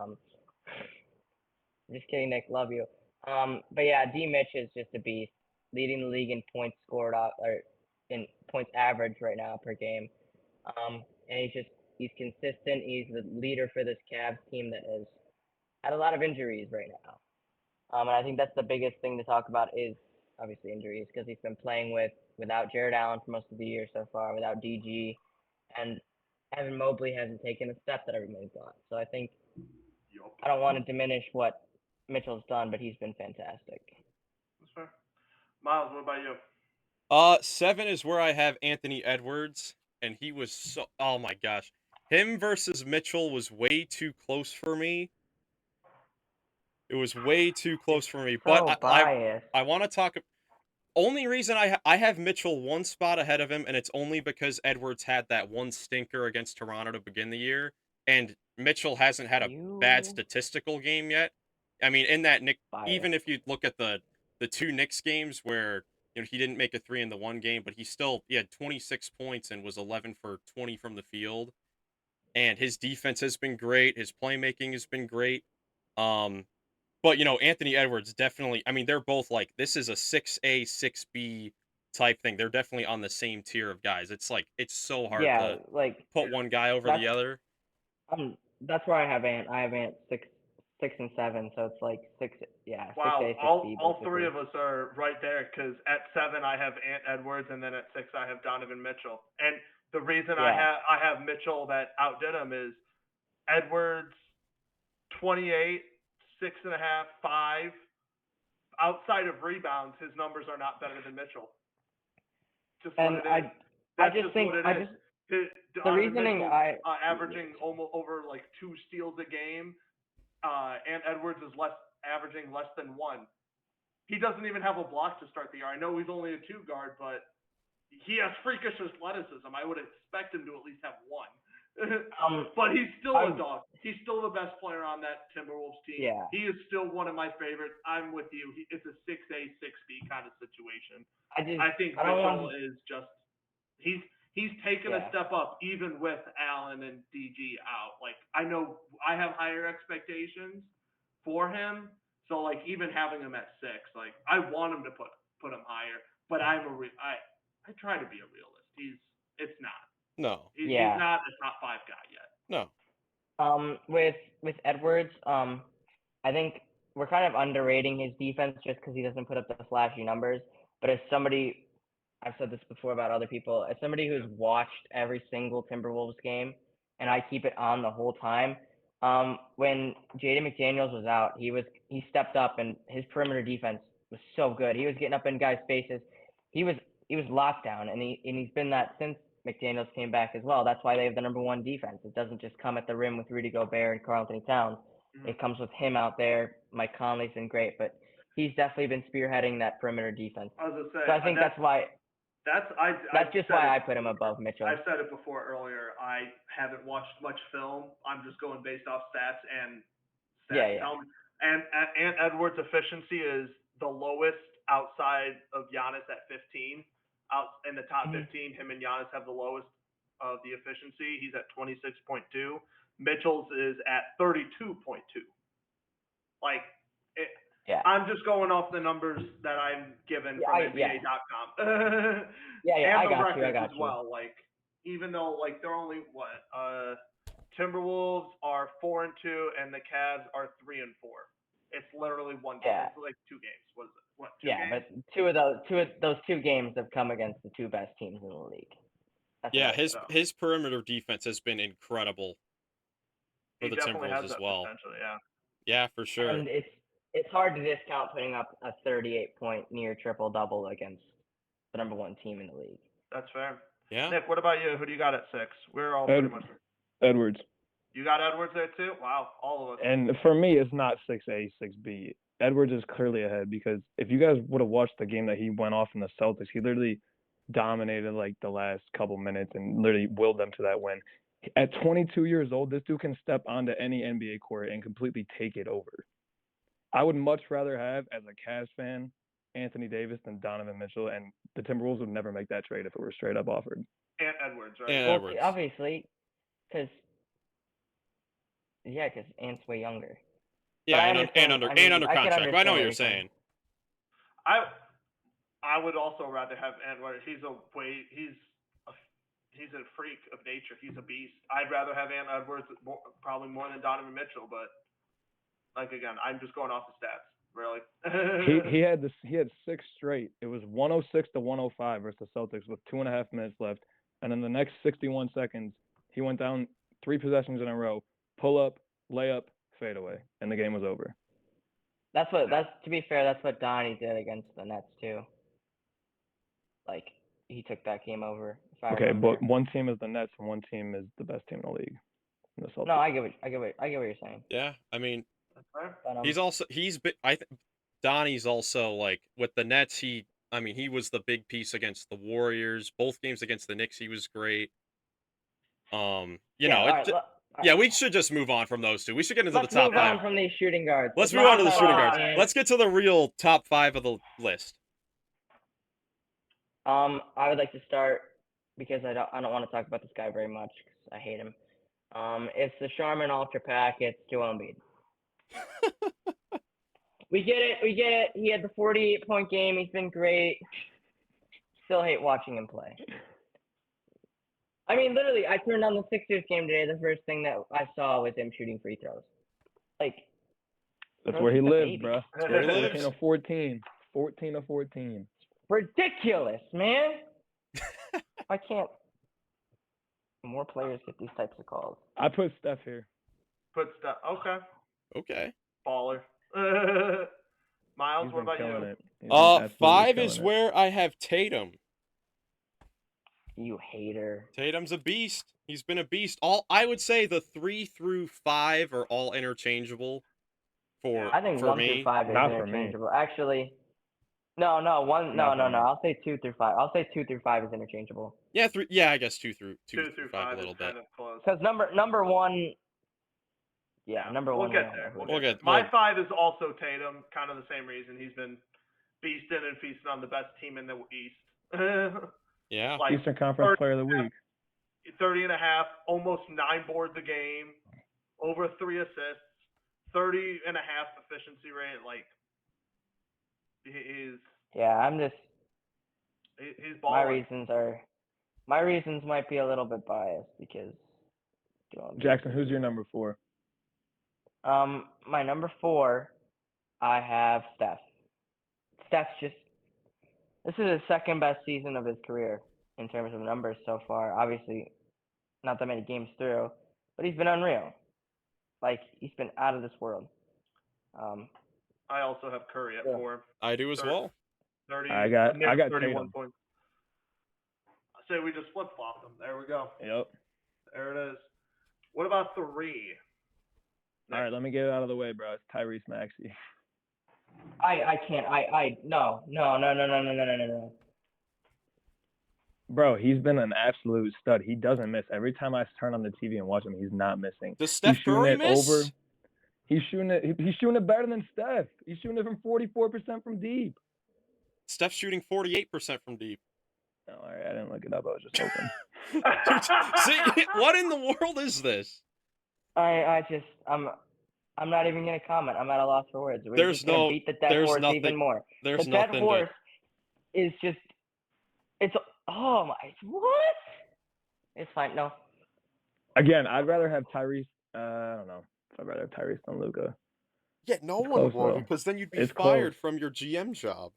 Just kidding, Nick. Love you. But yeah, D. Mitch is just a beast, leading the league in points scored or in points average right now per game. And he's consistent. He's the leader for this Cavs team that has had a lot of injuries right now. And I think that's the biggest thing to talk about is obviously injuries, because he's been playing without Jared Allen for most of the year so far, without DG, and Evan Mobley hasn't taken a step that everybody thought. So I think I don't want to diminish what Mitchell's done, but he's been fantastic. That's fair. Miles, what about you? 7 is where I have Anthony Edwards, and he was so. Oh my gosh, him versus Mitchell was way too close for me. It was way too close for me. But I want to talk. Only reason I have Mitchell one spot ahead of him, and it's only because Edwards had that one stinker against Toronto to begin the year, and Mitchell hasn't had a bad statistical game yet. I mean, in that even if you look at the 2 Knicks games where he didn't make a 3 in the one game, but he had 26 points and was 11 for 20 from the field, and his defense has been great. His playmaking has been great. But, Anthony Edwards definitely, I mean, they're both this is a 6A, 6B type thing. They're definitely on the same tier of guys. It's so hard to put one guy over the other. That's where I have Ant 6 and 7, so it's 6, yeah. Wow, 6A, 6B, all three of us are right there, because at 7 I have Ant Edwards, and then at 6 I have Donovan Mitchell. And the reason I have Mitchell that outdid him is Edwards 28, 6.5, 5. Outside of rebounds, his numbers are not better than Mitchell. Just what it is. The reasoning averaging almost over 2 steals a game. And Edwards is averaging less than 1. He doesn't even have a block to start the year. I know he's only a 2 guard, but he has freakish athleticism. I would expect him to at least have 1. But he's still a dog. He's still the best player on that Timberwolves team. Yeah. He is still one of my favorites. I'm with you. It's a 6A, 6B kind of situation. I think Mitchell is just he's taken a step up even with Allen and DG out. I know I have higher expectations for him. So even having him at 6, I want him to put him higher. But I try to be a realist. It's not. No. He's not a top 5 guy yet. No. With Edwards, I think we're kind of underrating his defense just because he doesn't put up the flashy numbers. But as somebody, I've said this before about other people, as somebody who's watched every single Timberwolves game, and I keep it on the whole time. When Jaden McDaniels was out, he stepped up, and his perimeter defense was so good. He was getting up in guys' faces. He was lockdown, and he's been that since McDaniels came back as well. That's why they have the #1 defense. It doesn't just come at the rim with Rudy Gobert and Karl Anthony Towns. Mhm. It comes with him out there. Mike Conley's been great, but he's definitely been spearheading that perimeter defense. I was gonna say. So I think that's why That's just why I put him above Mitchell. I've said it before earlier. I haven't watched much film. I'm just going based off stats and stats. Yeah. And Edwards' efficiency is the lowest outside of Giannis at 15. Out in the top 15, him and Giannis have the lowest of the efficiency. He's at 26.2. Mitchell's is at 32.2. Like, I'm just going off the numbers that I'm given from NBA.com. Yeah, and I got you. as well. Like, even though like they're only Timberwolves are 4-2 and the Cavs are 3-4. It's literally one game. Yeah. It's like 2 games. What is it? What, 2 games? But those two games have come against the 2 best teams in the league. That's his perimeter defense has been incredible for the Timberwolves as well. Yeah, for sure. And it's hard to discount putting up a 38-point near triple-double against the #1 team in the league. That's fair. Yeah. Nick, what about you? Who do you got at 6? We're all pretty much. Edwards. You got Edwards there too? Wow, all of us. And for me, it's not 6A, 6B. Edwards is clearly ahead because if you guys would have watched the game that he went off in the Celtics, he literally dominated like the last couple minutes and literally willed them to that win. At 22 years old, this dude can step onto any NBA court and completely take it over. I would much rather have, as a Cavs fan, Anthony Davis than Donovan Mitchell, and the Timberwolves would never make that trade if it were straight up offered. And Edwards, right? And well, Edwards. Obviously, because Ant's way younger. Yeah, and under contract. I know what you're saying. I would also rather have Edwards. He's a freak of nature. He's a beast. I'd rather have Ant Edwards probably more than Donovan Mitchell, but like again, I'm just going off the stats. Really. he had 6 straight. It was 106-105 versus the Celtics with 2.5 minutes left, and in the next 61 seconds, he went down 3 possessions in a row, pull up, layup, fade away, and the game was over. That's to be fair, that's what Donnie did against the Nets too. Like he took that game over. Okay, but one team is the Nets and one team is the best team in the league. No, I get what you're saying. Yeah, I mean, but, Donnie's also like with the Nets. He was the big piece against the Warriors. Both games against the Knicks, he was great. We should just move on from those two. We should get into the top 5. Let's move on from these shooting guards. Let's move on to the shooting guards. Let's get to the real top 5 of the list. I would like to start because I don't want to talk about this guy very much because I hate him. It's the Charmin Ultra Pack. It's Joel Embiid. We get it. He had the 48-point game. He's been great. Still hate watching him play. I mean, literally, I turned on the Sixers game today. The first thing that I saw was him shooting free throws. Like, that's where he lives, bro. That's where he lives. 14 of 14. Ridiculous, man. I can't. More players get these types of calls. I put Steph here. Okay. Baller. Miles, what about you? 5 is where I have Tatum. You hater. Tatum's a beast. He's been a beast. I would say the 3 through 5 are all interchangeable. I think for 1 me. through 5 is Not interchangeable. Actually, no. I'll say 2 through 5. I'll say 2 through 5 is interchangeable. Yeah, 3. Yeah, I guess 2 through 5 a little bit. Because number 1. Yeah, number 1. We'll get there. We'll get. My 5 is also Tatum. Kind of the same reason. He's been beasting and feasting on the best team in the East. Yeah. Eastern Conference Player of the Week. 30.5, almost 9 boards a game, over 3 assists, 30.5 efficiency rate. Like, he's. Yeah, I'm just. He's balling. My reasons might be a little bit biased because Jackson, who's your number 4? My number 4, I have Steph. This is his second best season of his career in terms of numbers so far. Obviously, not that many games through, but he's been unreal. Like, he's been out of this world. I also have Curry at 4. I do as well. 30. I got 31 Tatum. points. I say we just flip flop them. There we go. Yep. There it is. What about 3? All right, let me get it out of the way, bro. It's Tyrese Maxey. I can't. No. Bro, he's been an absolute stud. He doesn't miss. Every time I turn on the TV and watch him, he's not missing. Does Steph Curry miss? He's shooting it better than Steph. He's shooting it from 44% from deep. Steph's shooting 48% from deep. Oh, all right, I didn't look it up. I was just hoping. See, what in the world is this? I'm not even gonna comment. I'm at a loss for words. We're There's just gonna beat the dead horse even more. There's the nothing. dead horse is just. It's what? It's fine. No. Again, I'd rather have Tyrese. I don't know. I'd rather have Tyrese than Luka. Yeah, no It's one close, would, though. because then you'd be It's fired close. from your GM job.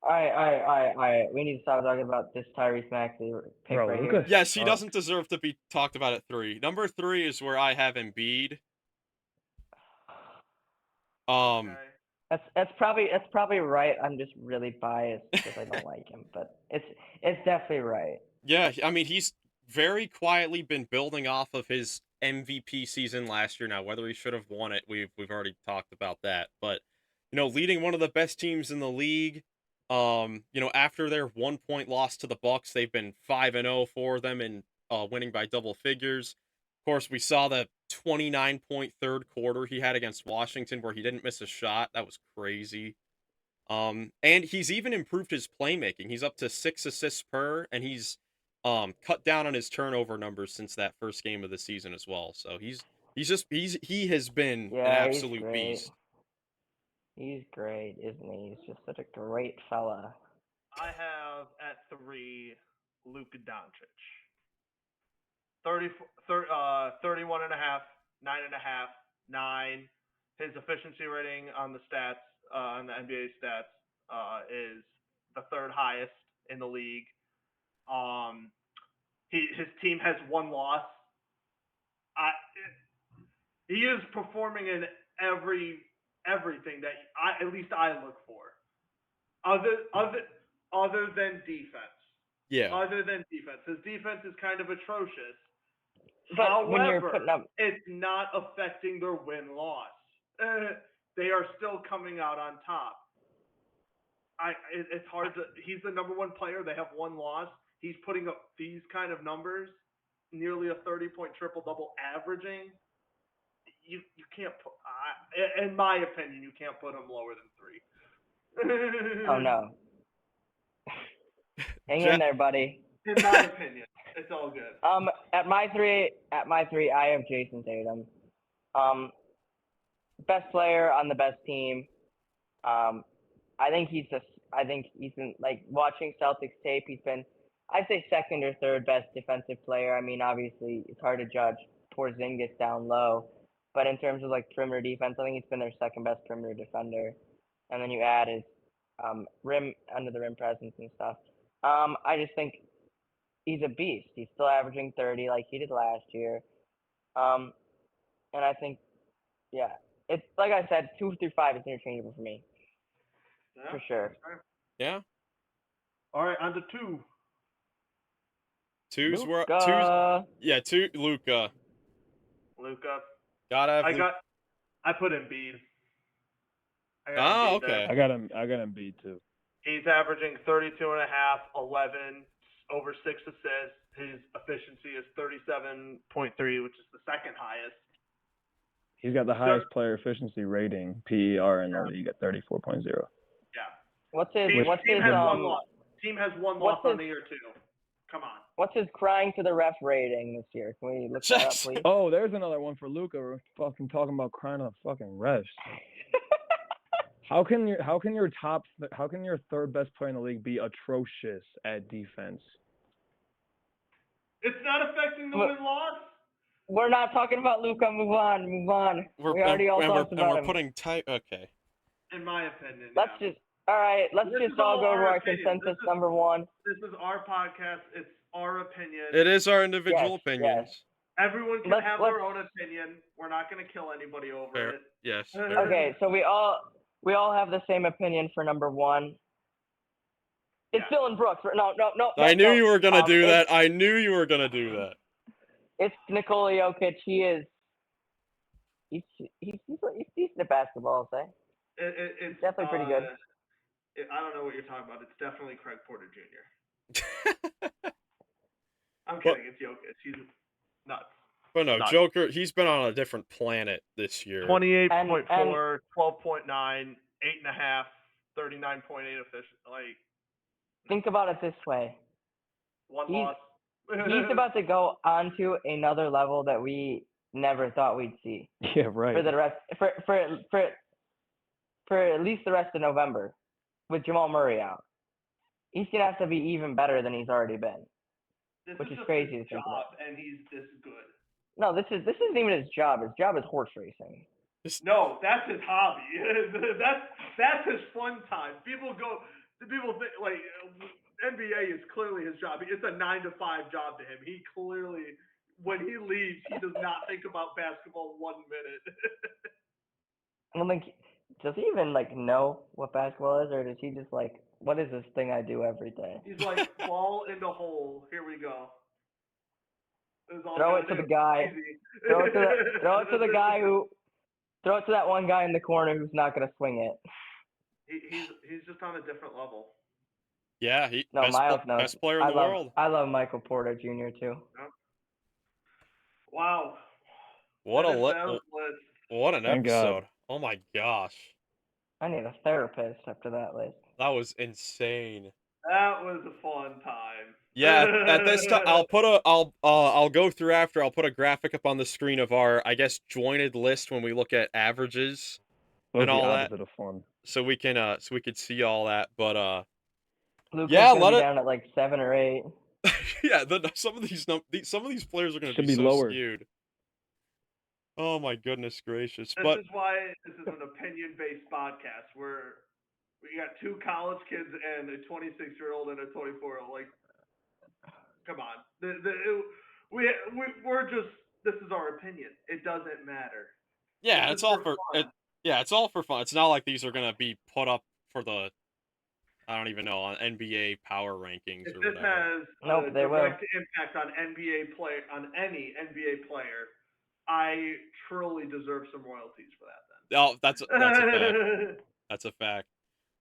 We need to stop talking about this Tyrese Maxey pick Bro, right Luka here. Yes, he sucks. doesn't deserve to be talked about at 3. Number 3 is where I have Embiid. Okay. That's probably right. I'm just really biased because I don't like him, but it's definitely right. Yeah, I mean, he's very quietly been building off of his MVP season last year. Now, whether he should have won it, we've already talked about that. But, leading one of the best teams in the league, after their 1-point loss to the Bucks, they've been 5-0 for them and winning by double figures. Of course, we saw the 29-point third quarter he had against Washington where he didn't miss a shot. That was crazy. And he's even improved his playmaking. He's up to 6 assists per, and he's cut down on his turnover numbers since that first game of the season as well. So he has been an absolute beast. He's great, isn't he? He's just such a great fella. I have at 3 Luka Doncic. 31 and a half, 9.5, 9. His efficiency rating on the stats, on the NBA stats, is the 3rd highest in the league. His team has 1 loss. He is performing in everything that at least I look for. Other than defense. Yeah. Other than defense. His defense is kind of atrocious. But however, when you're putting up, it's not affecting their win-loss. They are still coming out on top. It's hard to. He's the number 1 player. They have 1 loss. He's putting up these kind of numbers, nearly a 30-point triple-double averaging. You can't put. In my opinion, you can't put him lower than 3. Oh no. Hang in there, buddy. In my opinion, it's all good. At my three, I have Jason Tatum. Best player on the best team. I think he's been, like, watching Celtics tape. He's been, I'd say, 2nd or 3rd best defensive player. I mean, obviously, it's hard to judge. Porzingis down low, but in terms of, like, perimeter defense, I think he's been their 2nd best perimeter defender. And then you add his rim under the rim presence and stuff. I just think he's a beast. He's still averaging 30 like he did last year. And I think, yeah, it's like I said, 2 through 5 is interchangeable for me. Yeah, for sure. Yeah. All right, on to 2. 2's where Luka. 2 Luka. Gotta have I put Embiid. Okay. I got Embiid too. He's averaging 32.5, 11, over 6 assists. His efficiency is 37.3, which is the 2nd highest. He's got the highest player efficiency rating, PER, in the league at 34.0. Yeah. What's his team has 1 loss. Team has 1 loss on the year too. Come on. What's his crying to the ref rating this year? Can we look that up, please? Oh, there's another one for Luka. We're fucking talking about crying to the fucking refs. How can your 3rd best player in the league be atrocious at defense? It's not affecting the win-loss. we're not talking about Luka. Move on. We already all talked about we're him. putting type. Okay. In my opinion. Let's yeah. just all right. Let's This just is all all go to our our opinion. consensus This is- number one. This is our podcast. It's our opinion. It is our individual Yes, opinions. Everyone can Let's- have let's- their own opinion. We're not going to kill anybody over Fair. it. Yes. fair. Okay, so we all have the same opinion for number one. It's Yeah. Dylan Brooks. No. I knew you were gonna do it's- that. I knew you were gonna do that. It's Nikola Jokic. He's decent at basketball, I'll say. It's Definitely pretty good. I don't know what you're talking about. It's definitely Craig Porter Jr. I'm kidding. It's Jokic. He's nuts. But no, Nuts. Joker, he's been on a different planet this year. 28.4, 12.9, 8.5, 39.8 efficient. Like, Think about it this way. one He's- loss. He's about to go onto another level that we never thought we'd see Yeah, right. for the rest for at least the rest of November with Jamal Murray out. He's gonna have to be even better than he's already been. This which is just crazy his to think job, and he's this good. No, this isn't even his job. His job is horse racing. No, that's his hobby. that's his fun time. People think like NBA is clearly his job. It's a 9-to-5 job to him. He clearly, when he leaves, he does not think about basketball 1 minute. I don't think does he even like know what basketball is, or does he just like what is this thing I do every day? He's like, ball in the hole. Here we go. Throw it to the guy. Easy. Throw it to the guy who. Throw it to that one guy in the corner who's not gonna swing it. He's just on a different level. Yeah, No, Miles knows. best player in the world. I love Michael Porter Jr. too. Wow. What That was lit. what an Thank God. episode. Oh my gosh. I need a therapist after that list. That was insane. That was a fun time. Yeah, at this time I'll go through after. I'll put a graphic up on the screen of our, I guess, jointed list when we look at averages Those and are the all that. opposite of fun. So we could see all that. But Luka's Yeah, gonna let be it- down at like 7 or 8. yeah, some of these players are going to Should be be so lower. skewed. Oh my goodness gracious. This But is why this is an opinion-based podcast where we got 2 college kids and a 26-year-old and a 24-year-old. Like, come on. We're just, this is our opinion. It doesn't matter. yeah, This it's is all for for fun. it's all for fun. It's not like these are going to be put up for the, I don't even know, on NBA power rankings If or this whatever. has Nope, a they will. direct impact on any NBA player, I truly deserve some royalties for that then. Oh, that's a fact. That's a fact.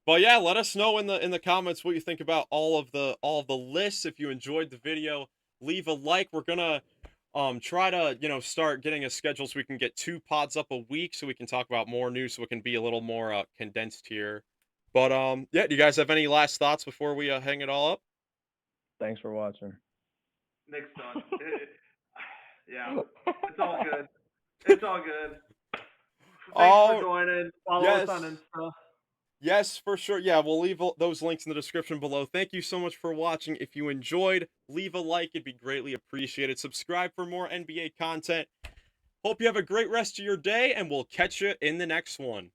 But yeah, let us know in the comments what you think about all of the lists. If you enjoyed the video, leave a like. We're gonna try to start getting a schedule so we can get 2 pods up a week so we can talk about more news, so it can be a little more condensed here. But yeah, do you guys have any last thoughts before we hang it all up? Thanks for watching. Nick's done. Yeah, it's all good. It's all good. Thanks for joining. Follow us on Insta. Yes, for sure. Yeah, we'll leave those links in the description below. Thank you so much for watching. If you enjoyed, leave a like. It'd be greatly appreciated. Subscribe for more NBA content. Hope you have a great rest of your day, and we'll catch you in the next one.